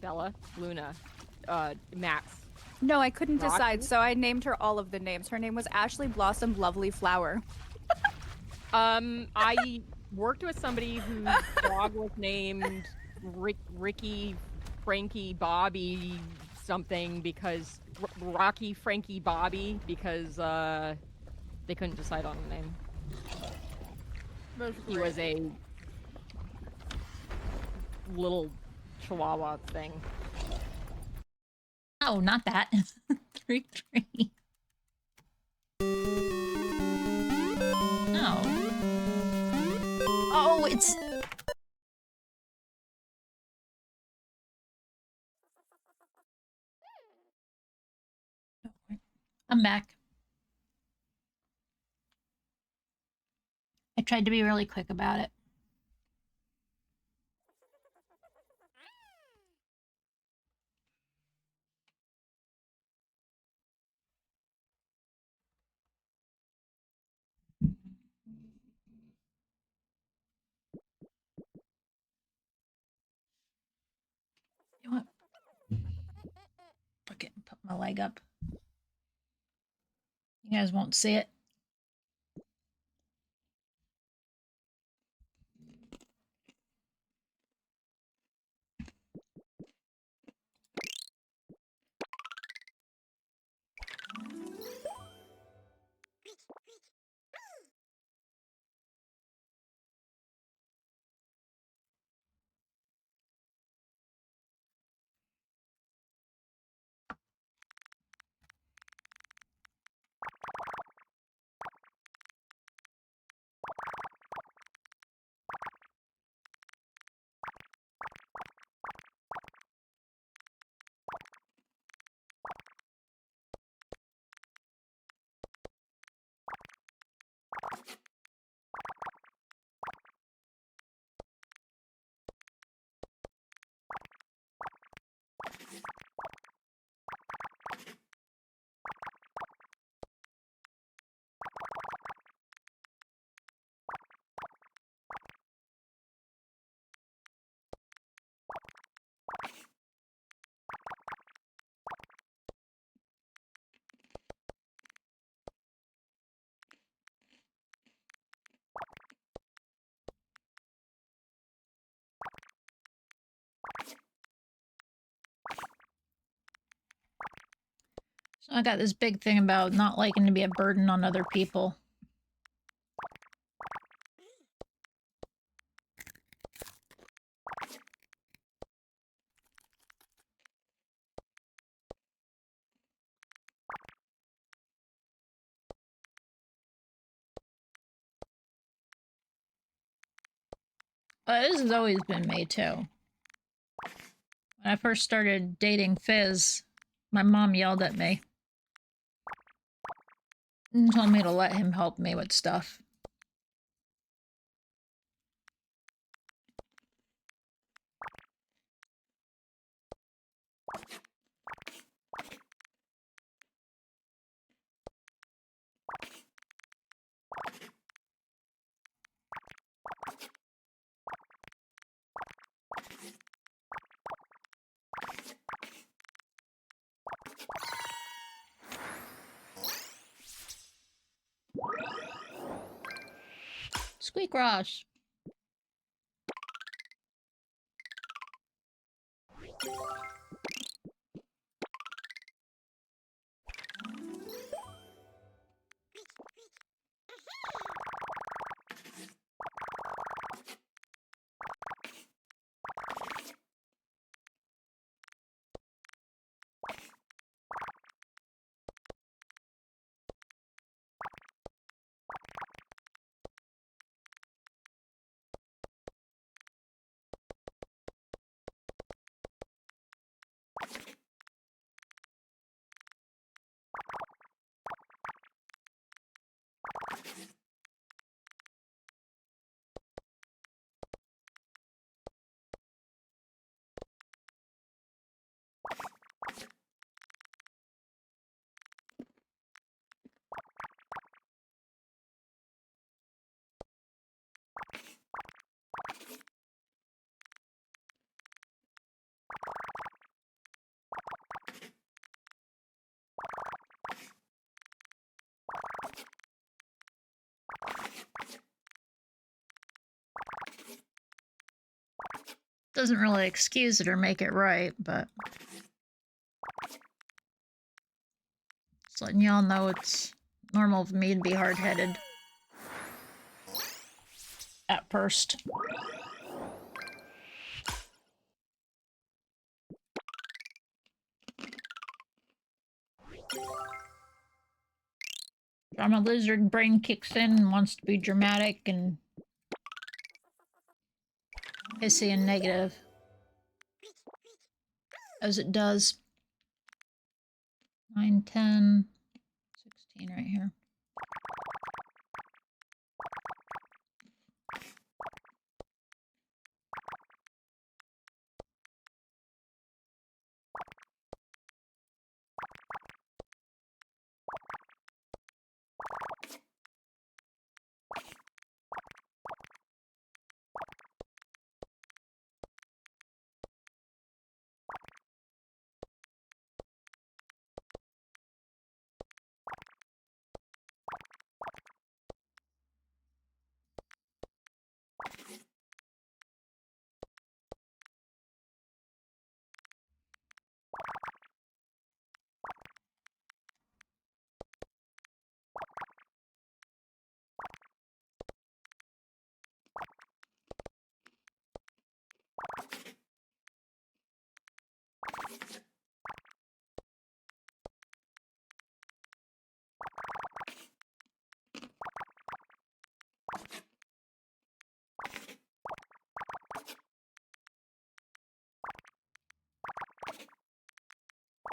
Bella, Luna, Max. No, I couldn't Rocky? decide, so I named her all of the names. Her name was Ashley Blossom Lovely Flower. I worked with somebody whose dog was named Ricky, Frankie, Bobby, something because Rocky, Frankie, Bobby because they couldn't decide on a name. He was a little chihuahua thing. Oh, not that. 3, 3. No. Oh, it's... I'm back. I tried to be really quick about it. You know what? Fuck it, put my leg up. You guys won't see it. I got this big thing about not liking to be a burden on other people. This has always been me, too. When I first started dating Fizz, my mom yelled at me and told me to let him help me with stuff. SQUEAKROSS. Doesn't really excuse it or make it right, but just letting y'all know it's normal for me to be hard-headed at first. Drama lizard brain kicks in and wants to be dramatic and hissy and negative. As it does. 9, 10, 16 right here.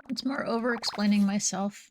It's more over-explaining myself.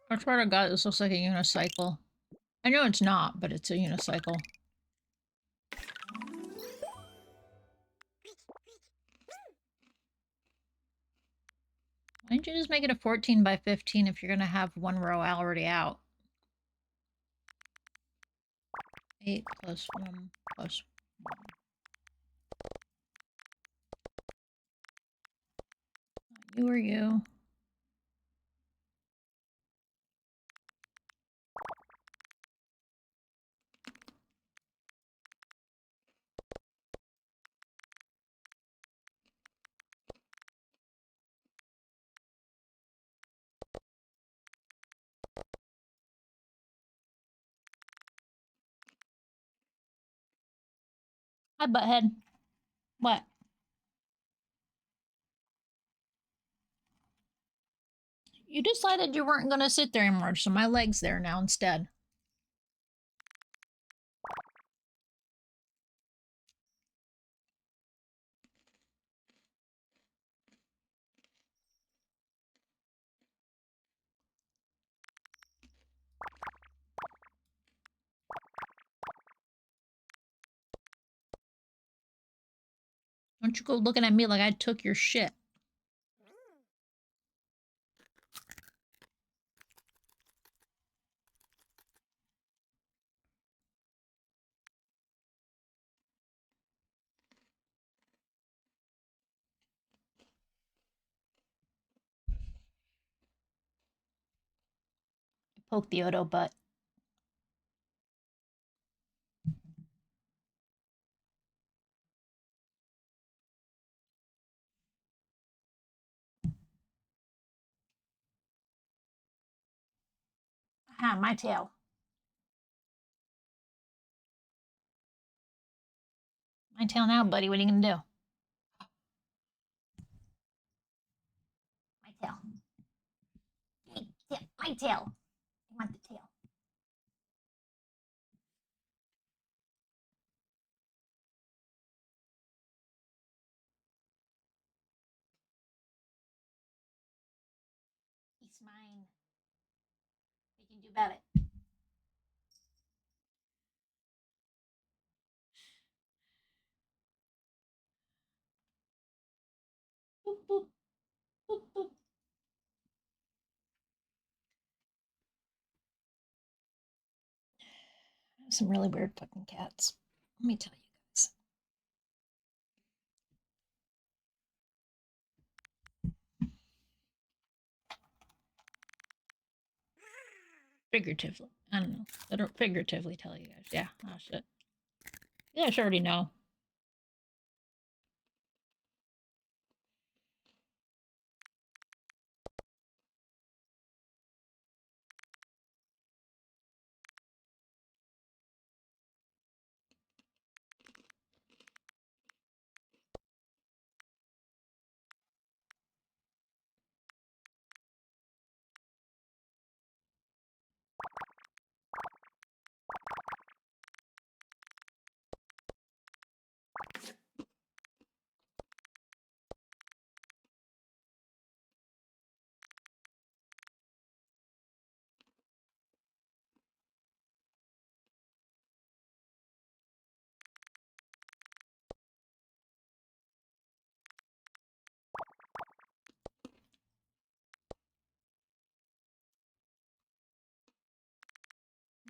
I swear to God, this looks like a unicycle. I know it's not, but it's a unicycle. Why don't you just make it a 14 by 15 if you're going to have one row already out? 8 plus 1 plus 1. You or you? Hi, butthead. What? You decided you weren't going to sit there anymore, so my leg's there now instead. Don't you go looking at me like I took your shit. Poke the Odo butt. Aha, my tail. My tail now, buddy. What are you gonna do? My tail. Hey, my tail. I want the tail. It's mine. What can you do about it? Boop, boop, boop, boop. I have some really weird fucking cats. Let me tell you guys. Figuratively. I don't know. I don't figuratively tell you guys. Yeah. Oh, shit. You guys already know.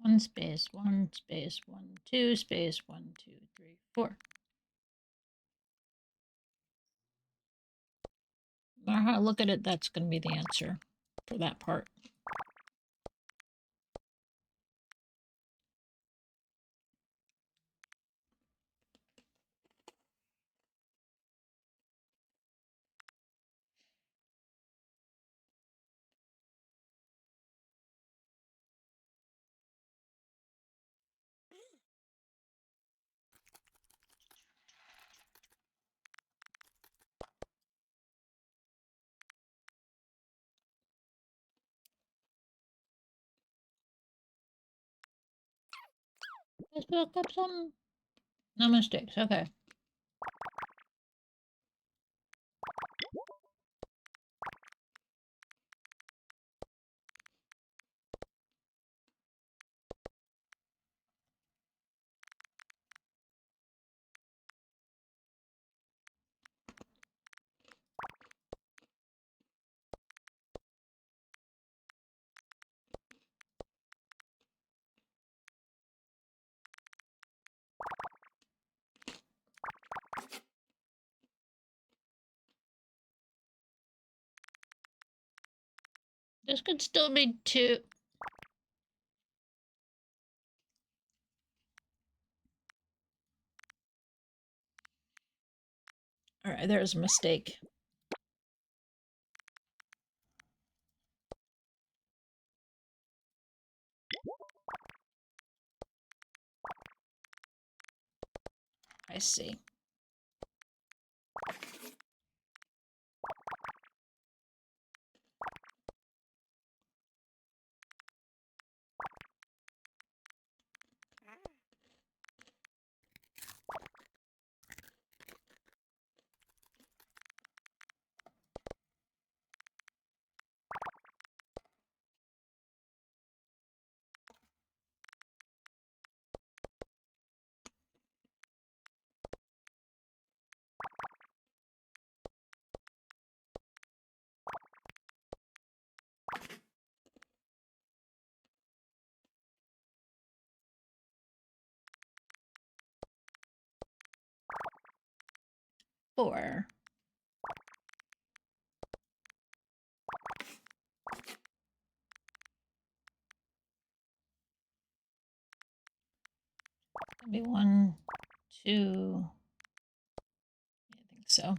One space, 1 space, 1, 2 space, 1, 2, 3, 4. No matter how I look at it, that's going to be the answer for that part. Let's pick up some. No mistakes. Okay. This could still be 2. Alright, there's a mistake. I see. Four. Maybe 1, 2. I think so.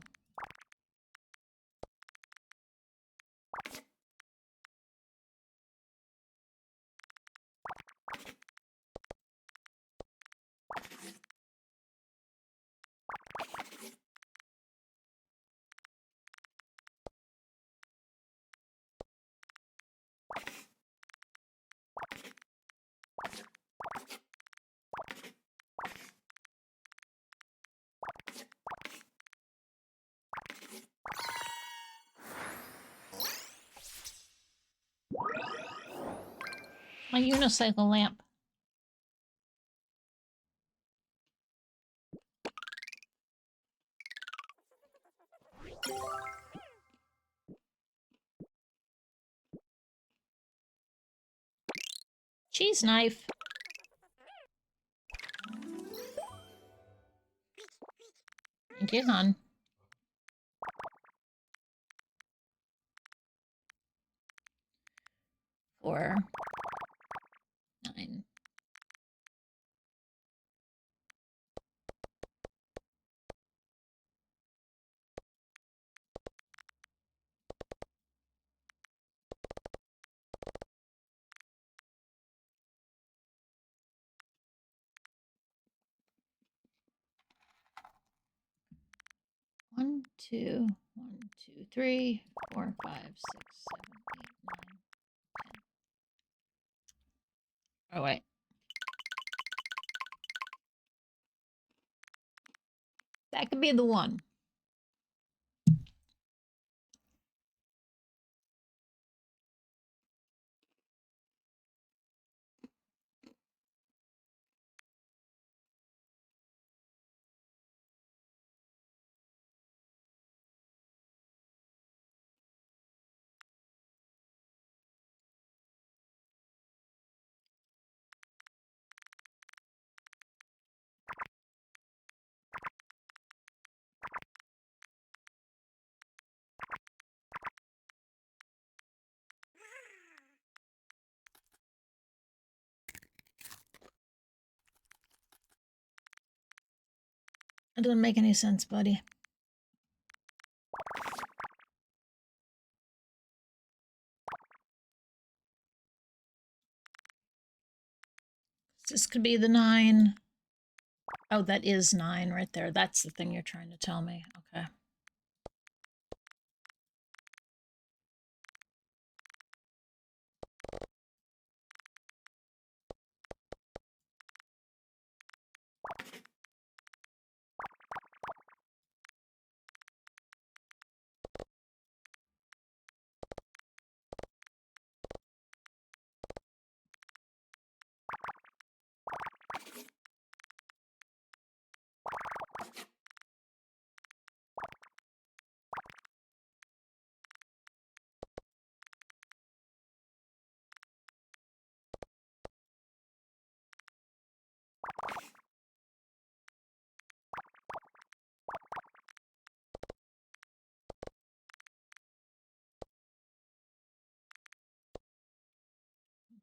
My unicycle lamp. Cheese knife. Thank you, hon. 4, 9. One, two, 1, 2, 3, 4, 5, 6, 7, 8, 9, 10. Oh wait. That could be the one. It doesn't make any sense, buddy. This could be the 9. Oh, that is 9 right there. That's the thing you're trying to tell me. Okay.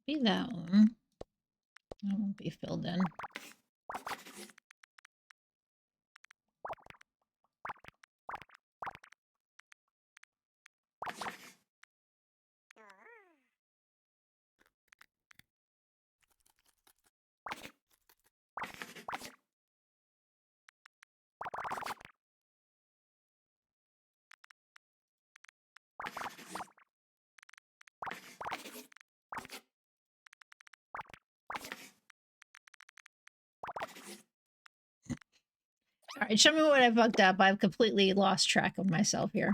Be that one. That won't be filled in. All right, show me what I fucked up. I've completely lost track of myself here.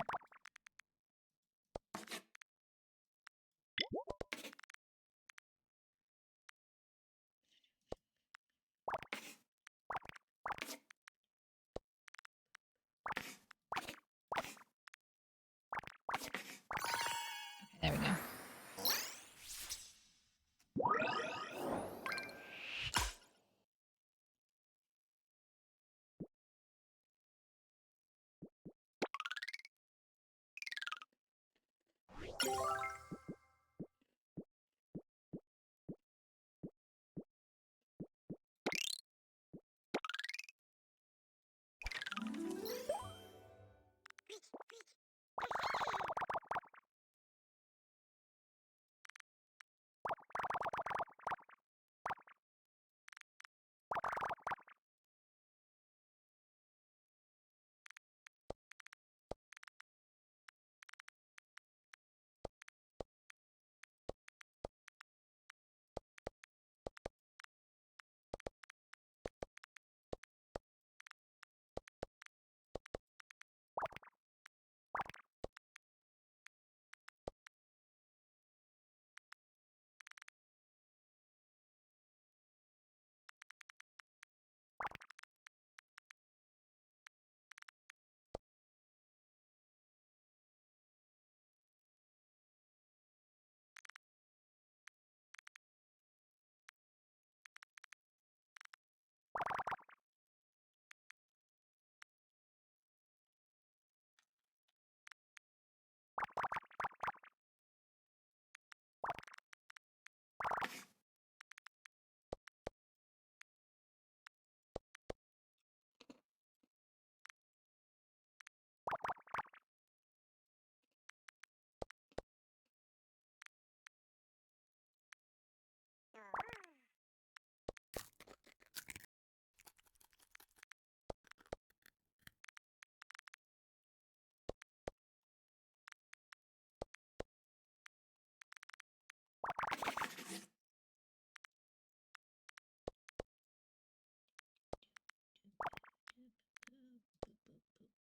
Okay, there we go.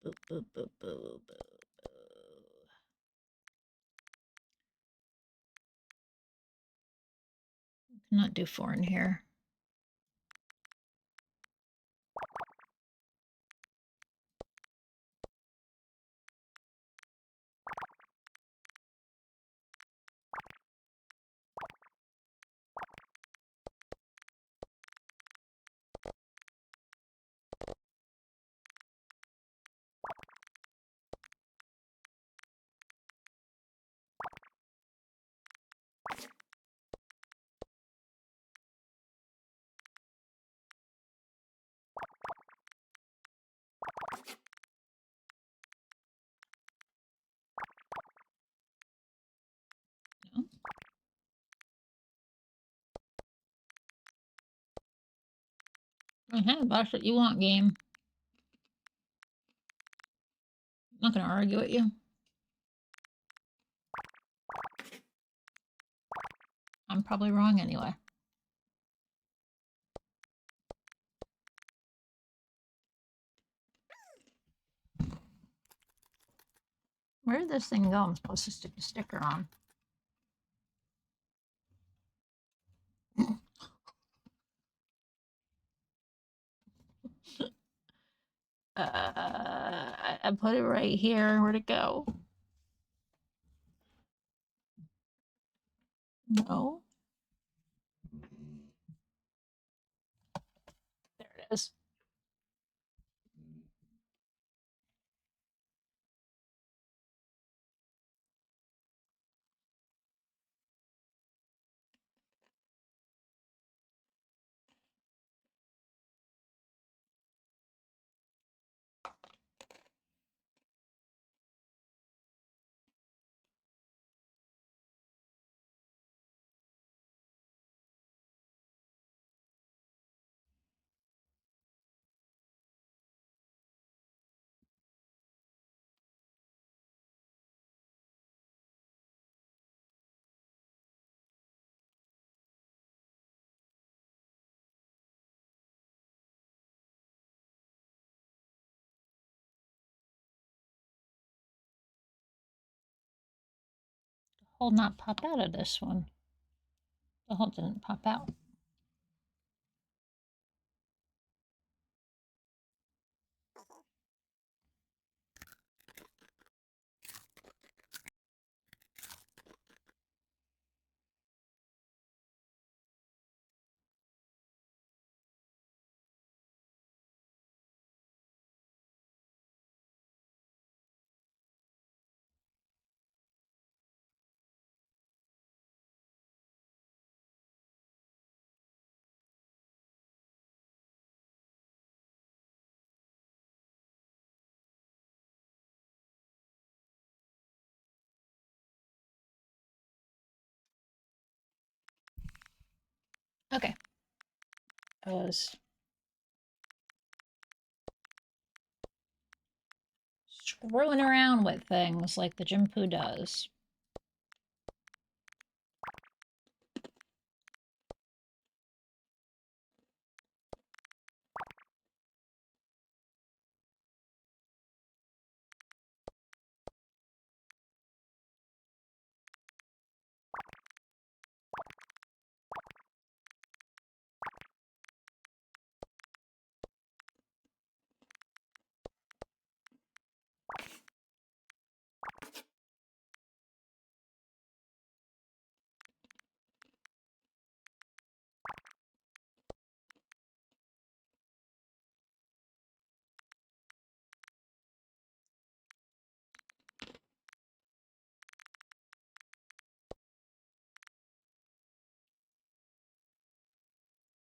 Boop, boop, boop, boop, boop. Cannot do 4 in here. No. That's what you want, game. I'm not gonna argue with you. I'm probably wrong anyway. Where did this thing go? I'm supposed to stick a sticker on. I put it right here. Where'd it go? No. There it is. hole not pop out of this one? The hole didn't pop out. Okay. I was screwing around with things like the Ginpu does.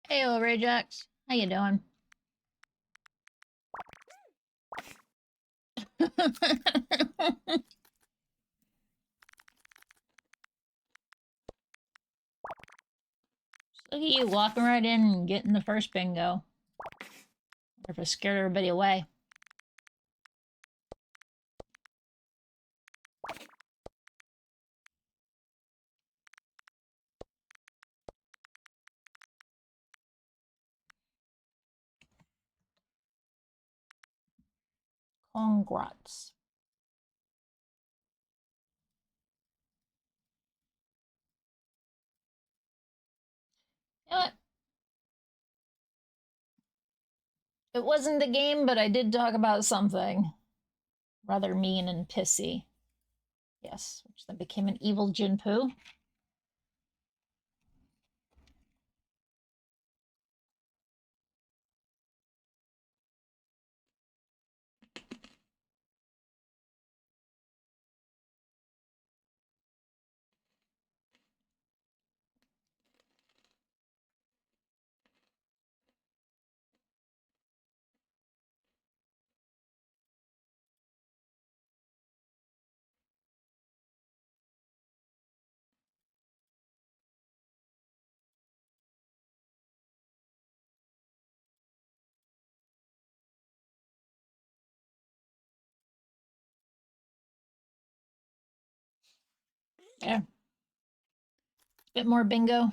Hey, Rajax. How you doing? Look at you walking right in and getting the first bingo. Or if I scared everybody away. Congrats. You know what? It wasn't the game, but I did talk about something rather mean and pissy. Yes, which then became an evil Ginpu. Yeah. Bit more bingo.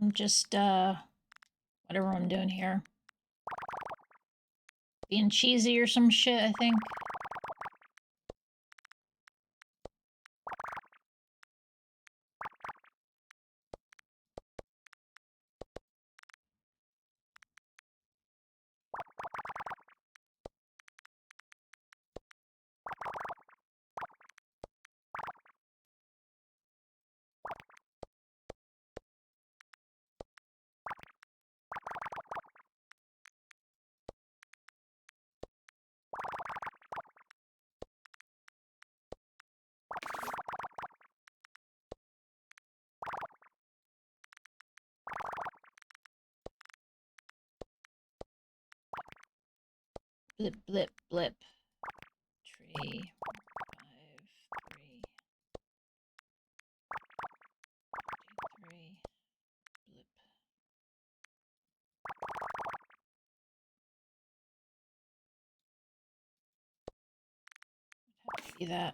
I'm just, whatever I'm doing here. Being cheesy or some shit, I think. Blip, blip, blip. Tree. 5, 3. 3. Blip. Have to be that.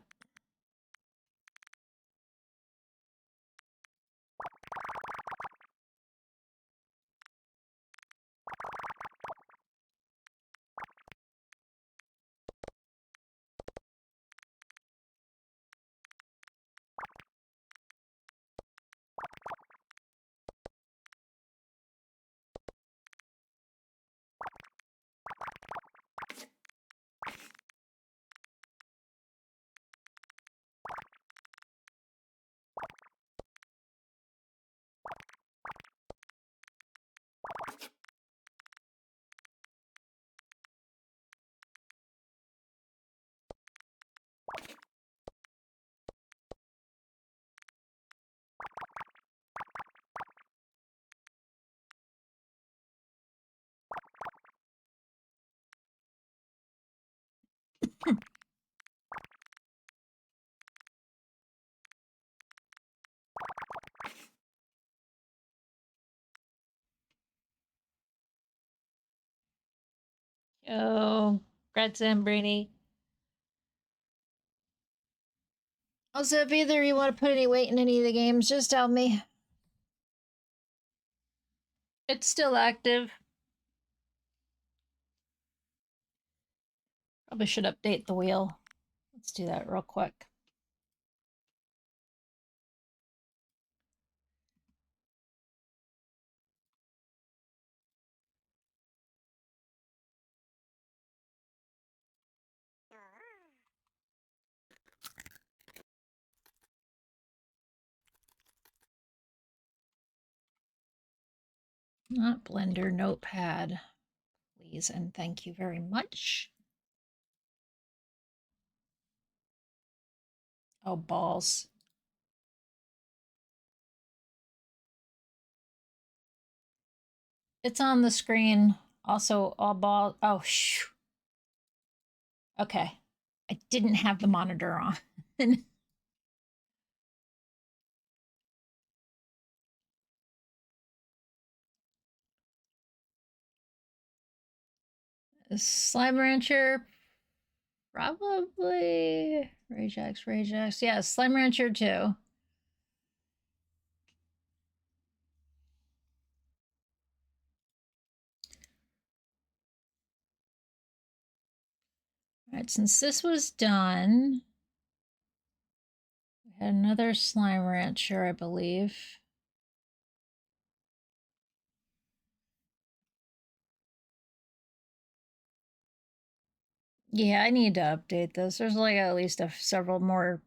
Yo, congrats, Brady. Also, if either of you want to put any weight in any of the games, just tell me. It's still active. Probably should update the wheel. Let's do that real quick. Not Blender, Notepad, please, and thank you very much. Oh, balls. It's on the screen. Also, all ball. Oh, shh. Okay. I didn't have the monitor on. Slime Rancher, probably. Ragex, Ragex. Yeah, Slime Rancher too. All right, since this was done, we had another Slime Rancher, I believe. Yeah, I need to update this. There's like at least several more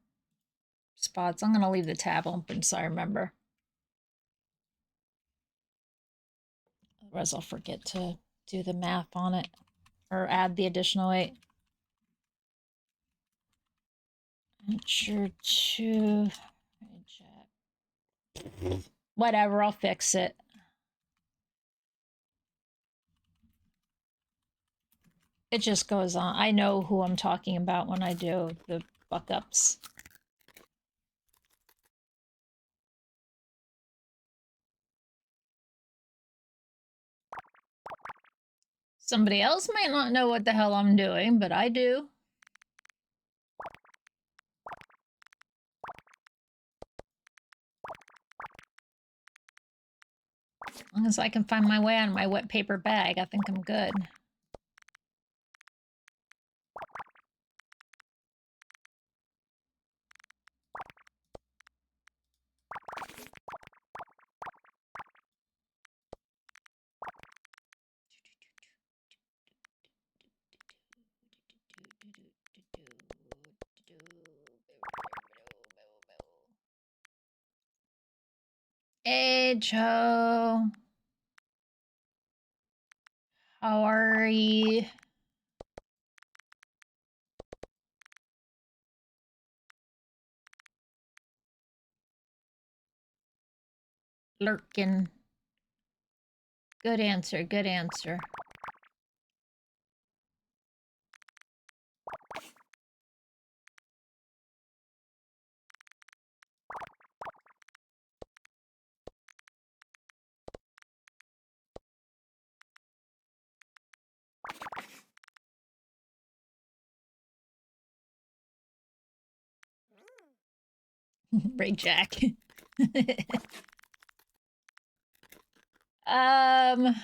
spots. I'm going to leave the tab open so I remember. Otherwise, I'll forget to do the math on it or add the additional 8. Sure to whatever, I'll fix it. It just goes on. I know who I'm talking about when I do the fuck-ups. Somebody else might not know what the hell I'm doing, but I do. long as I can find my way out of my wet paper bag, I think I'm good. Hey, Joe. How are you? Lurkin. Good answer, good answer. Ray Jack. I'm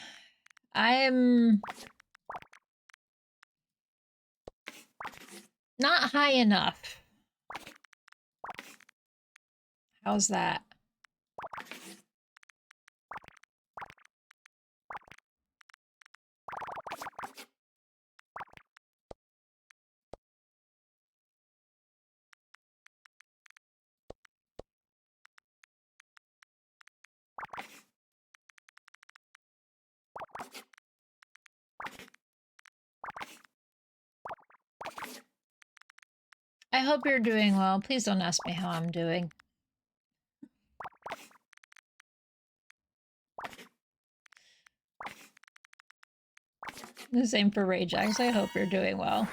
not high enough. How's that? I hope you're doing well. Please don't ask me how I'm doing. The same for Rajax. I hope you're doing well.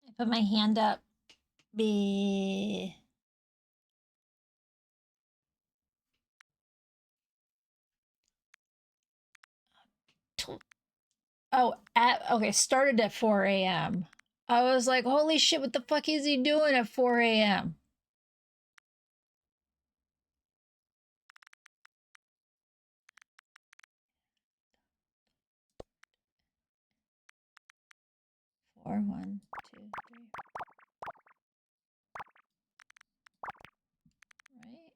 I put my hand up. Be. Oh, okay, started at 4 a.m. I was like, holy shit, what the fuck is he doing at 4 a.m.? Four, 1, 2, 3. Right?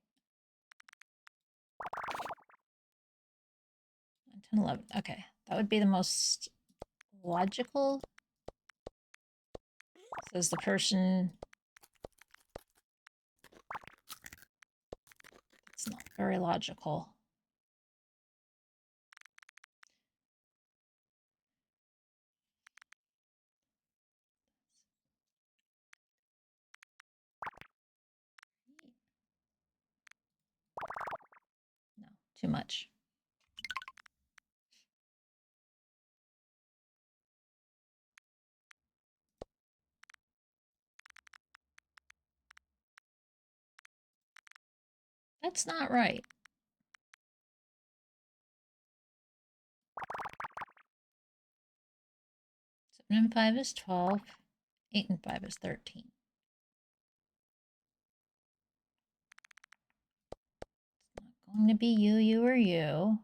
10, 11. Okay, that would be the most logical. Says the person. It's not very logical. No, too much. That's not right. 7 and 5 is 12. 8 and 5 is 13. It's not going to be you, you, or you.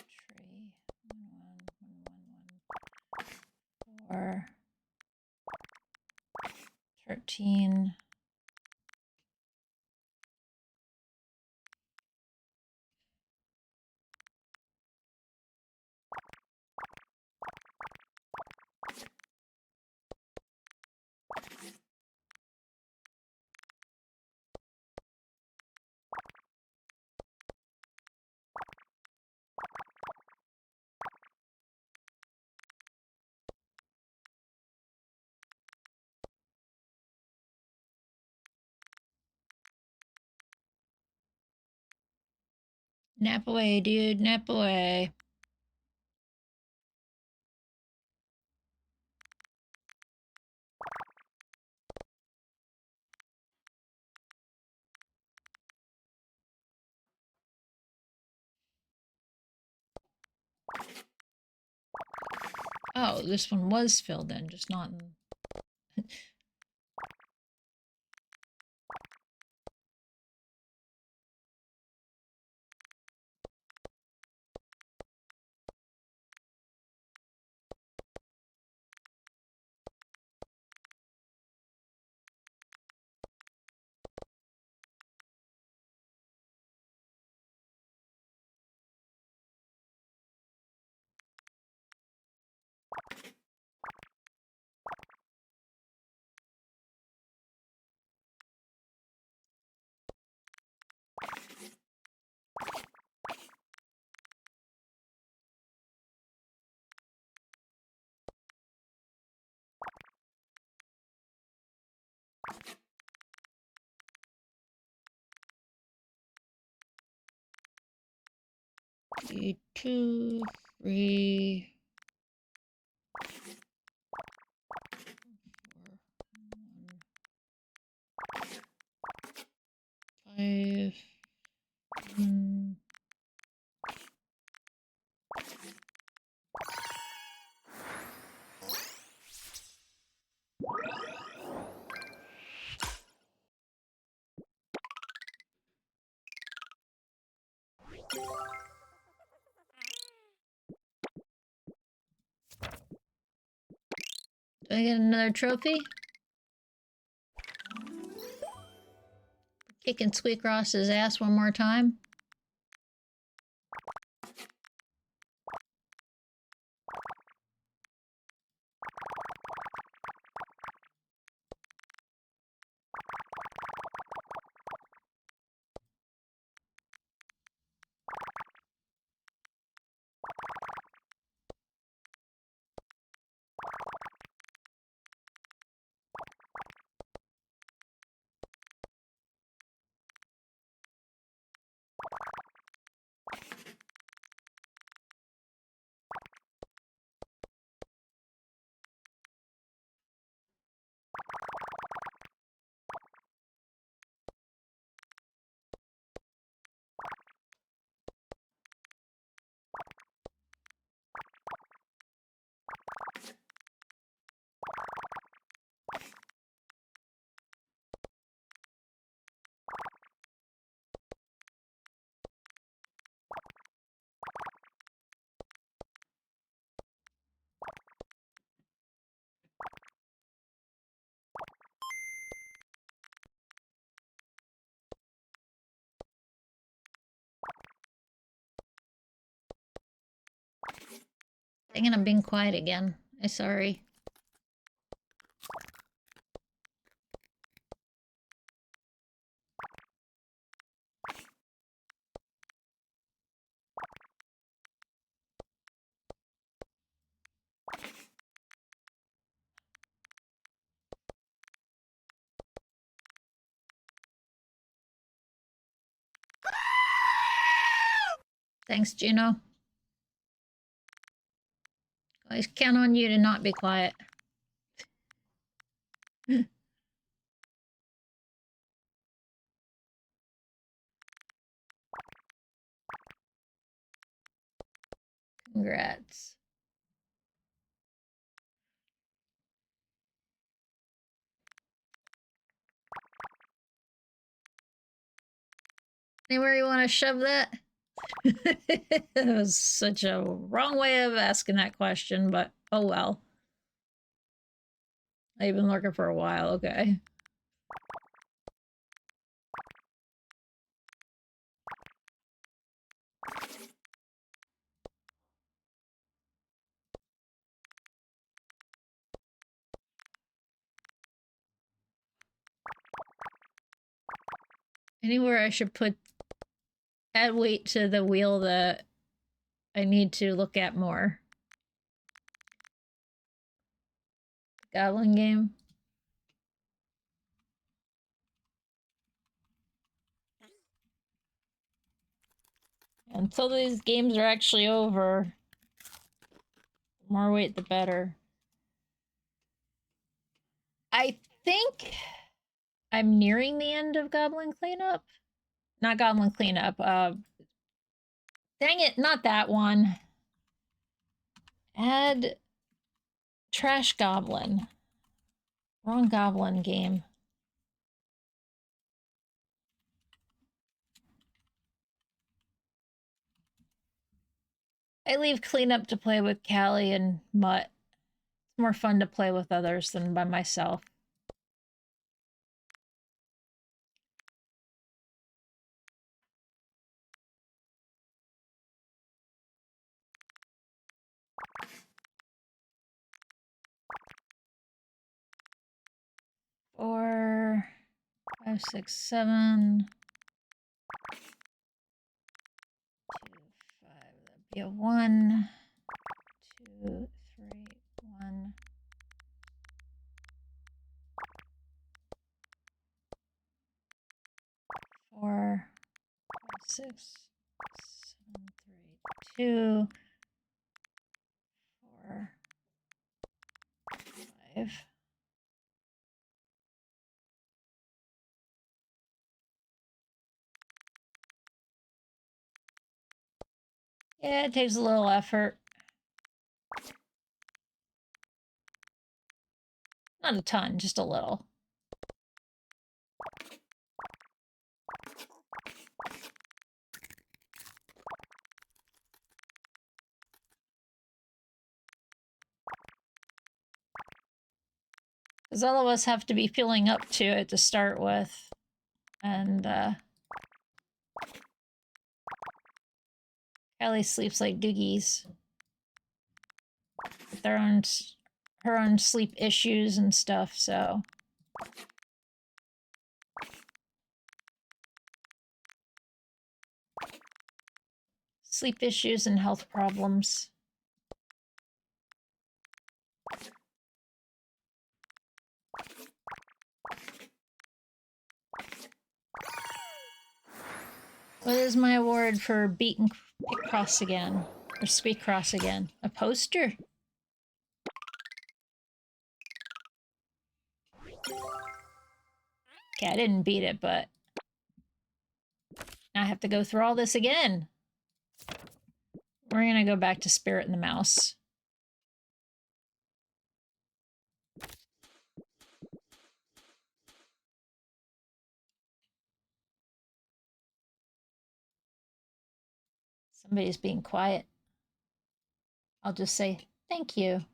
Tree. 1, 1, 1, 1, 1. 4. 13. Nap away, dude. Nap away. Oh, this one was filled in, just not in... Two, three, 5. Do I get another trophy? Kicking SQUEAKROSS's ass one more time? Dang it, I'm being quiet again. I'm sorry. Thanks, Juno. Always count on you to not be quiet. Congrats. Anywhere you want to shove that? That was such a wrong way of asking that question, but oh well. I've been lurking for a while, okay. Anywhere I should add weight to the wheel that I need to look at more. Goblin game. Until these games are actually over. The more wait, the better. I think I'm nearing the end of Goblin Cleanup. Not Goblin Cleanup. Dang it, not that one. Add Trash Goblin. Wrong Goblin game. I leave cleanup to play with Callie and Mutt. It's more fun to play with others than by myself. Four, 5, 6, 7. 2, 5. That'd be a 1. 2, 3, 1. 4, 5, 6, 7, 3, 2. 4, 5. Yeah, it takes a little effort. Not a ton, just a little. Because all of us have to be feeling up to it to start with. And, Ellie sleeps like doogies. With her own sleep issues and stuff, so... Sleep issues and health problems. What is my award for beating Cross again? Or SQUEAKROSS again? A poster? Okay, I didn't beat it, but... now I have to go through all this again. We're gonna go back to Spirit and the Mouse. Somebody's being quiet. I'll just say, thank you.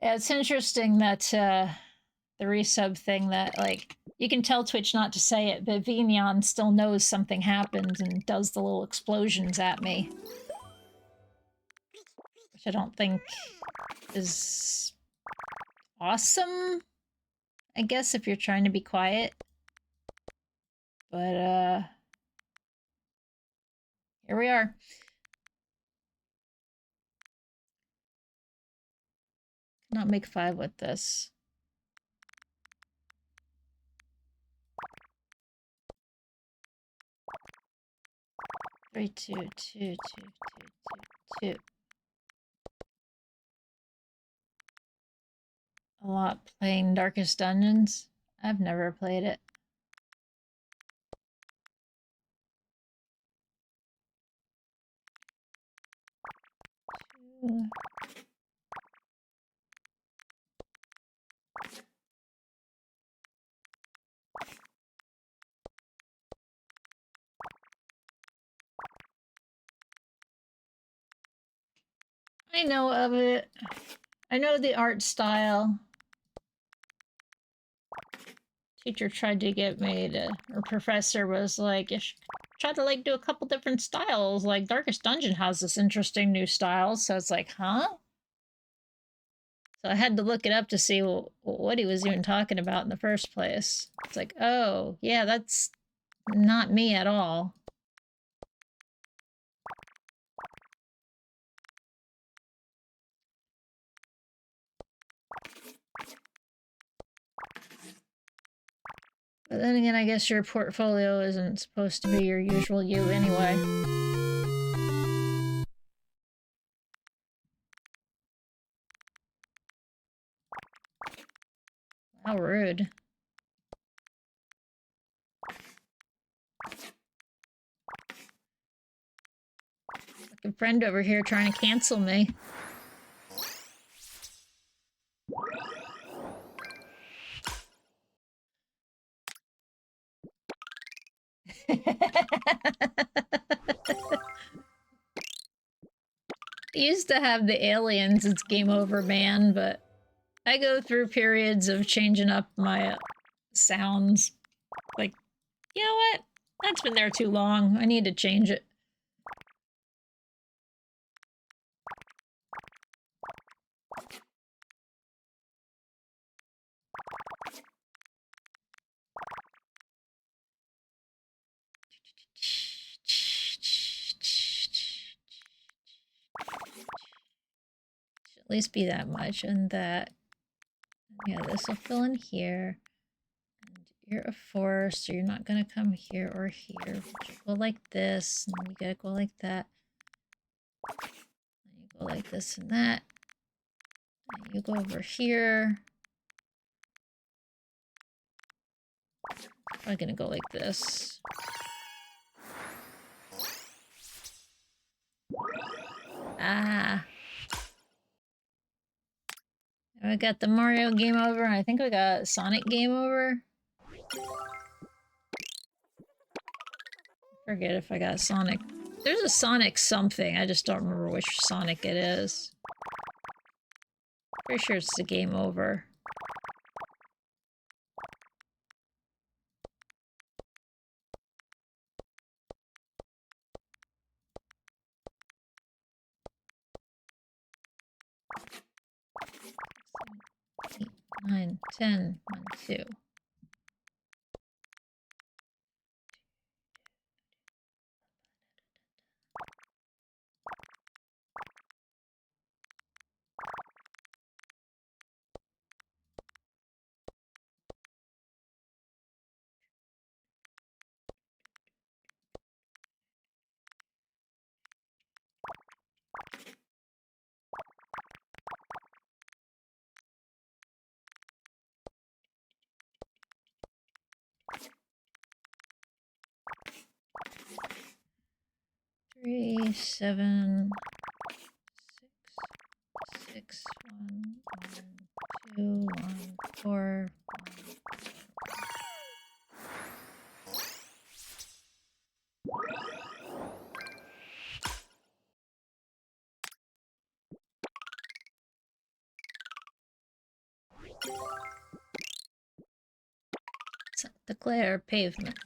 Yeah, it's interesting that the resub thing that, like, you can tell Twitch not to say it, but Vignon still knows something happened and does the little explosions at me. Which I don't think is awesome, I guess, if you're trying to be quiet. But, here we are. Not make 5 with this. Three, 2, 2, 2, 2, 2, 2. A lot playing Darkest Dungeons. I've never played it. I know of it. I know the art style. Teacher tried to get me to, or professor was like, you should try to like do a couple different styles. Like Darkest Dungeon has this interesting new style. So it's like, huh? So I had to look it up to see what he was even talking about in the first place. It's like, oh, yeah, that's not me at all. But then again, I guess your portfolio isn't supposed to be your usual you anyway. How rude. Fucking friend over here trying to cancel me. I used to have the aliens, it's game over, man, but I go through periods of changing up my sounds. Like, you know what? That's been there too long. I need to change it. Should at least be that much, and that. Yeah, this will fill in here. And you're a 4, so you're not gonna come here or here. But you go like this, and then you gotta go like that. And you go like this and that. And you go over here. I'm gonna go like this. Ah. We got the Mario game over, and I think we got Sonic game over. Forget if I got Sonic. There's a Sonic something, I just don't remember which Sonic it is. Pretty sure it's the game over. Eight, 9, 10, 1, 2. Three, 7, 6, 6, 1, 1, 2, 1, 4, 1. Declare pavement.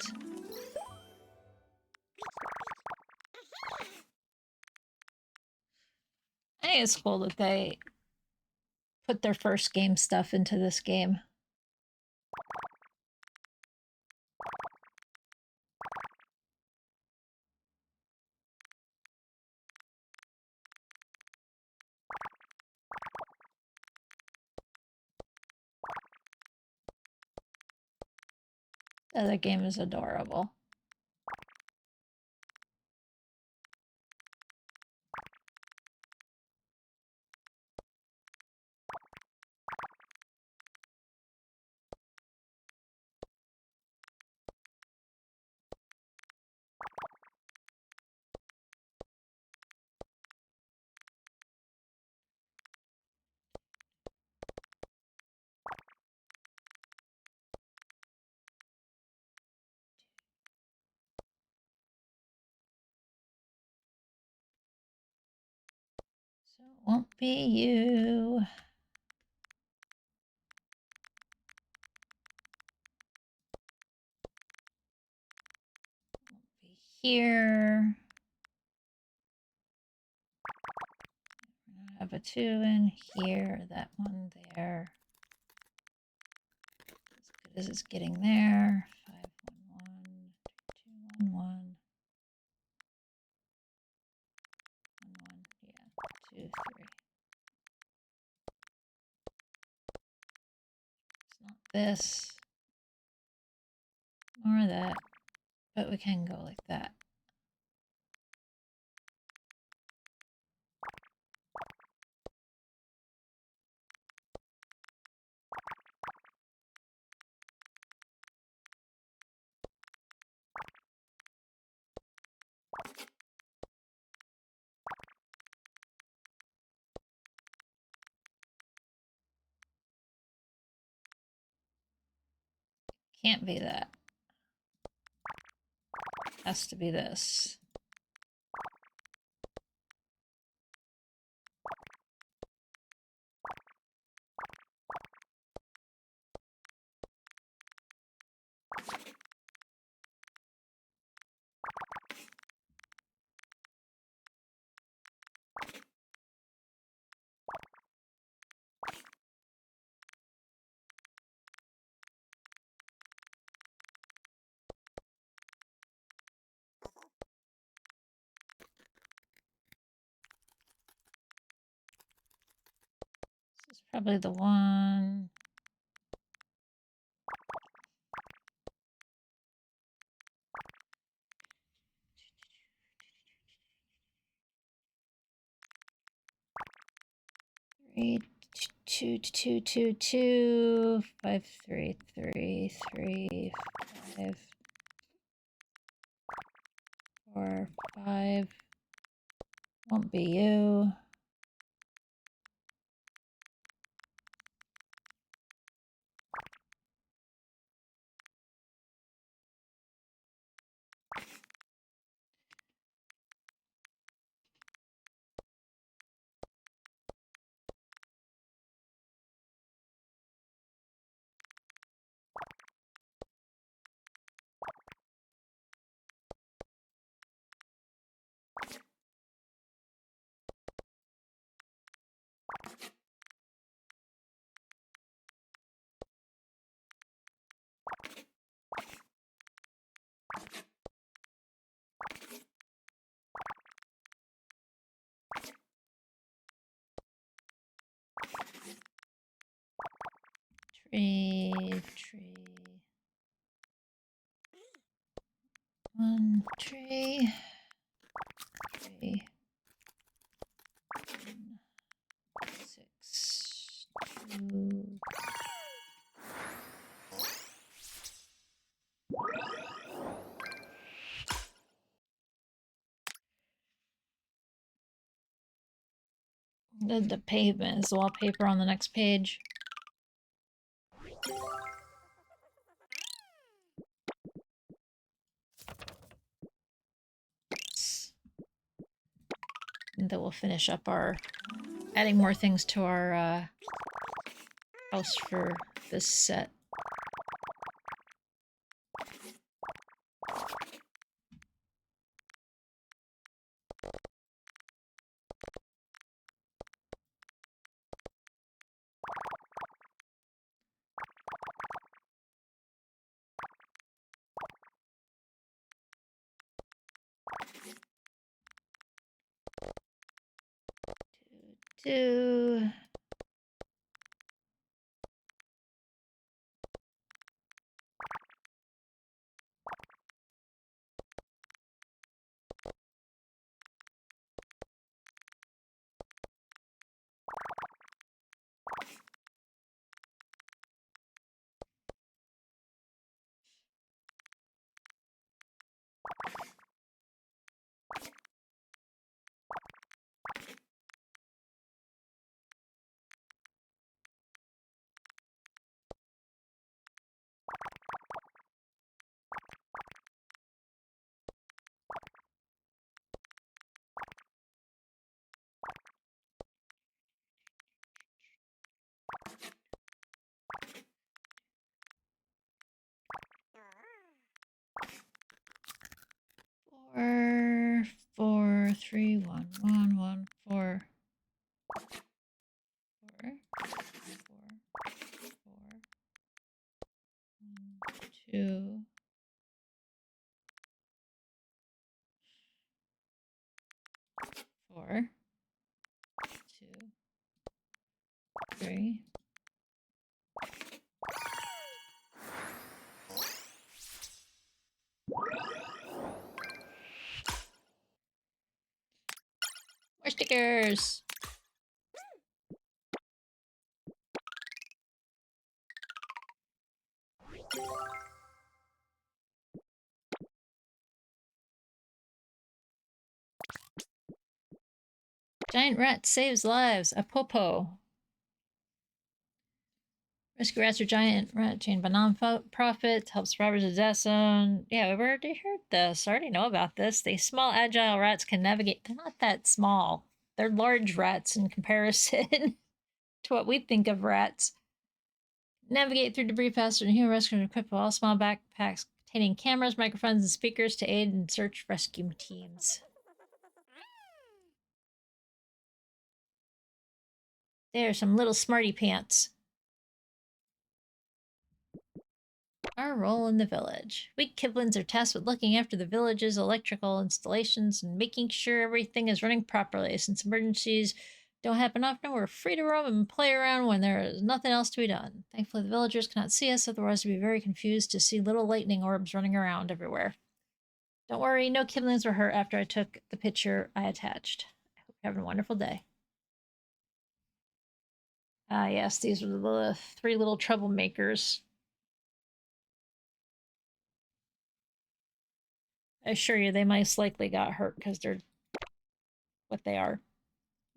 I think it's cool that they put their first game stuff into this game. The other game is adorable. So it won't be you. Won't be here. I have a 2 in here, that one there. As good as it's getting there. 5, 1, 1, 2, 1, 1. 1, 1, yeah, 2, 3. It's not this. More of that. But we can go like that. Can't be that. Has to be this. This is probably the one. Three, two, two, two, two, 5, 3, 3, 3, 5, 4, 5. Won't be you. Tree, tree. One tree. Tree. 6, 2. The pavement is the wallpaper on the next page. And then we'll finish up our adding more things to our house for this set. Two. Four, 4, 3, 1, 1, 1, 4. 4, 4, 2. 4, 2, 3. . 4, Stickers! Giant rat saves lives. A popo. Rescue rats are giant rat chain by non-profit. Helps survivors of death zone. Yeah, we've already heard this. I already know about this. These small agile rats can navigate. They're not that small. They're large rats in comparison to what we think of rats. Navigate through debris faster than human rescue and equipped with all small backpacks containing cameras, microphones, and speakers to aid in search rescue teams. There's some little smarty pants. Our role in the village. We Kiplins are tasked with looking after the village's electrical installations and making sure everything is running properly. Since emergencies don't happen often, we're free to roam and play around when there is nothing else to be done. Thankfully, the villagers cannot see us, otherwise we'd be very confused to see little lightning orbs running around everywhere. Don't worry, no Kiplings were hurt after I took the picture I attached. I hope you're having a wonderful day. Ah, yes, these were the 3 little troublemakers. I assure you, they most likely got hurt because they're what they are.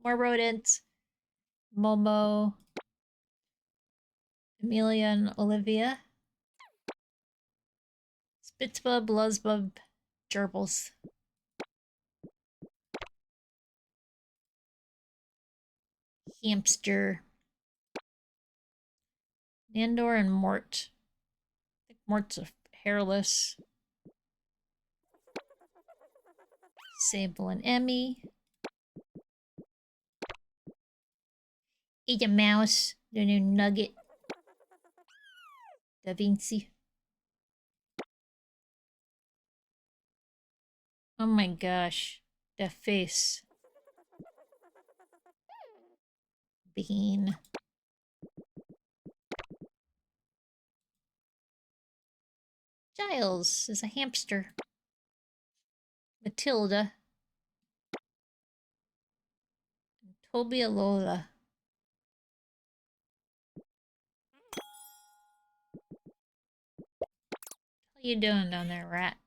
More rodents. Momo. Amelia and Olivia. Spitzbub, Luzbub, Gerbils. Hamster. Nandor and Mort. I think Mort's hairless. Sable and Emmy. Eat a mouse. The new nugget. Da Vinci. Oh my gosh. The face. Bean. Giles is a hamster. Matilda. And Toby Lola. What you doing down there, rat?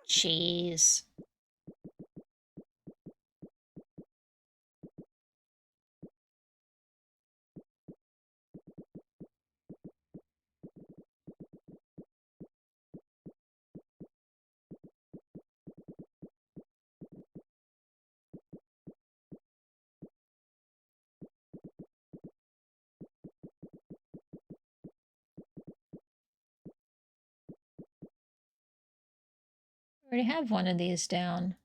Cheese. I already have one of these down.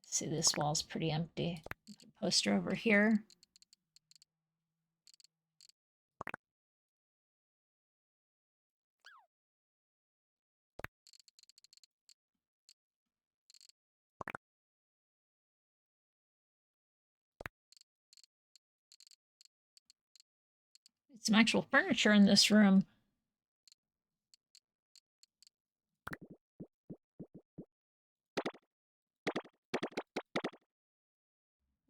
See, this wall's pretty empty. Put a poster over here. Some actual furniture in this room.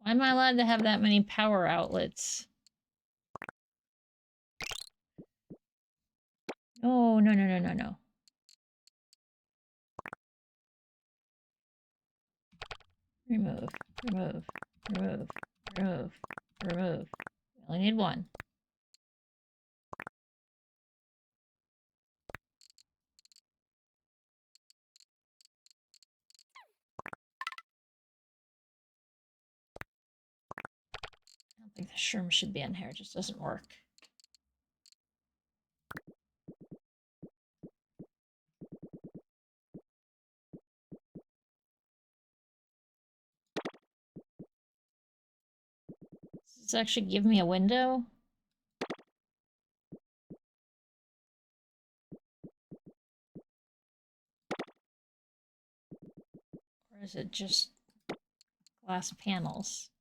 Why am I allowed to have that many power outlets? No, no, no, no, no, no. Remove, remove, remove, remove, remove. We only need one. I don't think the shroom should be in here. It just doesn't work. Does this actually give me a window? Or is it just glass panels?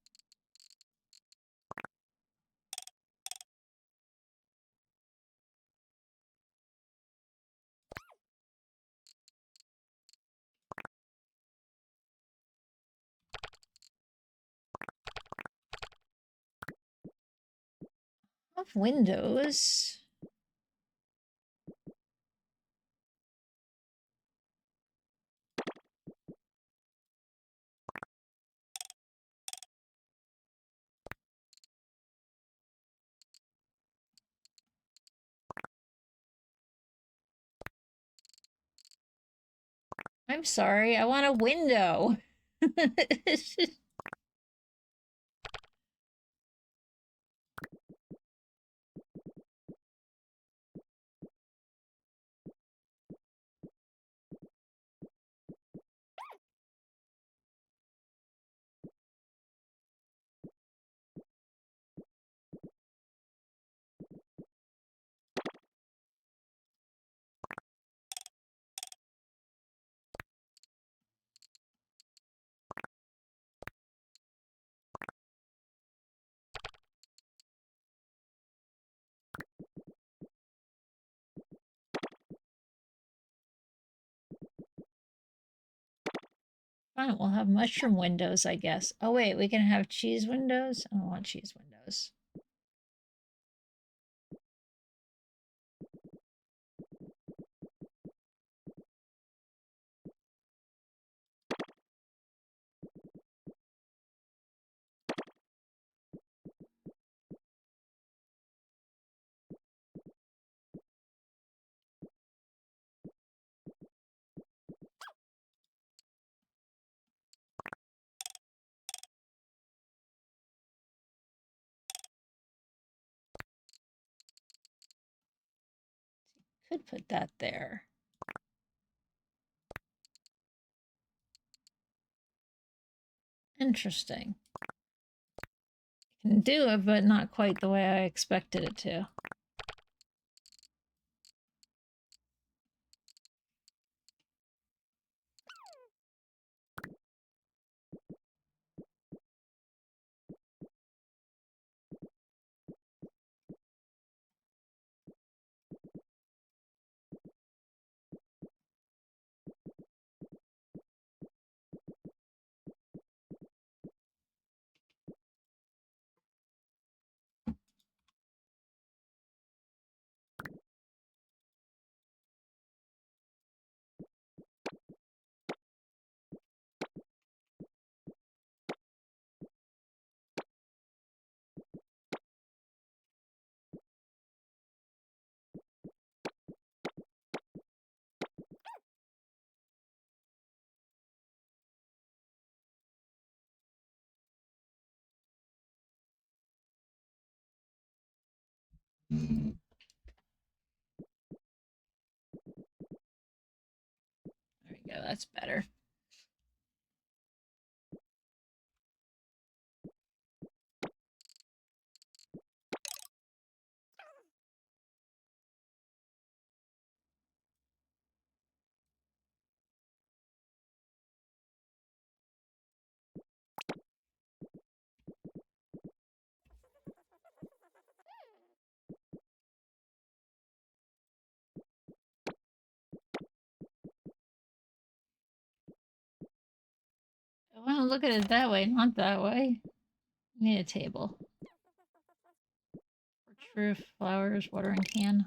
Of windows. I'm sorry, I want a window. Fine, we'll have mushroom windows, I guess. Oh wait, we can have cheese windows? I don't want cheese windows. Could put that there. Interesting. Can do it, but not quite the way I expected it to. There we go, that's better. I want to look at it that way, not that way. Need a table. True flowers, watering can.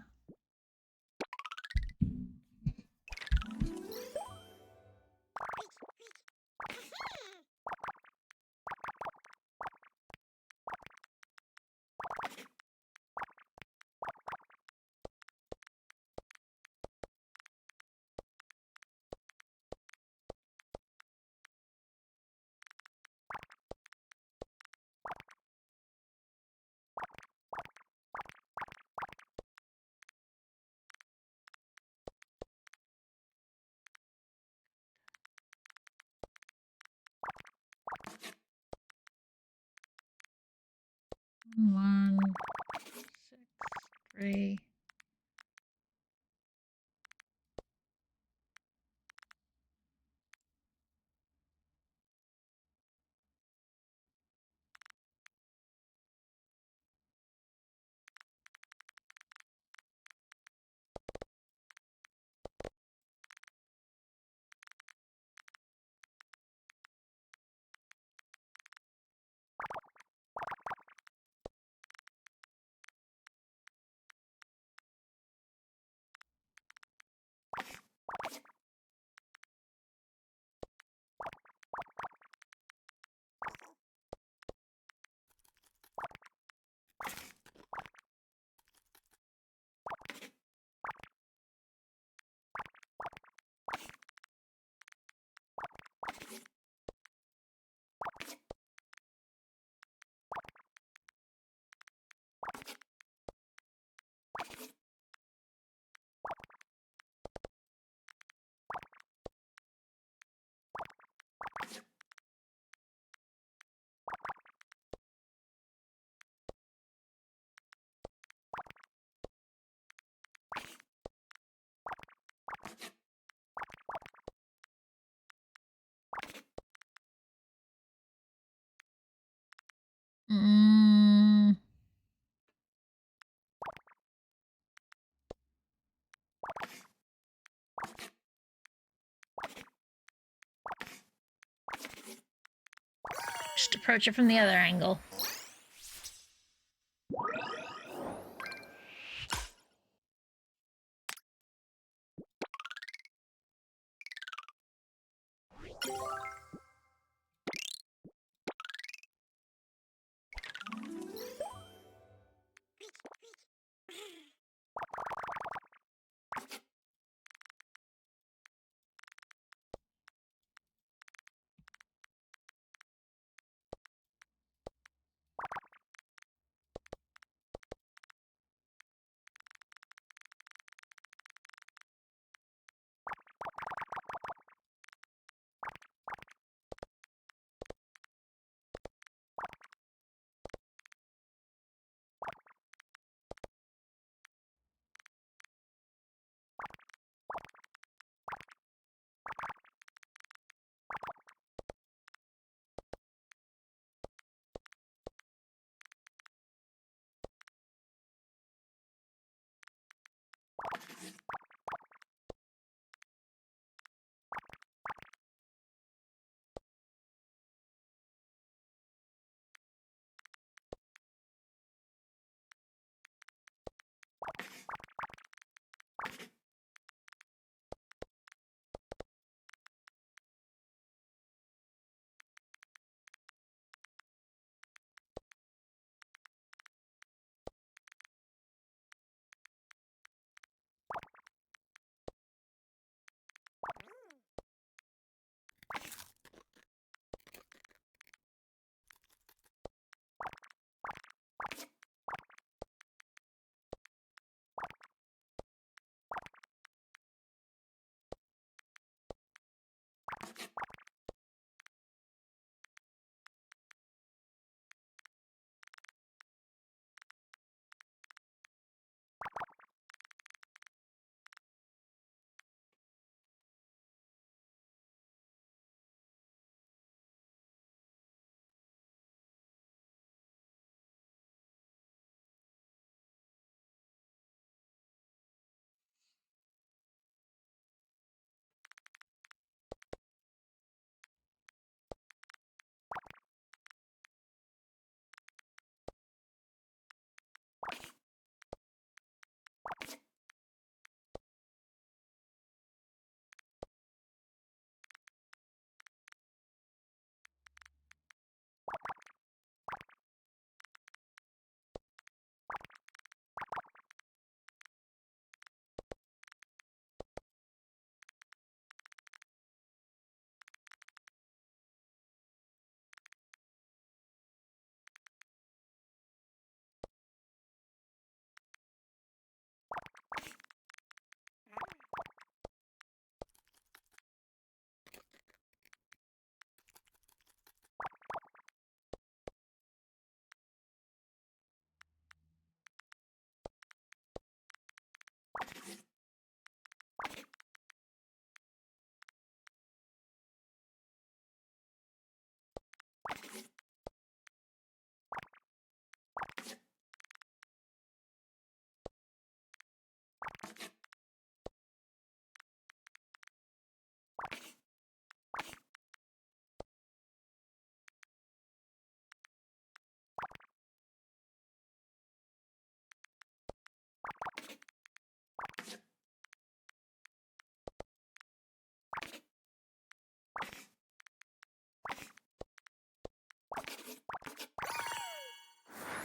1, 6, 3. Mm. Just approach it from the other angle.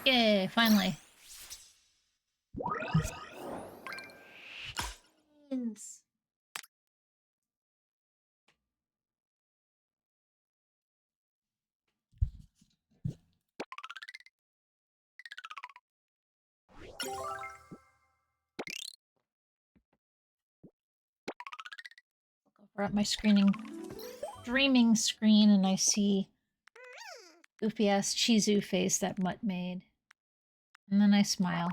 Yay, finally. Look over at my streaming screen, and I see goofy ass Chizu face that Mutt made. And then I smile.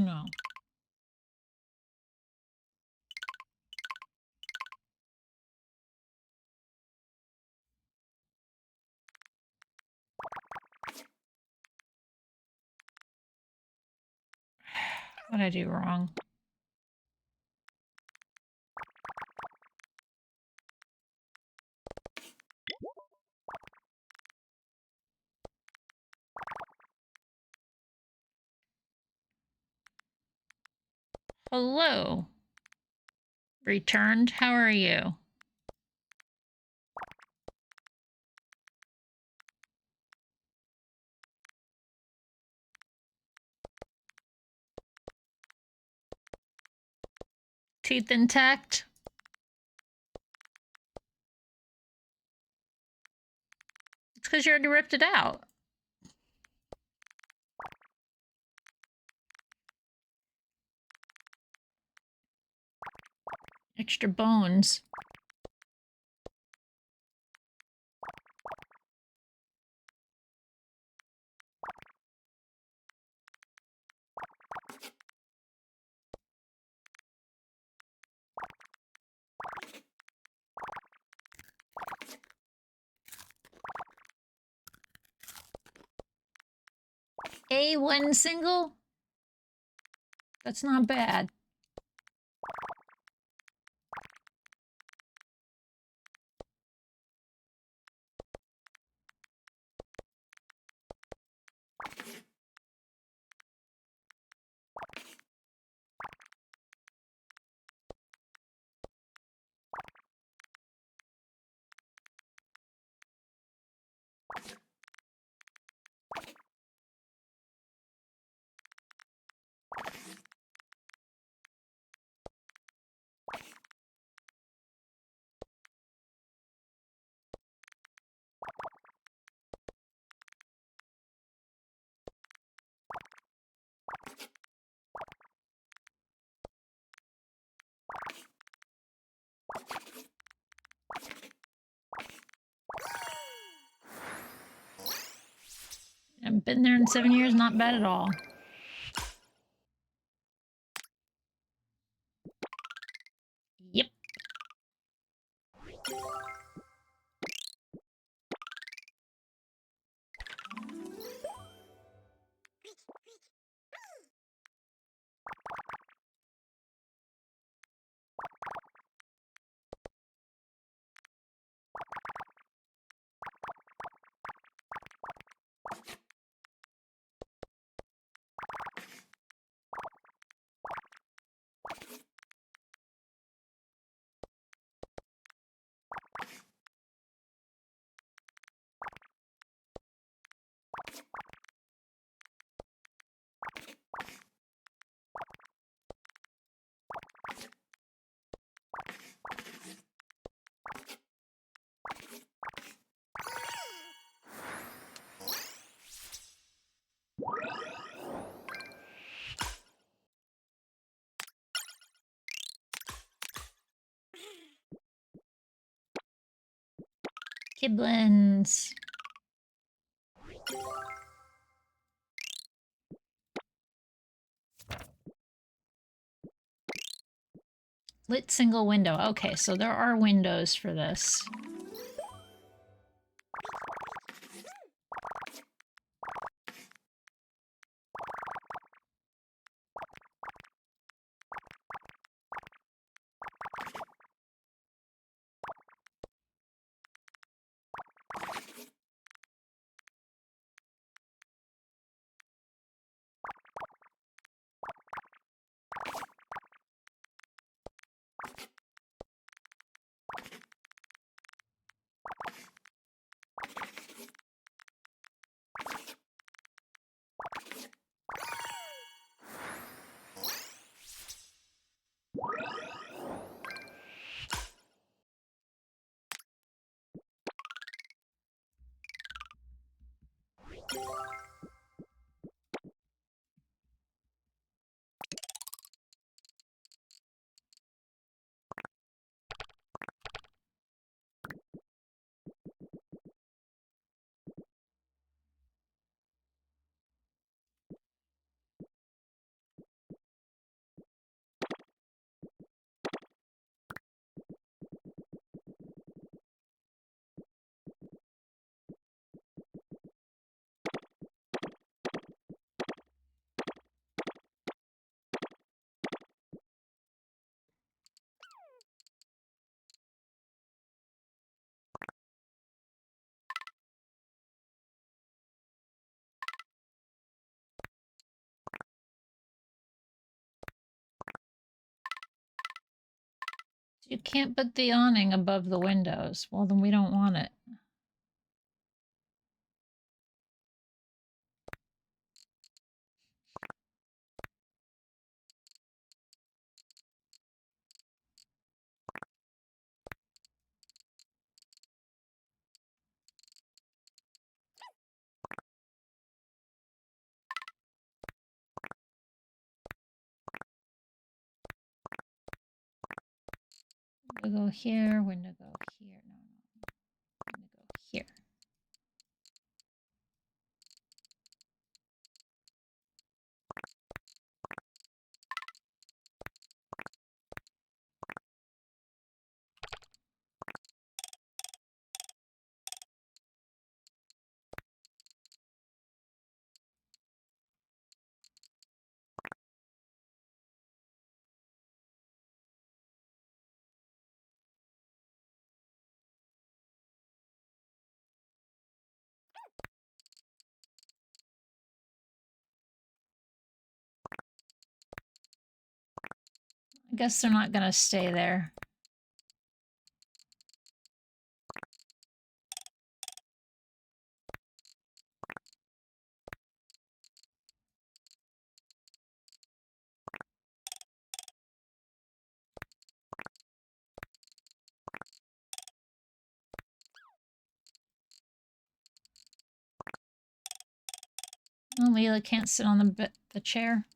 No. What did I do wrong? Hello. Returned. How are you? Teeth intact? It's because you already ripped it out. Extra bones. A1 single? That's not bad. I've been there in 7 years, not bad at all. Yep. Kibblins. Lit single window. Okay, so there are windows for this. You can't put the awning above the windows. Well, then we don't want it. Window go here, window go here. No, window go here. I guess they're not gonna stay there. Oh, Leela can't sit on the chair.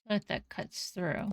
But that cuts through.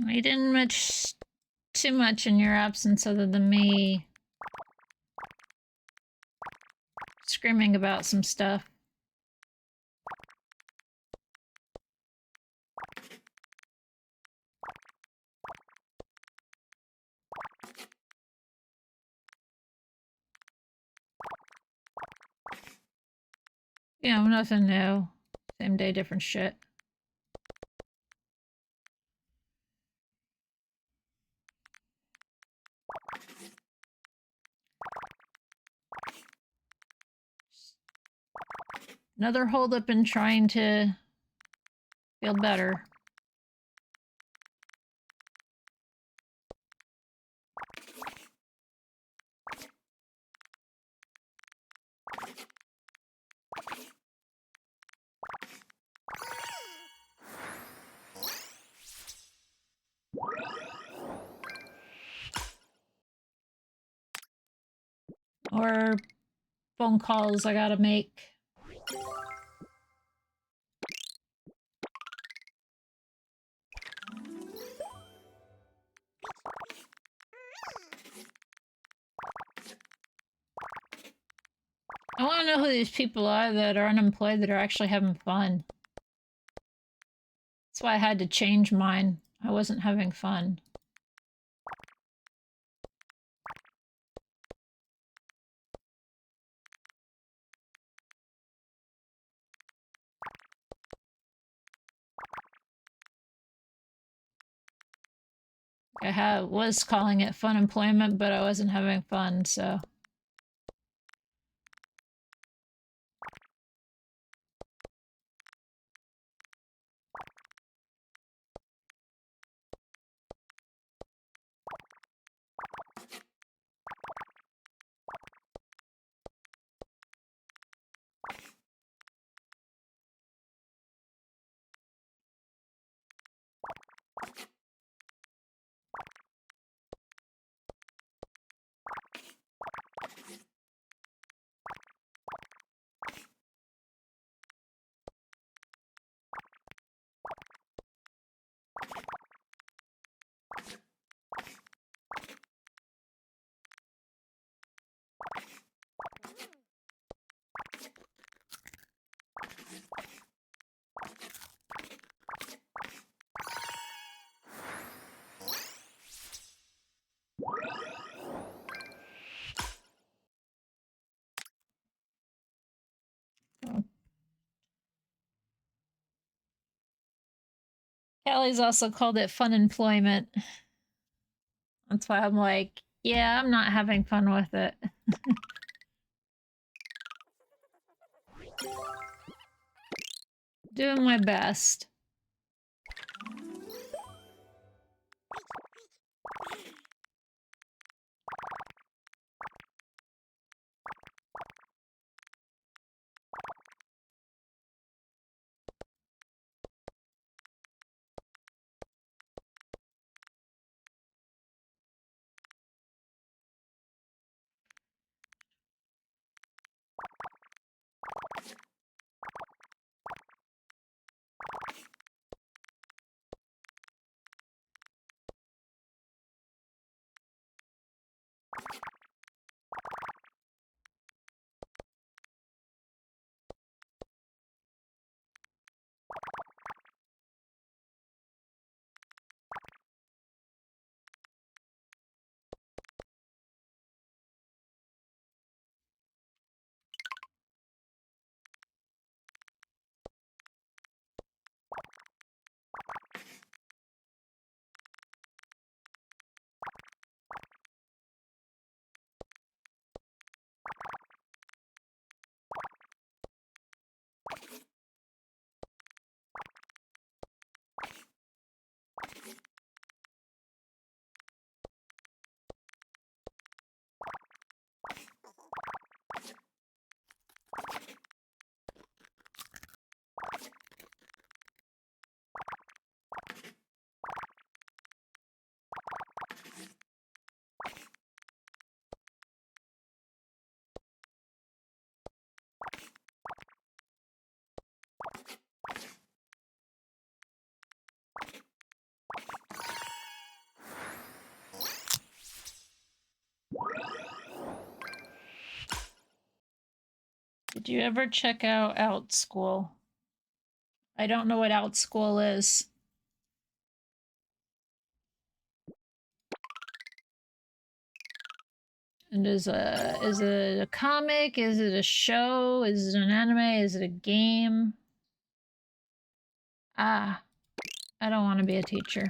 I didn't much too much in your absence other than me screaming about some stuff. Yeah, nothing new. Same day, different shit. Another holdup in trying to feel better. Or phone calls I gotta make. I want to know who these people are that are unemployed that are actually having fun. That's why I had to change mine. I wasn't having fun. Was calling it fun employment, but I wasn't having fun, so. Kelly's also called it fun employment. That's why I'm like, yeah, I'm not having fun with it. Doing my best. Did you ever check out OutSchool? I don't know what OutSchool is. And is it a comic? Is it a show? Is it an anime? Is it a game? Ah, I don't want to be a teacher.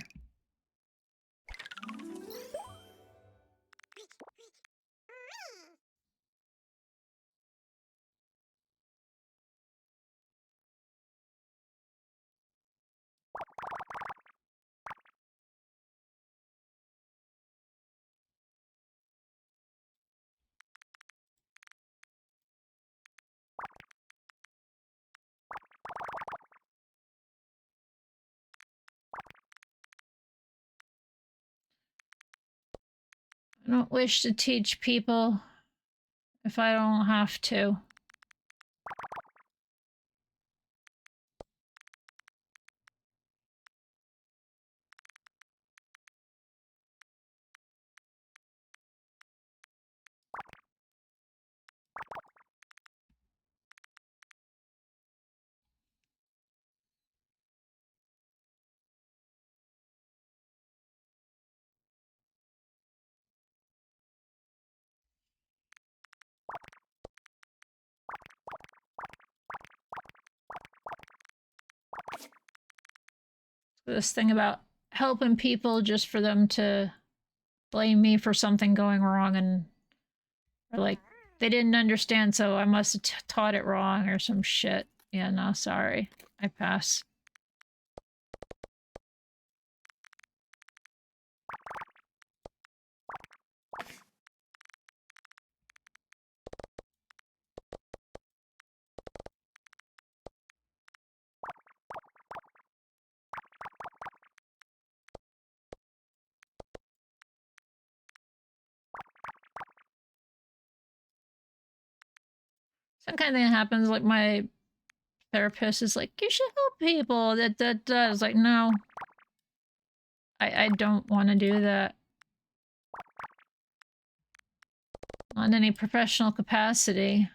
I don't wish to teach people if I don't have to. This thing about helping people just for them to blame me for something going wrong, and or like they didn't understand, so I must have taught it wrong or some shit. Yeah, no, sorry. I pass. Some kind of thing happens, like my therapist is like, you should help people. That I was like, no. I don't want to do that. Not in any professional capacity.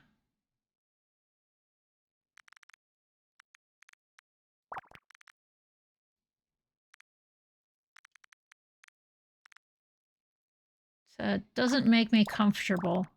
So it doesn't make me comfortable.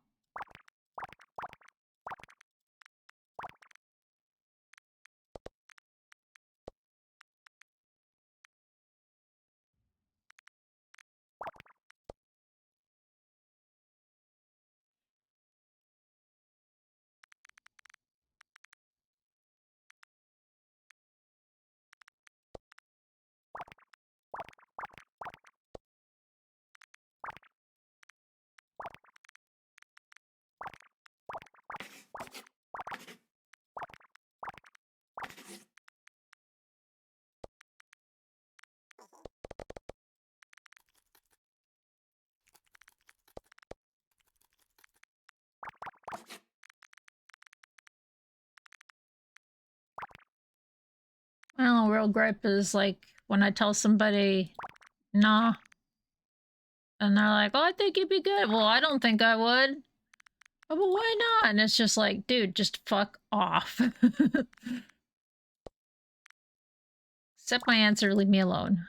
Well, real gripe is like when I tell somebody, nah, and they're like, oh, I think you'd be good. Well, I don't think I would. Oh, but why not? And it's just like, dude, just fuck off. Accept my answer, leave me alone.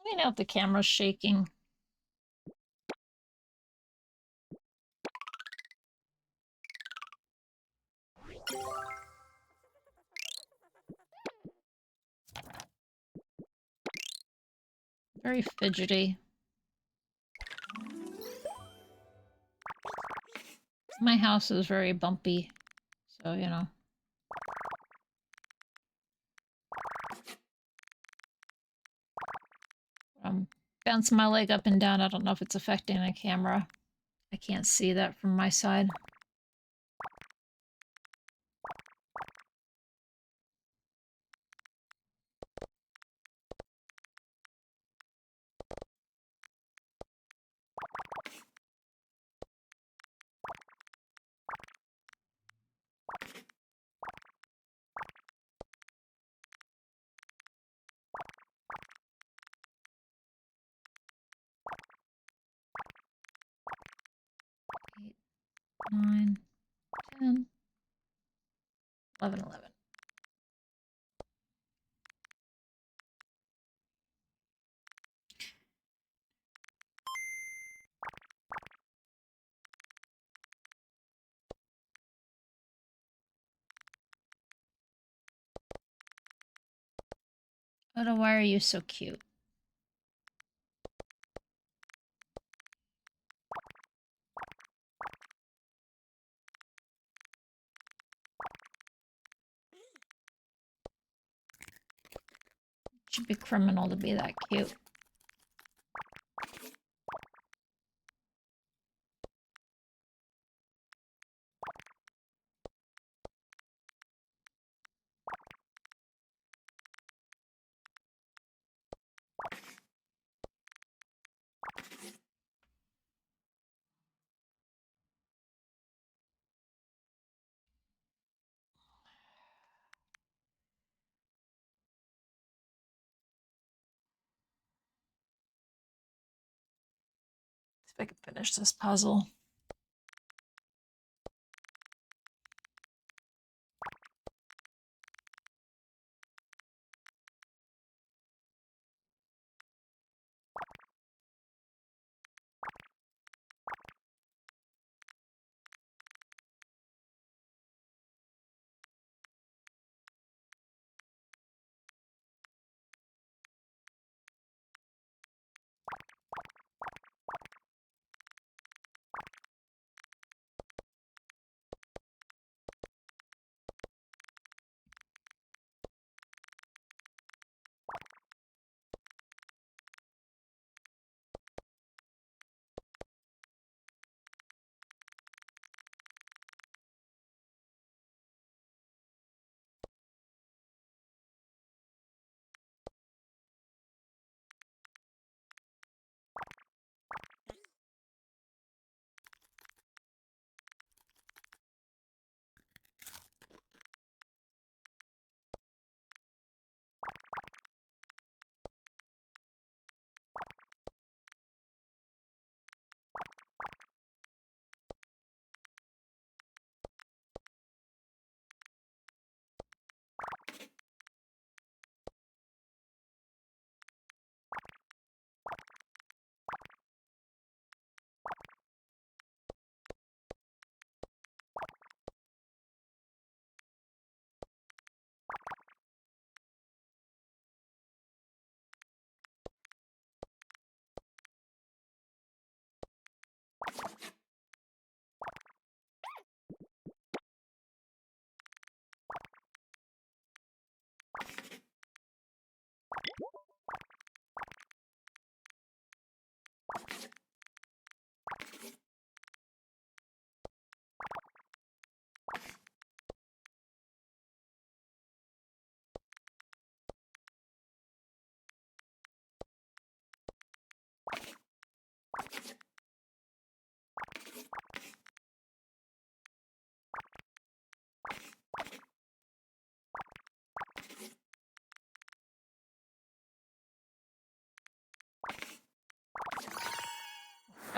Let me know if the camera's shaking. Very fidgety. My house is very bumpy, so you know. I'm bouncing my leg up and down. I don't know if it's affecting the camera. I can't see that from my side. 9, 10, 11, 11. Oda, why are you so cute? Should be criminal to be that cute. See if I can finish this puzzle.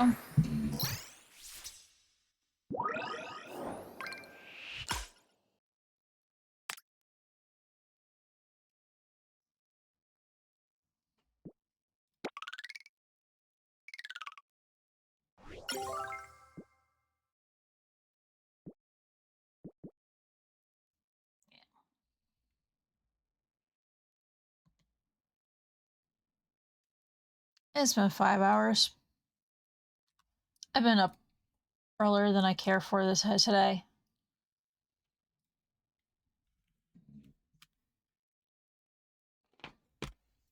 Oh. It's been 5 hours. I've been up earlier than I care for this today.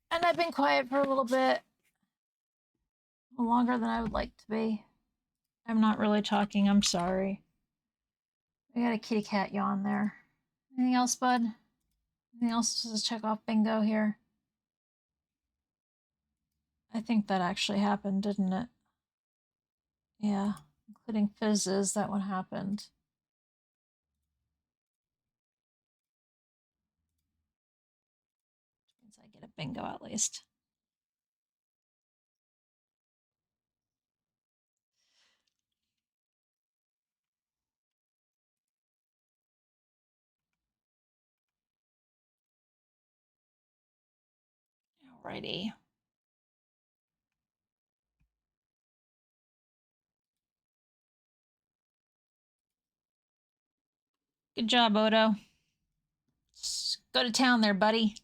And I've been quiet for a little bit. Longer than I would like to be. I'm not really talking, I'm sorry. I got a kitty cat yawn there. Anything else, bud? Anything else to check off bingo here? I think that actually happened, didn't it? Yeah, including fizzes, that one happened. Which means I get a bingo at least. Alrighty. Good job, Odo. Go to town there, buddy.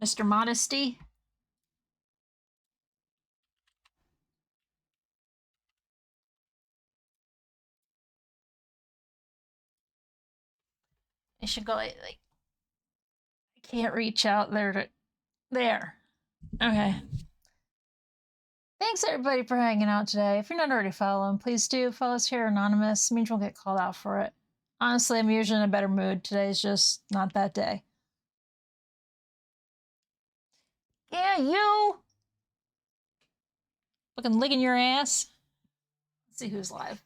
Mr. Modesty. I should go like I can't reach out there to there. Okay. Thanks everybody for hanging out today. If you're not already following, please do follow us here, Anonymous. It means you won't get called out for it. Honestly, I'm usually in a better mood. Today's just not that day. Yeah, you! Fucking licking your ass. Let's see who's live.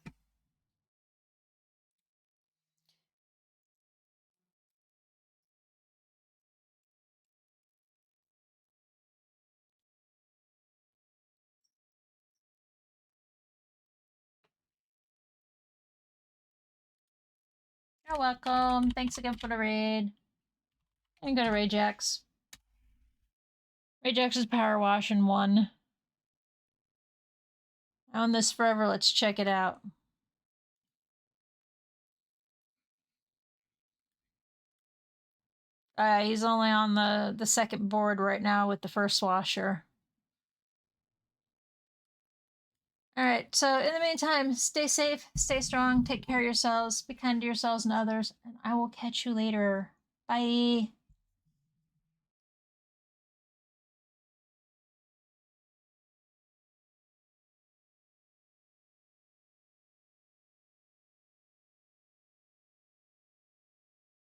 You're welcome. Thanks again for the raid. And go to Rajax. Rajax is power wash in 1. I own this forever. Let's check it out. He's only on the second board right now with the first washer. Alright, so in the meantime, stay safe, stay strong, take care of yourselves, be kind to yourselves and others, and I will catch you later. Bye.